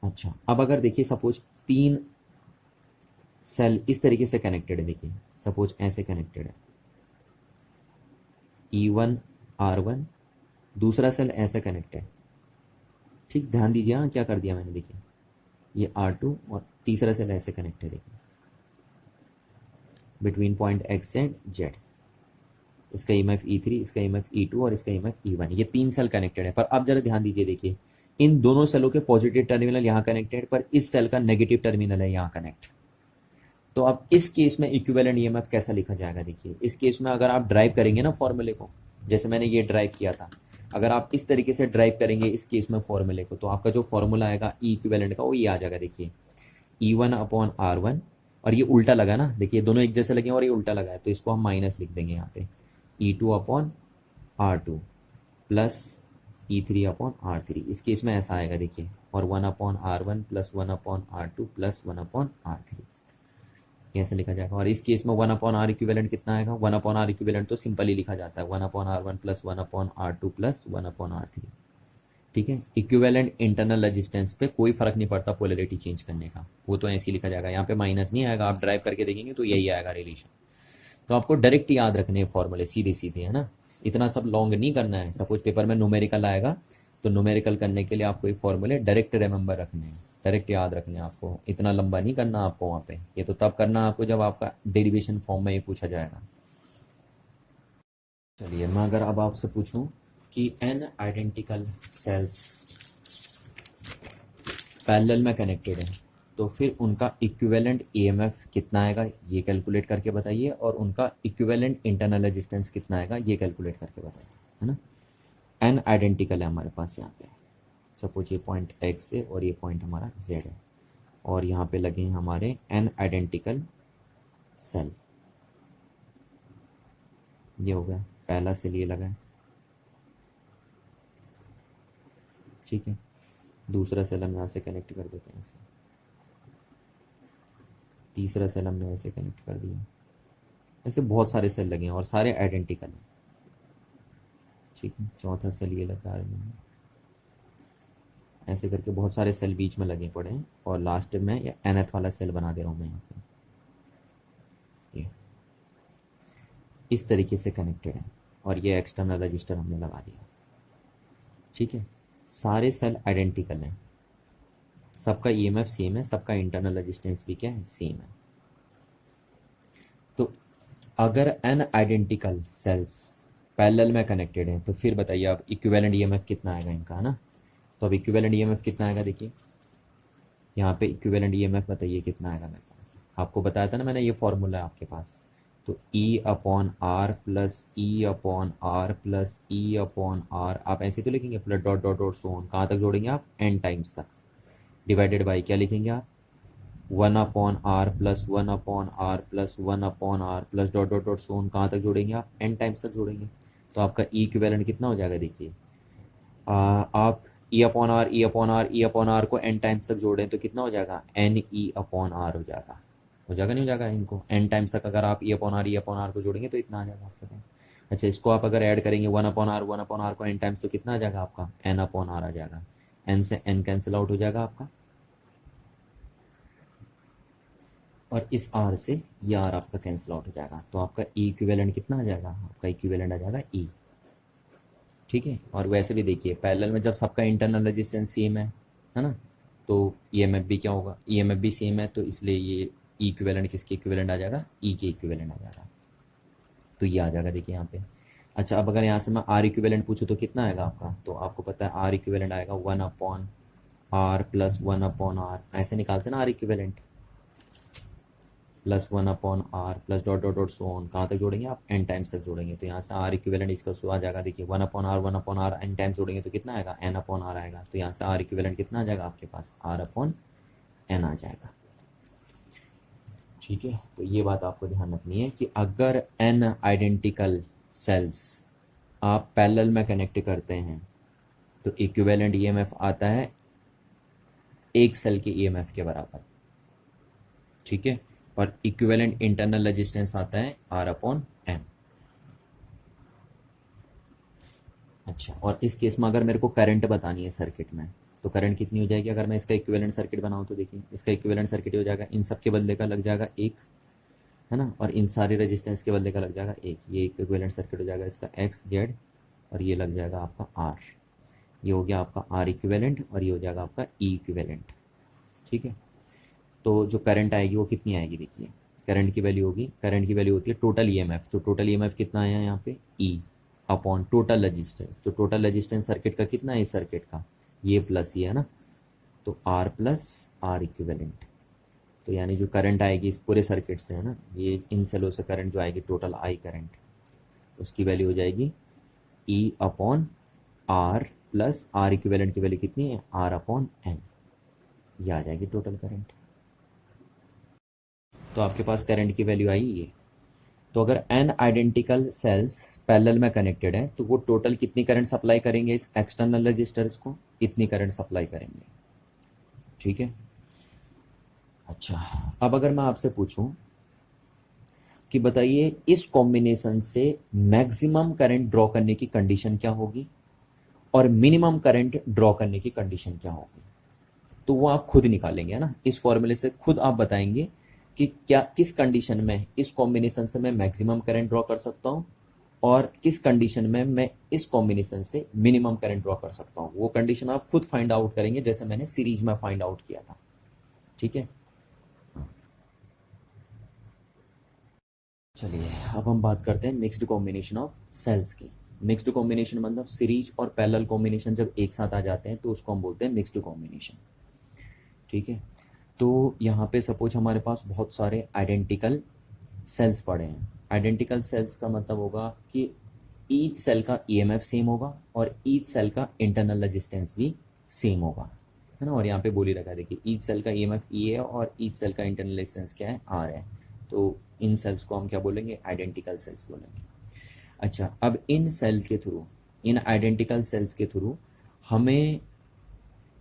अच्छा अब अगर देखिए सपोज 3 सेल इस तरीके से कनेक्टेड है। देखिए सपोज ऐसे कनेक्टेड है, E1/R1, दूसरा सेल ऐसे कनेक्ट है। ठीक, ध्यान दीजिए हाँ क्या कर दिया मैंने। देखिए ये R2 और तीसरा सेल ऐसे कनेक्ट है। देखिए between point X and Z, इसका ईएमएफ E3, इसका ईएमएफ E2 और इसका ईएमएफ E1। ये 3 सेल कनेक्टेड है। पर अब जरा ध्यान दीजिए, देखिए इन दोनों सेलों के पॉजिटिव टर्मिनल यहाँ कनेक्टेड, पर इस सेल का नेगेटिव टर्मिनल है यहाँ कनेक्ट। तो अब इस केस में इक्विवेलेंट ईएमएफ कैसा लिखा जाएगा। देखिए इस केस में अगर आप ड्राइव करेंगे ना फॉर्मूले को, जैसे मैंने ये ड्राइव किया था, अगर आप इस तरीके से ड्राइव करेंगे इस केस में फॉर्मूले को, तो आपका जो फॉर्मूला आएगा ई इक्विवेलेंट का वो ये आ जाएगा। देखिए E1/R1, और ये उल्टा लगा ना, देखिए दोनों एक जैसे लगे और ये उल्टा लगा है, तो इसको हम माइनस लिख देंगे यहाँ पे, E2/R2 प्लस E3/R3। इस केस में ऐसा आएगा देखिए, और 1/R1 plus 1/R2 plus 1/R3 कैसे लिखा जाएगा। और इस केस में 1/R इक्विवेलेंट कितना आएगा। 1/R इक्विवेलेंट तो सिंपल ही लिखा जाता है, 1/R1 plus 1/R2 plus 1/R3। ठीक है, इक्विवेलेंट इंटरनल रेजिस्टेंस पे कोई फर्क नहीं पड़ता पोलैरिटी चेंज करने का, वो तो ऐसे ही लिखा जाएगा। यहाँ पे माइनस नहीं आएगा, आप ड्राइव करके देखेंगे तो यही आएगा रिलेशन। तो आपको डायरेक्ट याद रखने हैं फॉर्मूले, सीधे सीधे, है ना। इतना सब लॉन्ग नहीं करना है। सपोज पेपर में न्यूमेरिकल आएगा तो न्यूमेरिकल करने के लिए आपको एक फॉर्मूले डायरेक्ट रिमेंबर रखने हैं, डायरेक्ट याद रखने हैं आपको। इतना लंबा नहीं करना आपको वहाँ पे, ये तो तब करना आपको जब आपका डेरिवेशन फॉर्म में ये पूछा जाएगा। चलिए मैं अगर अब आपसे पूछूं कि n आइडेंटिकल सेल्स पैरेलल में कनेक्टेड है तो फिर उनका इक्विवेलेंट ईएमएफ कितना आएगा ये कैलकुलेट करके बताइए, और उनका इक्विवेलेंट इंटरनल रेजिस्टेंस कितना आएगा ये कैलकुलेट करके बताइए, है ना। n आइडेंटिकल है हमारे पास यहाँ पे। सपोज ये पॉइंट x है और ये पॉइंट हमारा z है, और यहाँ पे लगे हैं हमारे n आइडेंटिकल सेल। ये हो गया पहला सेल, ये लगा है। ठीक है, दूसरा सेल हम यहाँ से कनेक्ट कर देते हैं ऐसे, तीसरा सेल हमने ऐसे कनेक्ट कर दिया। ऐसे बहुत सारे सेल लगे हैं और सारे आइडेंटिकल हैं। ठीक है, चौथा सेल ये लगा है मैंने, ऐसे करके बहुत सारे सेल बीच में लगे पड़े हैं, और लास्ट में ये nth वाला सेल बना दे रहा हूँ मैं यहाँ पे। ये इस तरीके से कनेक्टेड है, और ये एक्सटर्नल रजिस्टर हमने लगा दिया। ठीक है, सारे सेल आइडेंटिकल हैं, सबका ईएमएफ सेम है, सबका इंटरनल रेजिस्टेंस भी क्या है, सेम है। तो अगर एन आइडेंटिकल सेल्स पैरेलल में कनेक्टेड हैं तो फिर बताइए आप इक्विवेलेंट ईएमएफ कितना आएगा इनका, है ना। तो अब इक्विवेलेंट ईएमएफ कितना आएगा, देखिए यहाँ पे इक्विवेलेंट ईएमएफ बताइए कितना आएगा मेरे पास। आपको बताया था ना मैंने, ये फॉर्मूला है आपके पास। तो E upon R plus E upon R plus E upon R, आप ऐसे तो लिखेंगे plus dot dot dot so on, कहाँ तक जोड़ेंगे आप, एन टाइम्स तक, डिवाइडेड बाई क्या लिखेंगे आप, 1/r plus 1/r plus 1/r plus dot dot dot so on, कहाँ तक जोड़ेंगे आप, एन टाइम्स तक जोड़ेंगे। तो आपका ई इक्विवेलेंट कितना हो जाएगा, देखिए आप E upon R E upon R E upon R को एन टाइम्स तक जोड़ें तो कितना हो जाएगा, एन ई अपॉन आर हो जाएगा नहीं हो जाएगा, इनको एन टाइम्स तक अगर आप ई अपॉन आर को जोड़ेंगे तो इतना आ जाएगा आपके पास। अच्छा, इसको आप अगर ऐड करेंगे 1/r को एन टाइम्स तो कितना आ जाएगा आपका, एन अपॉन आर आ जाएगा, एन से एन कैंसिल आउट हो जाएगा आपका, और इस आर से ये आर आपका कैंसिल आउट हो जाएगा। तो आपका ई इक्विवेलेंट कितना आ जाएगा, आपका इक्विवेलेंट आ जाएगा ई। ठीक है, और वैसे भी देखिए पैरेलल में जब सबका इंटरनल रेजिस्टेंस सेम है ना, तो ईएमएफ भी क्या होगा, ईएमएफ भी सेम है, तो इसलिए ये ई इक्विवेलेंट किसके इक्विवेलेंट आ जाएगा, ई के इक्विवेलेंट आ जाएगा। तो ये आ जाएगा देखिए यहाँ पे। अच्छा, अब अगर यहाँ से मैं आर इक्विवेलेंट पूछूँ तो कितना आएगा आपका, तो आपको पता है आर इक्विवेलेंट आएगा 1/r प्लस 1/r, ऐसे निकालते हैं ना R equivalent, plus 1/r plus dot dot dot so on, कहाँ तक जोड़ेंगे आप, एन टाइम्स तक जोड़ेंगे। तो यहाँ से आर इक्विवेलेंट इसका सो आ जाएगा, देखिए 1/r एन टाइम्स जोड़ेंगे तो कितना आएगा, n/r आएगा। तो यहाँ से आर इक्विवेलेंट कितना आ जाएगा आपके पास, r/n आ जाएगा। ठीक है, तो ये बात आपको ध्यान रखनी है कि अगर n आइडेंटिकल सेल्स आप पैरेलल में कनेक्ट करते हैं तो इक्विवेलेंट ईएमएफ आता है एक सेल के ईएमएफ के बराबर। ठीक है, और इक्विवेलेंट इंटरनल रेजिस्टेंस आता है r/n। अच्छा, और इस केस में अगर मेरे को करंट बतानी है सर्किट में तो करंट कितनी हो जाएगी, अगर मैं इसका इक्विवेलेंट सर्किट बनाऊं तो देखिए इसका इक्विवेलेंट सर्किट हो जाएगा, इन सब के बदले का लग जाएगा एक, है ना, और इन सारे रेजिस्टेंस के बदले का लग जाएगा एक। ये इक्विवेलेंट सर्किट हो जाएगा इसका एक्स जेड, और ये लग जाएगा आपका आर। ये हो गया आपका आर इक्विवेलेंट, और ये हो जाएगा आपका ई इक्विवेलेंट। ठीक है, तो जो करंट आएगी वो कितनी आएगी, देखिए करंट की वैल्यू होगी, करंट की वैल्यू होती है टोटल ईएमएफ। तो टोटल ईएमएफ कितना आया यहाँ पे, ई अपॉन टोटल रेजिस्टेंस। तो टोटल रेजिस्टेंस सर्किट का कितना है, इस सर्किट का ये प्लस ये, है ना, तो आर प्लस आर इक्विवेलेंट। तो यानी जो करंट आएगी इस पूरे सर्किट से, है ना, ये इन सेलों से करंट जो आएगी टोटल आई करंट, उसकी वैल्यू हो जाएगी E upon R plus R equivalent की वैल्यू कितनी है, r/n। ये आ जाएगी टोटल करंट। तो आपके पास करंट की वैल्यू आई ये। तो अगर n आइडेंटिकल सेल्स पैरेलल में कनेक्टेड है तो वो टोटल कितनी करंट सप्लाई करेंगे इस एक्सटर्नल रजिस्टर्स को, इतनी करंट सप्लाई करेंगे। ठीक है, अच्छा अब अगर मैं आपसे पूछूं कि बताइए इस कॉम्बिनेशन से मैक्सिमम करंट ड्रॉ करने की कंडीशन क्या होगी और मिनिमम करंट ड्रॉ करने की कंडीशन क्या होगी, तो वो आप खुद निकालेंगे, है ना, इस फॉर्मूले से खुद आप बताएंगे कि क्या किस कंडीशन में इस कॉम्बिनेशन से मैं मैक्सिमम करंट ड्रॉ कर सकता हूँ और किस कंडीशन में मैं इस कॉम्बिनेशन से मिनिमम करंट ड्रॉ कर सकता हूँ। वो कंडीशन आप खुद फाइंड आउट करेंगे जैसे मैंने सीरीज में फाइंड आउट किया था। ठीक है, चलिए अब हम बात करते हैं मिक्स्ड कॉम्बिनेशन ऑफ सेल्स की। मिक्स्ड कॉम्बिनेशन मतलब सीरीज और पैरेलल कॉम्बिनेशन जब एक साथ आ जाते हैं तो उसको हम बोलते हैं मिक्स्ड कॉम्बिनेशन। ठीक है, तो यहाँ पे सपोज हमारे पास बहुत सारे आइडेंटिकल सेल्स पड़े हैं। आइडेंटिकल सेल्स का मतलब होगा कि ईच सेल का ईएमएफ सेम होगा और ईच सेल का इंटरनल रेजिस्टेंस भी सेम होगा, है ना, और यहाँ पे बोली रखा है देखिए ईच सेल का ईएमएफ ई है और ईच सेल का इंटरनल रेजिस्टेंस क्या है, आर है। तो इन सेल्स को हम क्या बोलेंगे, आइडेंटिकल सेल्स बोलेंगे। अच्छा, अब इन सेल के थ्रू, इन आइडेंटिकल सेल्स के थ्रू हमें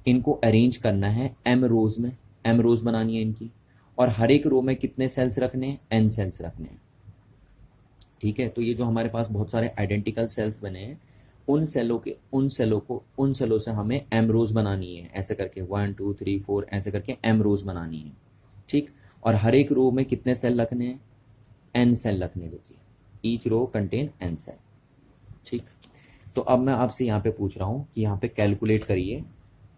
इनको अरेंज करना है एम रोज में, एम रोज बनानी है इनकी, और हर एक रो में कितने सेल्स रखने हैं, एन सेल्स रखने हैं। ठीक है, तो ये जो हमारे पास बहुत सारे आइडेंटिकल सेल्स बने हैं उन सेलों से हमें एम रोज बनानी है, ऐसे करके 1 2 3 4 ऐसे करके एम रोज बनानी है। ठीक, और हर एक रो में कितने सेल रखने हैं, एन सेल रखने, देखिए each row contain N cell. ठीक, तो अब मैं आपसे यहाँ पे पूछ रहा हूँ कि यहाँ पे कैलकुलेट करिए,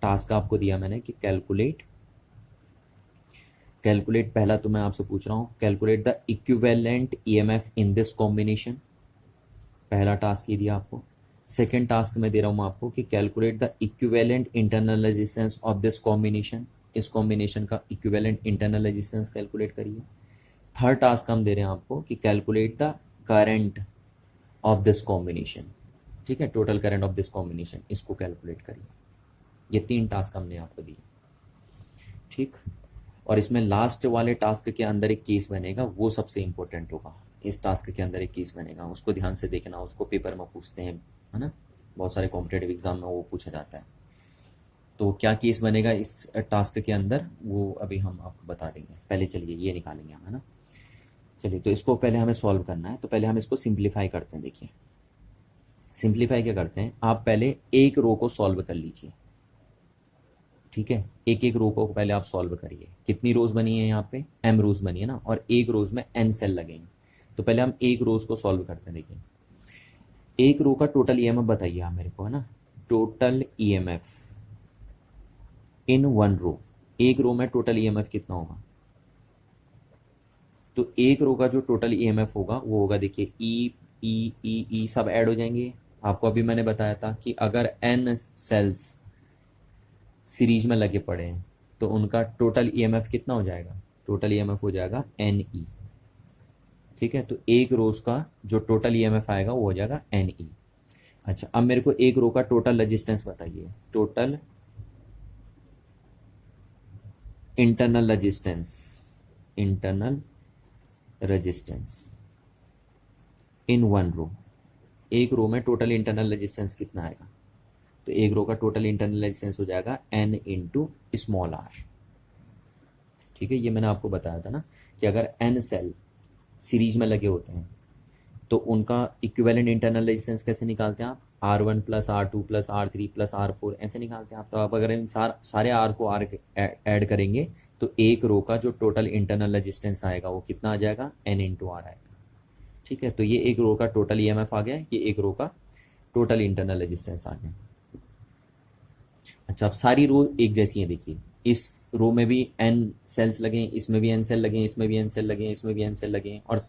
टास्क आपको दिया मैंने कि कैलकुलेट पहला तो मैं आपसे पूछ रहा हूँ calculate the equivalent EMF in this combination, पहला टास्क ये दिया आपको। सेकेंड टास्क मैं दे रहा हूँ आपको कि calculate the equivalent internal resistance of this combination, इस कॉम्बिनेशन का इक्विवेलेंट इंटरनल रेजिस्टेंस कैलकुलेट करिए। थर्ड टास्क हम दे रहे हैं आपको कि calculate the current of this combination, ठीक है, total current of this combination, इसको कैलकुलेट करिए। ये 3 टास्क हमने आपको दिए, ठीक। और इसमें लास्ट वाले टास्क के अंदर एक केस बनेगा, वो सबसे इंपॉर्टेंट होगा। इस टास्क के अंदर एक केस बनेगा, उसको ध्यान से देखना, उसको पेपर में पूछते हैं, है ना, बहुत सारे कॉम्पिटेटिव एग्जाम में वो पूछा जाता है। तो क्या केस बनेगा इस टास्क के अंदर, वो अभी हम आपको बता देंगे। पहले चलिए ये निकालेंगे हम, है ना। चलिए, तो इसको पहले हमें सॉल्व करना है, तो पहले हम इसको सिंप्लीफाई करते हैं। देखिए सिंप्लीफाई क्या करते हैं, आप पहले एक रो को सॉल्व कर लीजिए, ठीक है। एक एक रो को पहले आप सॉल्व करिए। कितनी रोज बनी है यहाँ पे, m रोज बनी है ना, और एक रोज में n सेल लगेंगे। तो पहले हम एक रोज को सॉल्व करते हैं। देखिए एक रो का टोटल ईएमएफ बताइए आप मेरे को, है ना, total EMF in one row, एक रो में टोटल ईएमएफ कितना होगा। तो एक रो का जो टोटल ईएमएफ होगा वो होगा, देखिए ई सब ऐड हो जाएंगे। आपको अभी मैंने बताया था कि अगर n सेल्स सीरीज में लगे पड़े हैं तो उनका टोटल ईएमएफ कितना हो जाएगा, टोटल ईएमएफ हो जाएगा NE, ठीक है। तो एक रोज का जो टोटल ईएमएफ आएगा वो हो जाएगा NE। अच्छा, अब मेरे को एक रो का टोटल रेजिस्टेंस बताइए, total internal resistance in one row, एक रो में टोटल इंटरनल रेजिस्टेंस कितना आएगा। तो एक रो का टोटल इंटरनल रेजिस्टेंस हो जाएगा n इंटू स्मॉल r, ठीक है। ये मैंने आपको बताया था ना कि अगर n सेल सीरीज में लगे होते हैं तो उनका इक्विवेलेंट इंटरनल रेजिस्टेंस कैसे निकालते हैं आप, R1 plus R2 plus R3 plus R4 ऐसे निकालते हैं आप। तो आप अगर इन सारे R को R ऐड करेंगे तो एक रो का जो टोटल इंटरनल रेजिस्टेंस आएगा वो कितना आ जाएगा, n इंटू R आएगा, ठीक है। तो ये एक रो का टोटल ईएमएफ आ गया, ये एक रो का टोटल इंटरनल रेजिस्टेंस आ गया। अच्छा, अब सारी रो एक जैसी हैं। देखिए इस रो में भी n सेल्स लगे, इसमें भी n सेल लगे, इसमें भी n सेल लगे, इसमें भी n सेल लगे, और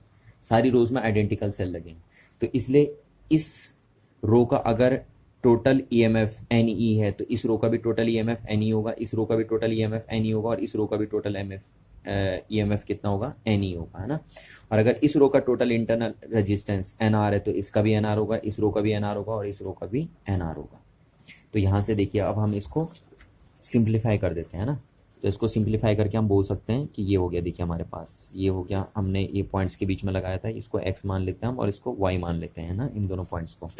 सारी रोज में आइडेंटिकल सेल लगे। तो इसलिए इस रो का अगर टोटल ईएमएफ NE है तो इस रो का भी टोटल ईएमएफ NE होगा, इस रो का भी टोटल ईएमएफ NE होगा, और इस रो का भी टोटल ईएमएफ कितना होगा, NE होगा, है ना। और अगर इस रो का टोटल इंटरनल रेजिस्टेंस NR है तो इसका भी NR होगा, इस रो का भी NR होगा, और इस रो का भी NR होगा। तो यहाँ से देखिए अब हम इसको सिंप्लीफाई कर देते हैं ना। तो इसको सिंप्लीफाई करके हम बोल सकते हैं कि ये हो गया, देखिए हमारे पास ये हो गया, हमने ये पॉइंट्स के बीच में लगाया था, इसको x मान लेते हैं हम और इसको y मान लेते हैं ना, इन दोनों पॉइंट्स को।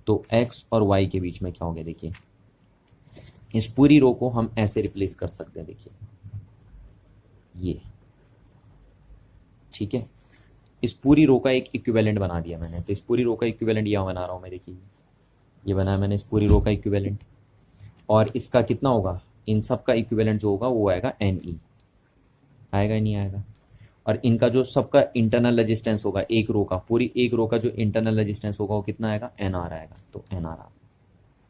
तो x और y के बीच में क्या हो गया, देखिए इस पूरी रो को हम ऐसे रिप्लेस कर सकते हैं। देखिए ये, ठीक है, इस पूरी रो का एक इक्विवेलेंट बना दिया मैंने। तो इस पूरी रो का इक्विवेलेंट यहाँ बना रहा हूँ मैं, देखिए ये बनाया मैंने इस पूरी रो का इक्विवेलेंट, और इसका कितना होगा, इन सब का इक्विवेलेंट जो होगा वो आएगा NE, आएगा नहीं आएगा। और इनका जो सबका इंटरनल रेजिस्टेंस होगा एक रो का, पूरी एक रो का जो इंटरनल रेजिस्टेंस होगा वो कितना आएगा, NR आएगा। तो NR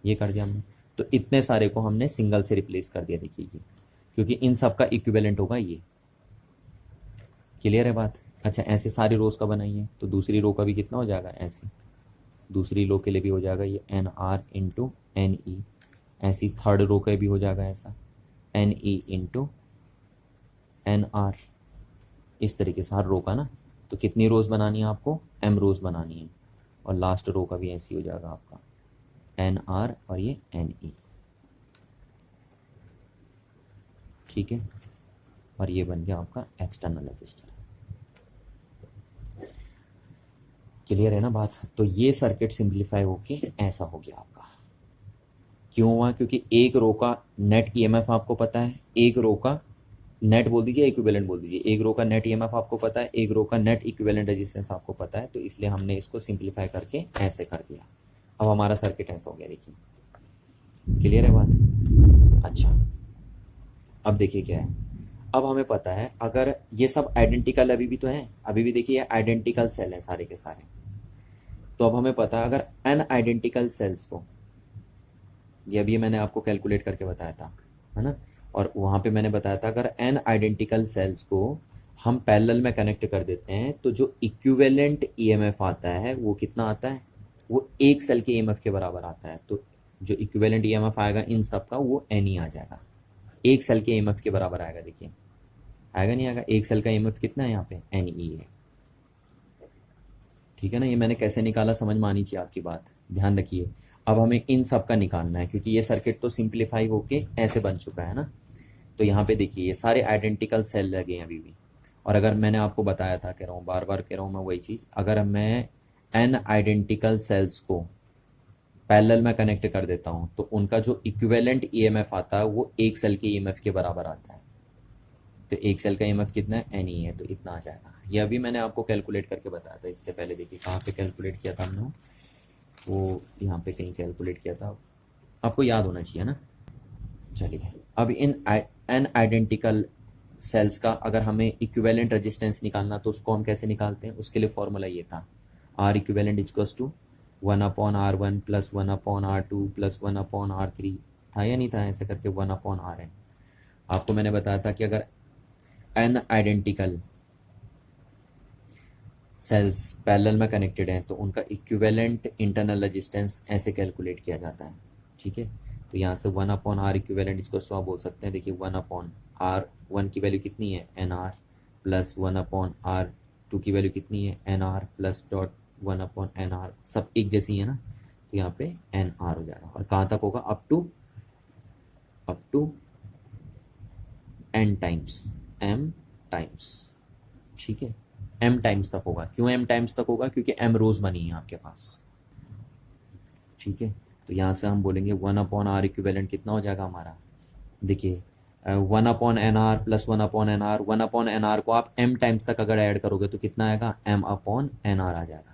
ये कर दिया हमने। तो इतने सारे को हमने सिंगल से रिप्लेस कर दिया, देखिए ये, क्योंकि इन सब का इक्विवेलेंट होगा ये। क्लियर है बात। अच्छा, ऐसे सारी रोज का बनाइए तो दूसरी रो का भी कितना हो जाएगा, ऐसे दूसरी रो के लिए भी हो जाएगा ये NR इंटू NE। ऐसी थर्ड रो का भी हो जाएगा ऐसा NE इंटू NR, इस तरीके से हर रो का ना। तो कितनी रोज बनानी है आपको, m रोज बनानी है, और लास्ट रो का भी ऐसी हो जाएगा आपका NR और ये NE, ठीक है। और ये बन गया आपका एक्सटर्नल रजिस्टर। क्लियर है ना बात। तो ये सर्किट सिंप्लीफाई होके ऐसा हो गया आपका। क्यों हुआ, क्योंकि एक रो का नेट ईएमएफ आपको पता है, एक रो का नेट बोल दीजिए, इक्विवेलेंट बोल दीजिए, एक रो का नेट ईएमएफ आपको पता है, एक रो का नेट इक्विवेलेंट रेजिस्टेंस आपको पता है। तो इसलिए हमने इसको सिंप्लीफाई करके ऐसे कर दिया। अब हमारा सर्किट ऐसा हो गया, देखिए क्लियर है बात। अच्छा, अब देखिए क्या है, अब हमें पता है अगर ये सब आइडेंटिकल अभी भी तो है, अभी भी देखिए आइडेंटिकल सेल है सारे के सारे, तो अब हमें पता है अगर एन आइडेंटिकल सेल्स को, ये अभी मैंने आपको कैलकुलेट करके बताया था, है ना, और वहाँ पे मैंने बताया था अगर एन आइडेंटिकल सेल्स को हम पैरेलल में कनेक्ट कर देते हैं तो जो इक्विवेलेंट ईएमएफ आता है वो कितना आता है, वो एक सेल के ईएमएफ के बराबर आता है। तो जो इक्विवेलेंट ईएमएफ आएगा इन सब का वो एन ही आ जाएगा, एक सेल के ईएमएफ के बराबर आएगा। देखिए आएगा नहीं आएगा, एक सेल का ईएमएफ कितना है यहाँ पे, एन ई है। ठीक है ना, ये मैंने कैसे निकाला समझ में आनी चाहिए आपकी बात, ध्यान रखिए। अब हमें इन सब का निकालना है क्योंकि ये सर्किट तो सिंप्लीफाई होके ऐसे बन चुका है ना। तो यहाँ पे देखिए ये सारे आइडेंटिकल सेल लगे हैं अभी भी, और अगर मैंने आपको बताया था, कह रहा हूँ बार बार कह रहा हूँ मैं वही चीज़, अगर मैं एन आइडेंटिकल सेल्स को पैरेलल में कनेक्ट कर देता हूँ तो उनका जो इक्विवेलेंट ईएमएफ आता है वो एक सेल के ईएमएफ के बराबर आता है। तो एक सेल का ईएमएफ कितना है, एन ई है, तो इतना आ जाएगा। ये अभी मैंने आपको कैलकुलेट करके बताया था इससे पहले। देखिए कहाँ पे कैलकुलेट किया था हमने, वो यहाँ पे कहीं कैलकुलेट किया था, आपको याद होना चाहिए ना। चलिए अब इन एन आइडेंटिकल सेल्स का अगर हमें इक्विवेलेंट रेजिस्टेंस निकालना तो उसको हम कैसे निकालते हैं, उसके लिए फॉर्मूला ये था, R equivalent equals to 1/R1 plus 1/R2 plus 1/R3, था या नहीं था, ऐसे करके 1/R है। आपको मैंने बताया था कि अगर एन आइडेंटिकल सेल्स पैरेलल में कनेक्टेड हैं तो उनका इक्विवेलेंट इंटरनल रेजिस्टेंस ऐसे कैलकुलेट किया जाता है। ठीक है, तो यहाँ से 1/R इक्विवेलेंट इसको 100 बोल सकते हैं। देखिए 1/R1 की वैल्यू कितनी है, NR प्लस 1/R2 की वैल्यू कितनी है, NR प्लस डॉट 1/NR, सब एक जैसी है ना, तो यहाँ पे NR हो जाएगा। और कहाँ तक होगा, up to n times, m times. ठीक है, m टाइम्स तक होगा। क्यों m टाइम्स तक होगा, क्योंकि m रोज बनी है आपके पास। ठीक है, तो यहाँ से हम बोलेंगे 1/R इक्विवेलेंट कितना हो जाएगा हमारा, देखिए 1/NR प्लस 1/NR, 1/NR को आप m टाइम्स तक अगर ऐड करोगे तो कितना आएगा, m/NR आ जाएगा।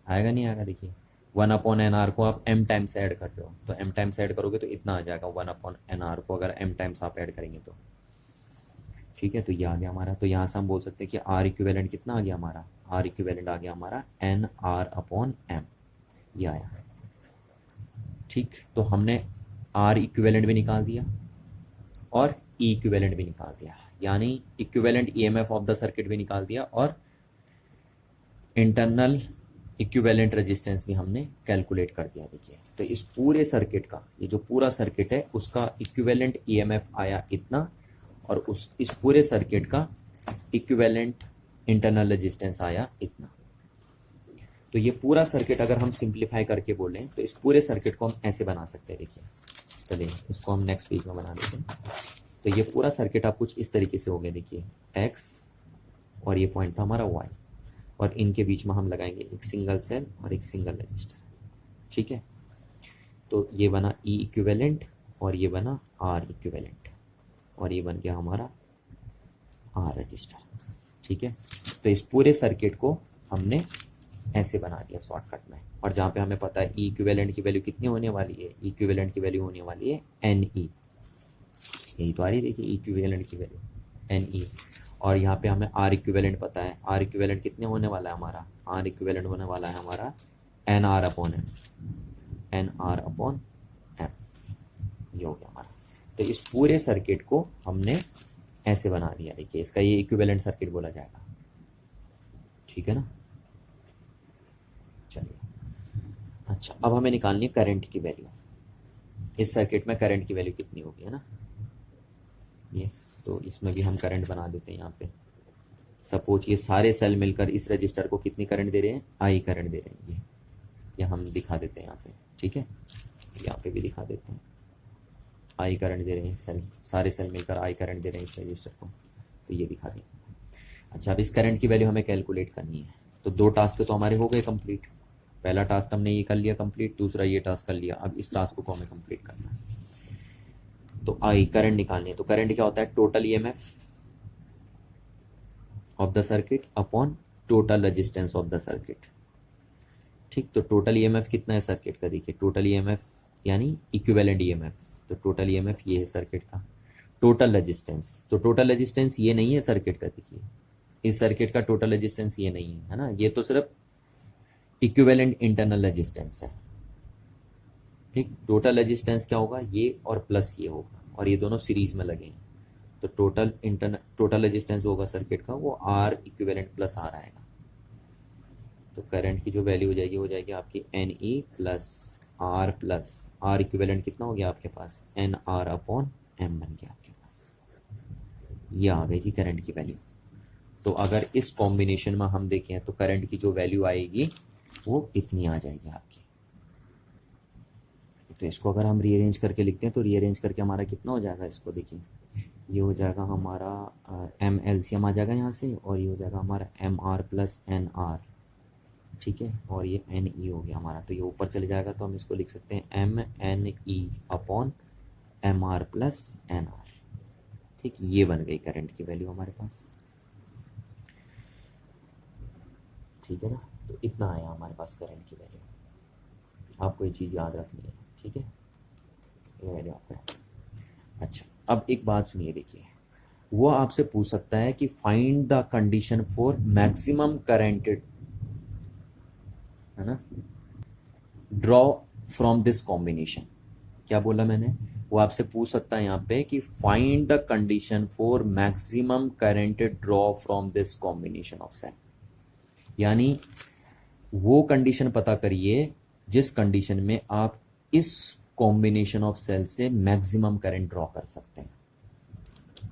आएगा नहीं आएगा, देखिए 1/NR को आप m टाइम्स ऐड कर रहे हो तो m टाइम्स ऐड करोगे तो इतना आ जाएगा 1/NR को अगर m टाइम्स आप ऐड करेंगे तो। ठीक है, तो ये आ गया हमारा। तो यहाँ से हम बोल सकते हैं कि आर इक्विवेलेंट कितना आ गया हमारा, आर इक्विवेलेंट आ गया हमारा NR/M, ये आया। ठीक, तो हमने आर इक्विवेलेंट भी निकाल दिया और ई इक्विवेलेंट भी निकाल दिया, यानी equivalent EMF of the circuit भी निकाल दिया और इंटरनल इक्विवेलेंट रेजिस्टेंस भी हमने कैलकुलेट कर दिया। देखिए तो इस पूरे सर्किट का, ये जो पूरा सर्किट है उसका इक्विवेलेंट ईएमएफ आया इतना, और इस पूरे सर्किट का इक्विवेलेंट इंटरनल रेजिस्टेंस आया इतना। तो ये पूरा सर्किट अगर हम सिंप्लीफाई करके बोलें तो इस पूरे सर्किट को हम ऐसे बना सकते हैं। देखिए चलिए इसको हम नेक्स्ट पेज में बना देते हैं। तो ये पूरा सर्किट आप कुछ इस तरीके से हो गया। देखिए x और ये पॉइंट था हमारा y, और इनके बीच में हम लगाएंगे एक सिंगल सेल और एक सिंगल रजिस्टर। ठीक है, तो ये बना E इक्विवेलेंट और ये बना R इक्विवेलेंट और ये बन गया हमारा R रजिस्टर। ठीक है, तो इस पूरे सर्किट को हमने ऐसे बना दिया शॉर्टकट में। और जहाँ पे हमें पता है E इक्विवेलेंट की वैल्यू कितनी होने वाली है, E इक्विवेलेंट की वैल्यू होने वाली है NE, यही तो आ रही है। देखिए E इक्विवेलेंट की वैल्यू NE, और यहाँ पे हमें R इक्विवेलेंट पता है। R इक्विवेलेंट कितने होने वाला है हमारा, R इक्विवेलेंट होने वाला है हमारा NR/M, NR/M, ये हो गया हमारा। तो इस पूरे सर्किट को हमने ऐसे बना दिया। देखिए इसका ये इक्विवेलेंट सर्किट बोला जाएगा। ठीक है ना, चलिए अच्छा, अब हमें निकालनी है करंट की वैल्यू। इस सर्किट में करंट की वैल्यू कितनी होगी, है ना, ये तो इसमें भी हम करंट बना देते हैं। यहाँ पे सपोज ये सारे सेल मिलकर इस रजिस्टर को कितनी करंट दे रहे हैं, आई करंट दे रहे हैं। ये हम दिखा देते हैं यहाँ पे। ठीक है, यहाँ पे भी दिखा देते हैं, आई करंट दे रहे हैं सेल, सारे सेल मिलकर आई करंट दे रहे हैं इस रजिस्टर को, तो ये दिखा दें। अच्छा, अब इस करंट की वैल्यू हमें कैलकुलेट करनी है। तो दो टास्क तो हमारे हो गए कंप्लीट। पहला टास्क हमने ये कर लिया कंप्लीट, दूसरा ये टास्क कर लिया। अब इस टास्क को हमें कंप्लीट करना है। तो आई करंट निकालनी है। तो करंट क्या होता है, total EMF of the circuit upon total resistance of the circuit. ठीक, तो टोटल ईएमएफ कितना है सर्किट का, देखिए टोटल ईएमएफ यानी इक्विवेलेंट ईएमएफ। तो टोटल ईएमएफ ये है सर्किट का। टोटल रेजिस्टेंस, तो टोटल रेजिस्टेंस ये नहीं है सर्किट का। देखिए इस सर्किट का टोटल रेजिस्टेंस ये नहीं है, है ना, ये तो सिर्फ इक्विवेलेंट इंटरनल रेजिस्टेंस है। ठीक, टोटल रेजिस्टेंस क्या होगा, ये और प्लस ये होगा, और ये दोनों सीरीज में लगे हैं, तो टोटल रेजिस्टेंस होगा सर्किट का वो आर इक्विवेलेंट प्लस आर आएगा। तो करंट की जो वैल्यू हो जाएगी आपकी N E plus R equivalent कितना हो गया आपके पास, एन आर अपॉन एम बन गया आपके पास। ये आ गई जी करंट की वैल्यू। तो अगर इस कॉम्बिनेशन में हम देखें तो करंट की जो वैल्यू आएगी वो इतनी आ जाएगी आपकी। तो इसको अगर हम रीअरेंज करके लिखते हैं तो रीअरेंज करके हमारा कितना हो जाएगा, इसको देखिए, ये हो जाएगा हमारा एम एलसीएम आ जाएगा यहाँ से, और ये हो जाएगा हमारा M R plus N R, ठीक है, और ये एन ई हो गया हमारा। तो ये ऊपर चले जाएगा तो हम इसको लिख सकते हैं M N E upon M R plus N R. ठीक, ये बन गई करंट की वैल्यू हमारे पास। ठीक है ना, तो इतना आया हमारे पास करंट की वैल्यू। आपको ये चीज़ याद रखनी है, ठीक है, ये वैल्यू आपका है। अच्छा, अब एक बात सुनिए, देखिए, वो आपसे पूछ सकता है कि find the condition for maximum current, है ना, ड्रॉ फ्रॉम दिस कॉम्बिनेशन। क्या बोला मैंने, वो आपसे पूछ सकता है यहाँ पे कि find the condition for maximum current draw from this combination of cell, यानी वो कंडीशन पता करिए जिस कंडीशन में आप इस कॉम्बिनेशन ऑफ सेल से मैक्सिमम करंट ड्रॉ कर सकते हैं।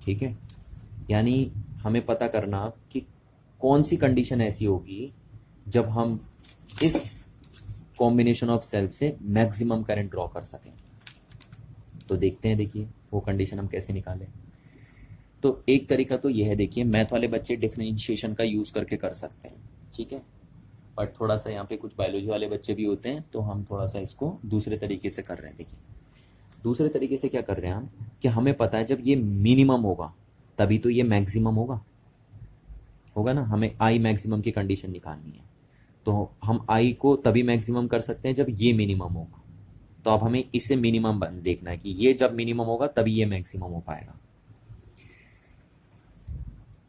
ठीक है, यानी हमें पता करना कि कौन सी कंडीशन ऐसी होगी जब हम इस कॉम्बिनेशन ऑफ सेल से मैक्सिमम करंट ड्रॉ कर सकें। तो देखते हैं, देखिए वो कंडीशन हम कैसे निकालें। तो एक तरीका तो यह है, देखिए मैथ वाले बच्चे डिफरेंशिएशन का यूज़ करके कर सकते हैं, ठीक है, बट थोड़ा सा यहाँ पे कुछ बायोलॉजी वाले बच्चे भी होते हैं, तो हम थोड़ा सा इसको दूसरे तरीके से कर रहे हैं। देखिए दूसरे तरीके से क्या कर रहे हैं हम, कि हमें पता है जब ये मिनिमम होगा तभी तो ये मैक्सिमम होगा ना, हमें आई मैक्सिमम की कंडीशन निकालनी है, तो हम आई को तभी मैक्सिमम कर सकते हैं जब ये मिनिमम होगा। तो अब हमें इसे मिनिमम देखना है कि ये जब मिनिमम होगा तभी ये मैक्सिमम हो पाएगा।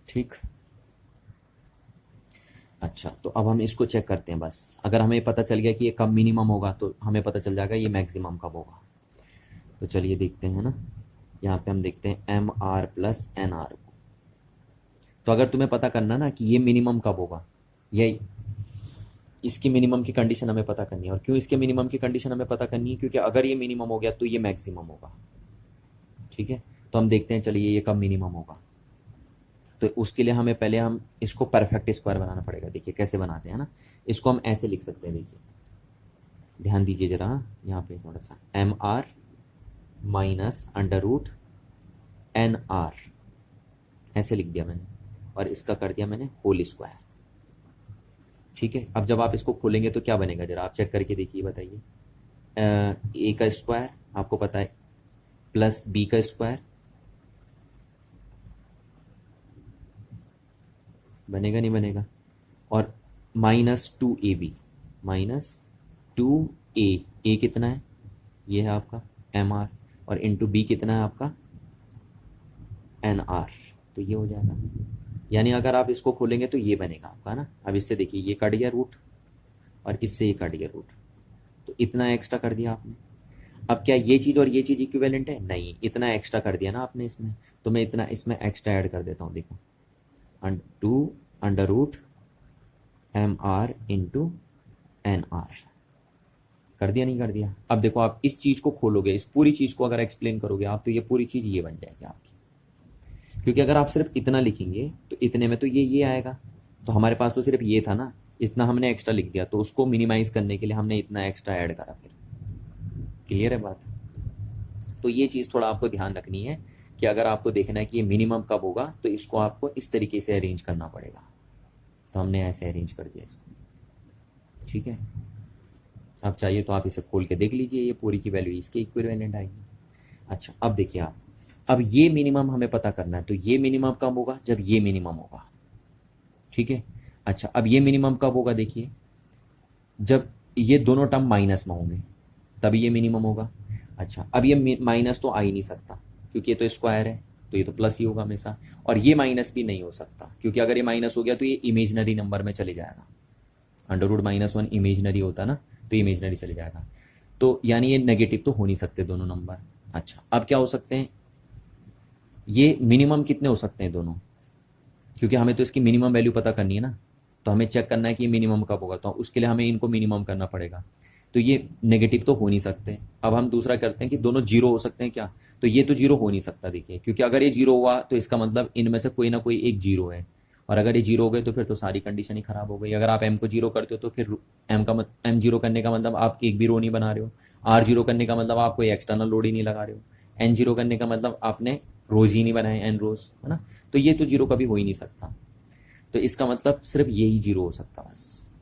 ठीक, अच्छा, तो अब हम इसको चेक करते हैं। बस अगर हमें पता चल गया कि ये कब मिनिमम होगा तो हमें पता चल जाएगा ये मैक्सिमम कब होगा। तो चलिए देखते हैं ना, यहाँ पे हम देखते हैं M R plus N R. तो अगर तुम्हें पता करना ना कि ये मिनिमम कब होगा, ये इसकी मिनिमम की कंडीशन हमें पता करनी है। और क्यों इसके मिनिमम की कंडीशन हमें पता करनी है, क्योंकि अगर ये मिनिमम हो गया तो ये मैक्सिमम होगा। ठीक है, तो हम देखते हैं, चलिए ये कब मिनिमम होगा। तो उसके लिए हमें पहले हम इसको परफेक्ट स्क्वायर बनाना पड़ेगा। देखिए कैसे बनाते हैं ना, इसको हम ऐसे लिख सकते हैं। देखिए ध्यान दीजिए जरा, यहाँ पे थोड़ा सा M R minus under root N R, ऐसे लिख दिया मैंने, और इसका कर दिया मैंने होल स्क्वायर। ठीक है, अब जब आप इसको खोलेंगे तो क्या बनेगा, जरा आप चेक करके देखिए, बताइए। ए का स्क्वायर आपको पता है, प्लस बी का स्क्वायर बनेगा, नहीं बनेगा, और माइनस 2ab, माइनस 2a कितना है, ये है आपका एम आर, और इंटू बी कितना है आपका एन आर। तो ये हो जाएगा, यानी अगर आप इसको खोलेंगे तो ये बनेगा आपका ना। अब इससे देखिए ये कट गया रूट, और इससे ये कट गया रूट, तो इतना एक्स्ट्रा कर दिया आपने। अब क्या ये चीज़ और ये चीज़ इक्विवेलेंट है, नहीं, इतना एक्स्ट्रा कर दिया ना आपने इसमें, तो मैं इतना इसमें एक्स्ट्रा ऐड कर देता हूँ। देखो 2 under root M R into N R, कर दिया, नहीं कर दिया। अब देखो आप इस चीज़ को खोलोगे, इस पूरी चीज़ को अगर एक्सप्लेन करोगे आप, तो ये पूरी चीज़ ये बन जाएगी आपकी। क्योंकि अगर आप सिर्फ इतना लिखेंगे तो इतने में तो ये आएगा, तो हमारे पास तो सिर्फ ये था ना, इतना हमने एक्स्ट्रा लिख दिया, तो उसको मिनिमाइज करने के लिए हमने इतना एक्स्ट्रा ऐड करा। फिर क्लियर है बात। तो ये चीज़ थोड़ा आपको ध्यान रखनी है कि अगर आपको देखना है कि ये मिनिमम कब होगा तो इसको आपको इस तरीके से अरेंज करना पड़ेगा। तो हमने ऐसे अरेंज कर दिया इसको। ठीक है, आप चाहिए तो आप इसे खोल के देख लीजिए, ये पूरी की वैल्यू इसके इक्विवेलेंट आएगी। अच्छा, अब देखिए आप, अब ये मिनिमम हमें पता करना है, तो ये मिनिमम कब होगा, जब ये मिनिमम होगा। ठीक है, अच्छा, अब ये मिनिमम कब होगा, देखिए जब ये दोनों टर्म माइनस में होंगे तभी ये मिनिमम होगा। अच्छा, अब ये माइनस तो आ ही नहीं सकता क्योंकि ये तो स्क्वायर है, तो ये तो प्लस ही होगा हमेशा, और ये माइनस भी नहीं हो सकता क्योंकि अगर ये माइनस हो गया तो ये इमेजिनरी नंबर में चले जाएगा, √-1 इमेजनरी होता ना, तो इमेजनरी चले जाएगा। तो यानी ये नेगेटिव तो हो नहीं सकते दोनों नंबर। अच्छा, अब क्या हो सकते हैं, ये मिनिमम कितने हो सकते हैं दोनों, क्योंकि हमें तो इसकी मिनिमम वैल्यू पता करनी है ना, तो हमें चेक करना है कि मिनिमम कब होगा, तो उसके लिए हमें इनको मिनिमम करना पड़ेगा। तो ये नेगेटिव तो हो नहीं सकते। अब हम दूसरा करते हैं कि दोनों जीरो हो सकते हैं क्या, तो ये तो जीरो हो नहीं सकता देखिए, क्योंकि अगर ये जीरो हुआ तो इसका मतलब इनमें से कोई ना कोई एक जीरो है, और अगर ये जीरो हो गए तो फिर तो सारी कंडीशन ही खराब हो गई। अगर आप एम को जीरो करते हो तो फिर एम जीरो करने का मतलब आप एक भी रो नहीं बना रहे हो, आर जीरो करने का मतलब आप कोई एक्सटर्नल लोड ही नहीं लगा रहे हो, एन जीरो करने का मतलब आपने रोज ही नहीं बनाए, एन रोज, है ना। तो ये तो जीरो कभी हो ही नहीं सकता, तो इसका मतलब सिर्फ यही जीरो हो सकता बस।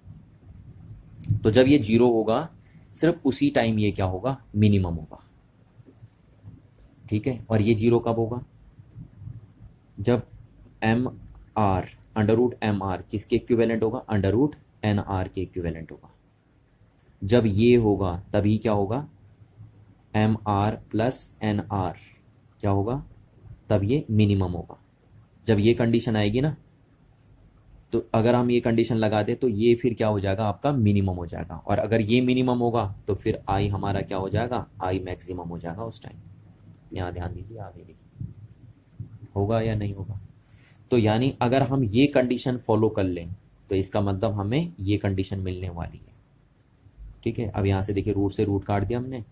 तो जब ये जीरो होगा सिर्फ उसी टाइम ये क्या होगा, मिनिमम होगा, ठीक है। और ये जीरो कब होगा, जब एम आर √mr किसके इक्विवेलेंट होगा, √nr के इक्विवेलेंट होगा। जब ये होगा तभी क्या होगा, mr + nr क्या होगा, तब ये मिनिमम होगा। जब ये कंडीशन आएगी ना, तो अगर हम ये कंडीशन लगा दें तो ये फिर क्या हो जाएगा, आपका मिनिमम हो जाएगा। और अगर ये मिनिमम होगा तो फिर आई हमारा क्या हो जाएगा, आई मैक्सिमम हो जाएगा उस टाइम। यहाँ ध्यान दीजिए, आगे देखिए होगा या नहीं होगा। तो यानी अगर हम ये कंडीशन फॉलो कर लें तो इसका मतलब हमें ये कंडीशन मिलने वाली है, ठीक है। अब यहाँ से देखिए रूट से रूट काट दिया हमने,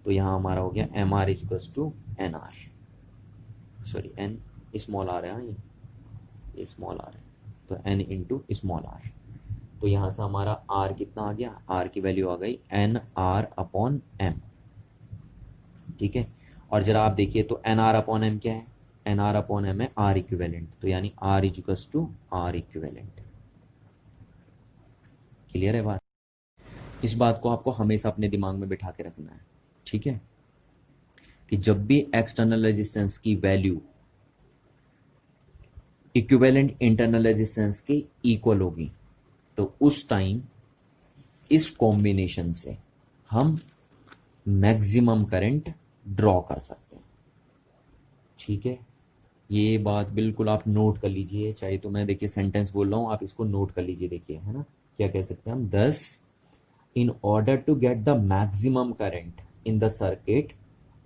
तो यहाँ हमारा हो गया mr = nr, sorry n small R है, ये स्मॉल आर है, तो n × स्मॉल आर। तो यहाँ से हमारा r कितना आ गया, r की वैल्यू आ गई nr/m, ठीक है। और जरा आप देखिए तो nr/m क्या है, nr/m है r इक्विवेलेंट, तो यानी r = r इक्विवेलेंट। क्लियर है बात। इस बात को आपको हमेशा अपने दिमाग में बिठा के रखना है, ठीक है, कि जब भी एक्सटर्नल रेजिस्टेंस की वैल्यू इक्विवेलेंट इंटरनल रेजिस्टेंस के इक्वल होगी तो उस टाइम इस कॉम्बिनेशन से हम मैक्सिमम करंट ड्रॉ कर सकते हैं, ठीक है। ये बात बिल्कुल आप नोट कर लीजिए, चाहे तो मैं देखिए सेंटेंस बोल रहा हूँ, आप इसको नोट कर लीजिए, देखिए, है ना। क्या कह सकते हैं हम, thus in order to get the maximum current in the circuit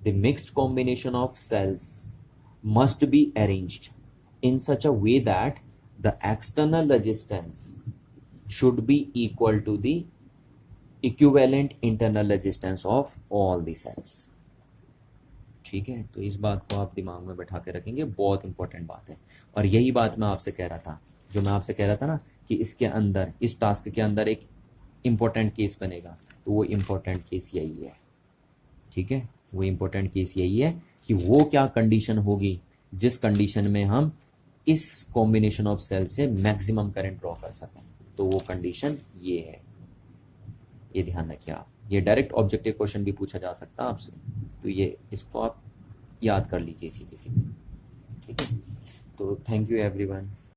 the mixed combination of cells must be arranged in such a way that the external resistance should be equal to the equivalent internal resistance of all the cells, ठीक है। तो इस बात को आप दिमाग में बैठा के रखेंगे, बहुत इंपॉर्टेंट बात है। और यही बात मैं आपसे कह रहा था, जो मैं आपसे कह रहा था ना कि इसके अंदर, इस टास्क के अंदर एक इम्पोर्टेंट केस बनेगा, तो वो इम्पोर्टेंट केस यही है, ठीक है। वो इम्पोर्टेंट केस यही है कि वो क्या कंडीशन होगी जिस कंडीशन में हम इस कॉम्बिनेशन ऑफ सेल से मैक्सिमम करंट ड्रॉ कर सकें, तो वो कंडीशन ये है। ये ध्यान रखिए आप, ये डायरेक्ट ऑब्जेक्टिव क्वेश्चन भी पूछा जा सकता है आपसे, तो ये इसको आप याद कर लीजिए सीधे सीधे, ठीक है। तो थैंक यू एवरीवन।